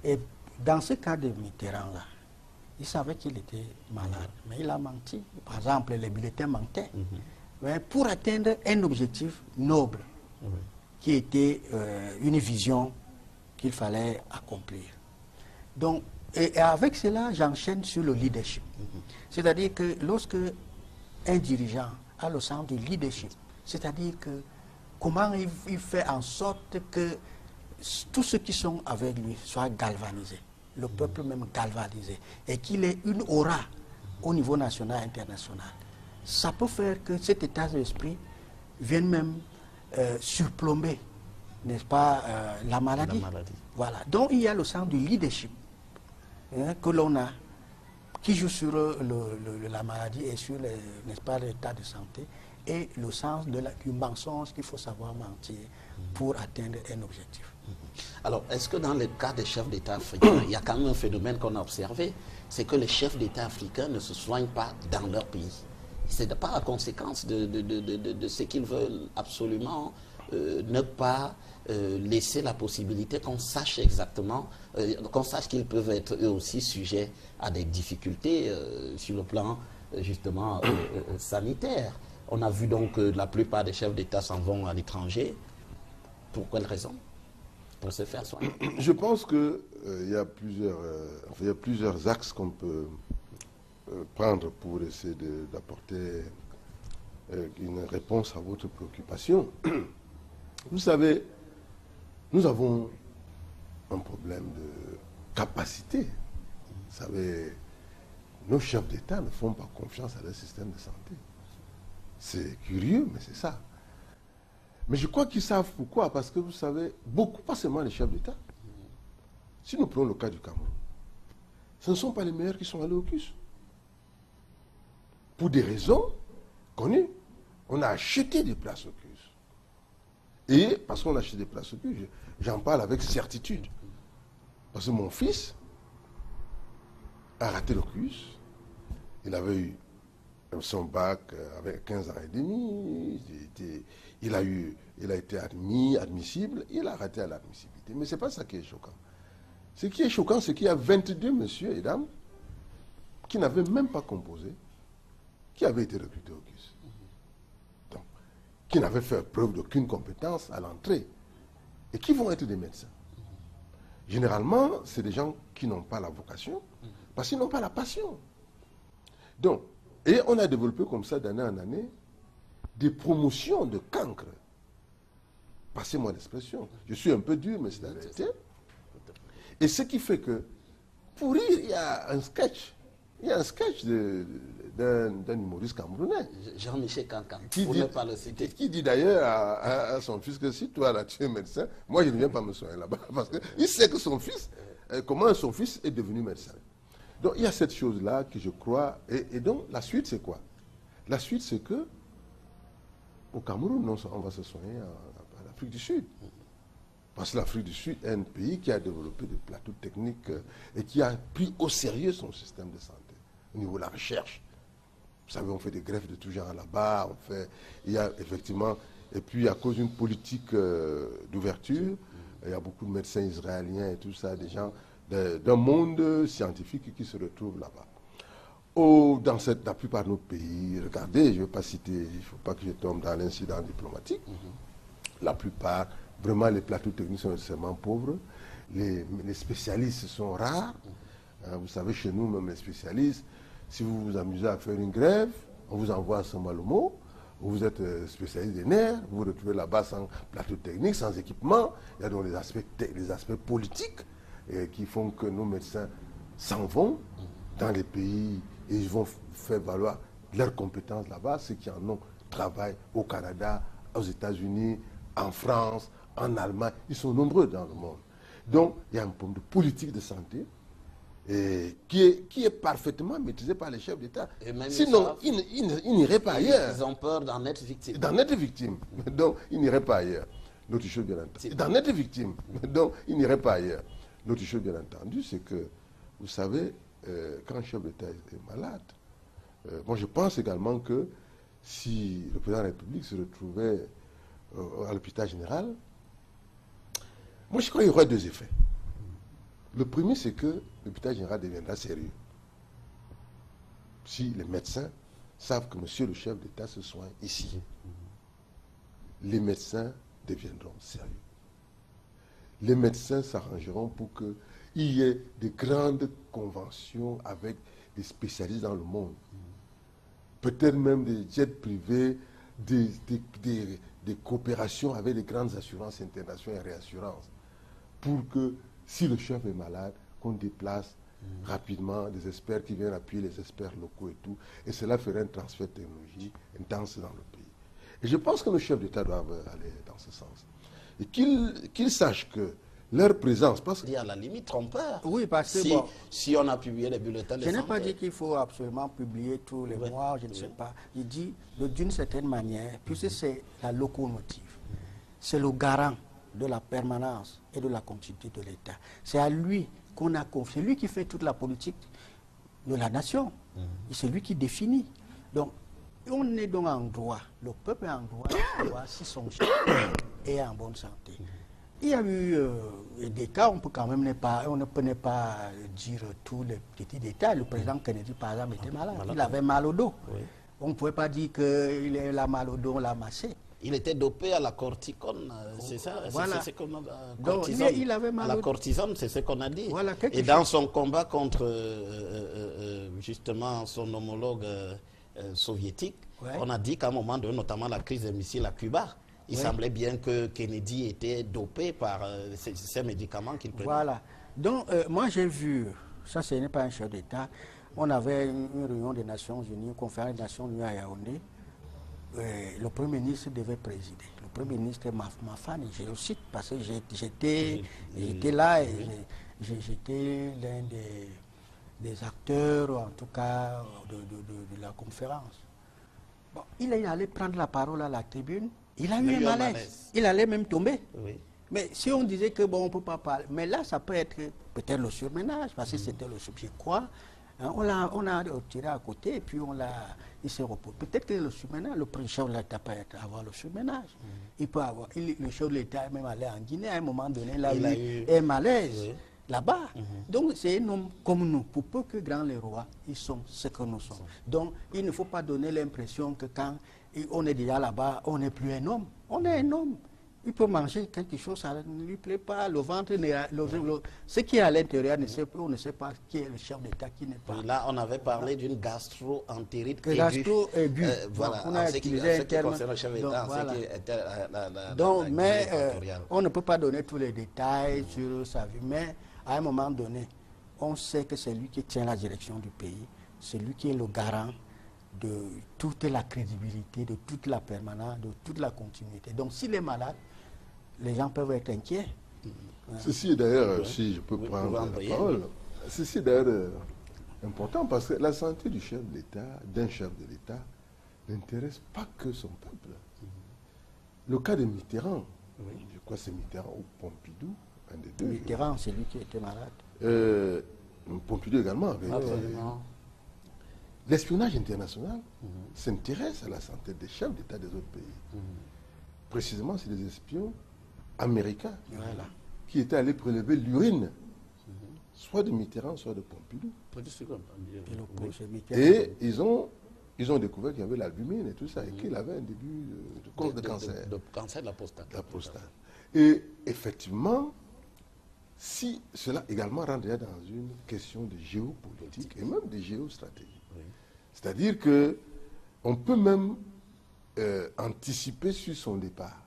Et dans ce cas de Mitterrand là, il savait qu'il était malade, mais il a menti. Par exemple, les bulletins mentaient. Mais pour atteindre un objectif noble, qui était une vision qu'il fallait accomplir. Donc, et avec cela, j'enchaîne sur le leadership. C'est-à-dire que lorsque un dirigeant a le sens du leadership, c'est-à-dire que comment il fait en sorte que tous ceux qui sont avec lui soient galvanisés, le peuple même galvanisé, et qu'il ait une aura au niveau national et international. Ça peut faire que cet état d'esprit vienne même surplomber, n'est-ce pas, la maladie. Voilà. Donc il y a le sens du leadership que l'on a, qui joue sur la maladie et sur, n'est-ce pas, l'état de santé. et le sens du mensonge qu'il faut savoir mentir pour atteindre un objectif. Alors, est-ce que dans le cas des chefs d'État africains, il y a quand même un phénomène qu'on a observé, c'est que les chefs d'État africains ne se soignent pas dans leur pays. C'est pas la conséquence de ce qu'ils veulent absolument ne pas laisser la possibilité qu'on sache exactement, qu'on sache qu'ils peuvent être eux aussi sujets à des difficultés sur le plan justement sanitaire. On a vu donc que la plupart des chefs d'État s'en vont à l'étranger. Pour quelle raison? Pour se faire soigner. Je pense qu'il y a plusieurs axes qu'on peut prendre pour essayer d'apporter une réponse à votre préoccupation. Vous savez, nous avons un problème de capacité. Vous savez, nos chefs d'État ne font pas confiance à leur système de santé. C'est curieux, mais c'est ça. Mais je crois qu'ils savent pourquoi, parce que vous savez, beaucoup, pas seulement les chefs d'État. Si nous prenons le cas du Cameroun, ce ne sont pas les meilleurs qui sont allés au CUS. Pour des raisons connues. On a acheté des places au CUS. Et parce qu'on a acheté des places au CUS, j'en parle avec certitude. Parce que mon fils a raté le CUS. Il avait eu son bac avec 15 ans et demi. Il a été admissible. Il a raté à l'admissibilité. Mais ce n'est pas ça qui est choquant. Ce qui est choquant, c'est qu'il y a 22 messieurs et dames qui n'avaient même pas composé, qui avaient été recrutés au CUS. Donc, qui n'avaient fait preuve d'aucune compétence à l'entrée. Et qui vont être des médecins. Généralement, c'est des gens qui n'ont pas la vocation, parce qu'ils n'ont pas la passion. Donc, et on a développé comme ça d'année en année des promotions de cancre. Passez-moi l'expression. Je suis un peu dur, mais c'est la vérité. Et ce qui fait que, pour rire, il y a un sketch. Il y a un sketch d'un humoriste camerounais. Jean-Michel Cancan, pour ne pas le citer. Qui dit d'ailleurs à son fils que si toi là tu es médecin, moi je ne viens pas me soigner là-bas. Parce qu'il sait que son fils, comment son fils est devenu médecin. Donc il y a cette chose-là que je crois. Et donc la suite c'est quoi? La suite c'est que au Cameroun, on va se soigner à l'Afrique du Sud. Parce que l'Afrique du Sud est un pays qui a développé des plateaux techniques et qui a pris au sérieux son système de santé, au niveau de la recherche. Vous savez, on fait des greffes de tout genre là-bas, il y a effectivement, et puis à cause d'une politique d'ouverture, il y a beaucoup de médecins israéliens et tout ça, des gens d'un monde scientifique qui se retrouvent là-bas. Dans la plupart de nos pays, regardez, je ne vais pas citer, il ne faut pas que je tombe dans l'incident diplomatique, la plupart, vraiment, les plateaux techniques sont extrêmement pauvres. Les spécialistes sont rares. Vous savez, chez nous, même les spécialistes, si vous vous amusez à faire une grève, on vous envoie à Saint-Malomo. Vous êtes spécialiste des nerfs, vous vous retrouvez là-bas sans plateau technique, sans équipement. Il y a donc les aspects politiques qui font que nos médecins s'en vont dans les pays et ils vont faire valoir leurs compétences là-bas. Ceux qui en ont travaillent au Canada, aux États-Unis, en France, en Allemagne, ils sont nombreux dans le monde. Donc, il y a un problème de politique de santé qui est parfaitement maîtrisé par les chefs d'État. Sinon, ils n'iraient pas ailleurs. Ils ont peur d'en être victimes. D'en être victimes. Donc, ils n'iraient pas ailleurs. L'autre chose, bien entendu. D'en être victimes. Donc, ils n'iraient pas ailleurs. L'autre chose, bien entendu, c'est que, vous savez, quand un chef d'État est malade, moi, je pense également que si le président de la République se retrouvait à l'hôpital général, moi je crois qu'il y aura deux effets. Le premier, c'est que l'hôpital général deviendra sérieux. Si les médecins savent que monsieur le chef d'État se soigne ici, les médecins deviendront sérieux. Les médecins s'arrangeront pour qu'il y ait de grandes conventions avec des spécialistes dans le monde. Peut-être même des jets privés, des coopérations avec les grandes assurances internationales et réassurances, pour que si le chef est malade, qu'on déplace rapidement des experts qui viennent appuyer les experts locaux et tout, et cela ferait un transfert de technologie intense dans le pays. Et je pense que nos chefs d'État doivent aller dans ce sens. Et qu'ils sachent que leur présence, parce que À la limite trompeur. Oui, parce que si, bon, si on a publié les bulletins de je n'ai santé. pas dit qu'il faut absolument publier tous les mois, je ne sais pas. Il dit d'une certaine manière, puisque c'est la locomotive, c'est le garant de la permanence et de la continuité de l'État. C'est à lui qu'on a confié, c'est lui qui fait toute la politique de la nation. C'est lui qui définit. Donc, on est donc en droit, le peuple est en droit de savoir si son chef est en bonne santé. Il y a eu des cas, on peut quand même on ne peut pas dire tous les petits détails. Le président Kennedy, par exemple, était malade. Il avait mal au dos. Oui. On ne pouvait pas dire qu'il a mal au dos, on l'a massé. Il était dopé à la corticone, c'est ça? Voilà. C'est ce qu'on a, Donc, il avait mal à la au dos. cortisone, c'est ce qu'on a dit. Voilà, quelque Et dans chose. son combat contre justement son homologue soviétique, Ouais. on a dit qu'à un moment donné, notamment la crise des missiles à Cuba, il semblait bien que Kennedy était dopé par ces médicaments qu'il prenait. Voilà. Donc, moi, j'ai vu, ça, ce n'est pas un chef d'État. On avait une réunion des Nations Unies, une conférence des Nations Unies à Yaoundé. Le Premier ministre devait présider. Le Premier ministre Mafan, je le cite parce que j'étais là et j'étais l'un des acteurs, en tout cas, de la conférence. Bon, il est allé prendre la parole à la tribune. Il a eu un malaise. Il allait même tomber. Oui. Mais si on disait que bon, on ne peut pas parler, mais là, ça peut être peut-être le surménage, parce que c'était le subjet quoi. Hein, on a tiré à côté et puis il s'est reposé. Peut-être que le surménage, le chef de l'État peut avoir le surménage. Il peut avoir, le chef de l'État est même allé en Guinée à un moment donné, il a eu un malaise là-bas. Donc c'est un homme comme nous, pour peu que grands les rois, ils sont ce que nous sommes. Donc il ne faut pas donner l'impression que quand on est déjà là-bas, on n'est plus un homme. On est un homme. Il peut manger quelque chose, ça ne lui plaît pas, le ventre, ce qui est à l'intérieur, on ne sait pas qui est le chef d'État, qui n'est pas. Et là, on avait parlé d'une gastro-entérite aiguë. Gastro-aiguë. Voilà, on a utilisé un terme. Concerne le chef d'État, voilà. ce qui était Donc, mais équatoriale. on ne peut pas donner tous les détails sur sa vie, mais à un moment donné, on sait que c'est lui qui tient la direction du pays, c'est lui qui est le garant de toute la crédibilité, de toute la permanence, de toute la continuité. Donc s'il est malade, les gens peuvent être inquiets. Ceci est d'ailleurs, si je peux prendre la parole, ceci est d'ailleurs important parce que la santé du chef de l'État, d'un chef de l'État, n'intéresse pas que son peuple. Le cas de Mitterrand, je crois que c'est Mitterrand ou Pompidou, un des deux. Mitterrand, c'est lui qui était malade. Pompidou également avait. Absolument. L'espionnage international s'intéresse à la santé des chefs d'État des autres pays. Précisément, c'est des espions américains qui étaient allés prélever l'urine, soit de Mitterrand, soit de Pompidou. Et ils ont découvert qu'il y avait l'albumine et tout ça, et qu'il avait un début de cause de cancer. De cancer de la prostate. La prostate. Et effectivement, si cela également rendrait dans une question de géopolitique et même de géostratégie. C'est-à-dire qu'on peut même anticiper sur son départ.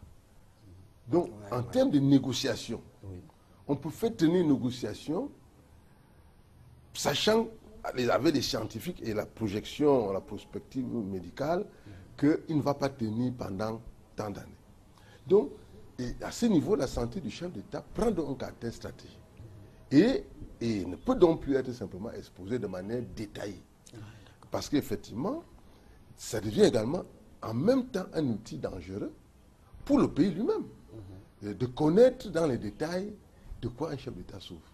Donc, en termes de négociation, on peut faire tenir une négociation, sachant, avec les scientifiques et la projection, la prospective médicale, qu'il ne va pas tenir pendant tant d'années. Donc, à ce niveau, la santé du chef d'État prend donc un caractère stratégique. Et ne peut donc plus être simplement exposée de manière détaillée. Parce qu'effectivement, ça devient également en même temps un outil dangereux pour le pays lui-même. De connaître dans les détails de quoi un chef d'État souffre.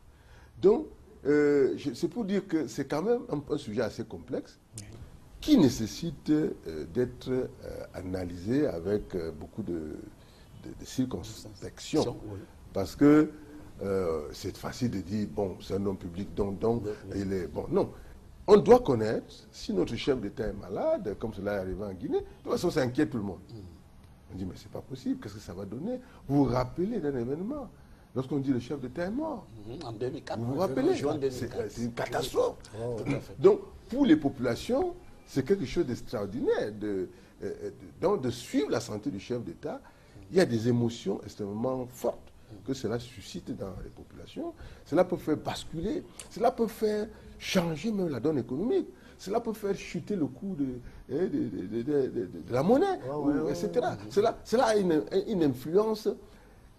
Donc, c'est pour dire que c'est quand même un sujet assez complexe qui nécessite d'être analysé avec beaucoup de circonspection. Parce que c'est facile de dire, bon, c'est un homme public, donc il est... Bon, non. On doit connaître, si notre chef d'État est malade, comme cela est arrivé en Guinée, de toute façon, ça inquiète tout le monde. On dit, mais c'est pas possible, qu'est-ce que ça va donner? Vous vous rappelez d'un événement, lorsqu'on dit le chef d'État est mort. En 2004. Vous vous rappelez? C'est une catastrophe. Donc, pour les populations, c'est quelque chose d'extraordinaire de suivre la santé du chef d'État. Il y a des émotions extrêmement fortes que cela suscite dans les populations. Cela peut faire basculer, cela peut faire changer même la donne économique. Cela peut faire chuter le coût de la monnaie, etc. Cela a une influence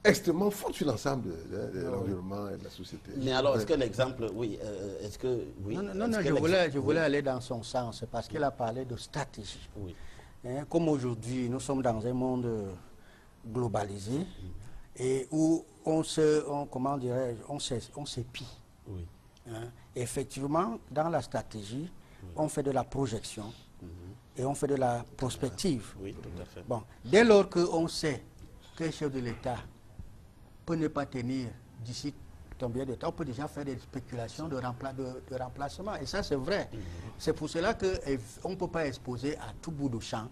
extrêmement forte sur l'ensemble de l'environnement et de la société. Mais alors, est-ce que l'exemple, oui, est-ce que, oui. Non, je voulais aller dans son sens, parce qu'il a parlé de stratégie. Oui. Hein, comme aujourd'hui, nous sommes dans un monde globalisé et où on s'épie. Oui. Hein. Effectivement, dans la stratégie, on fait de la projection et on fait de la prospective. Oui, tout à fait. Bon, dès lors qu'on sait qu'un chef de l'État peut ne pas tenir d'ici combien de temps, on peut déjà faire des spéculations de remplacement. Et ça, c'est vrai. C'est pour cela qu'on ne peut pas exposer à tout bout de champ,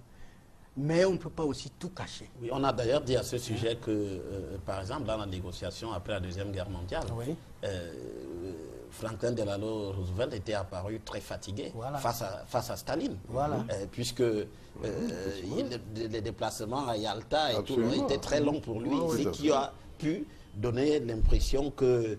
mais on ne peut pas aussi tout cacher. Oui, on a d'ailleurs dit à ce sujet que, par exemple, dans la négociation après la Deuxième Guerre mondiale, Franklin Delano Roosevelt était apparu très fatigué face à Staline, puisque les déplacements à Yalta et tout étaient très longs pour lui, ce qui a pu donner l'impression que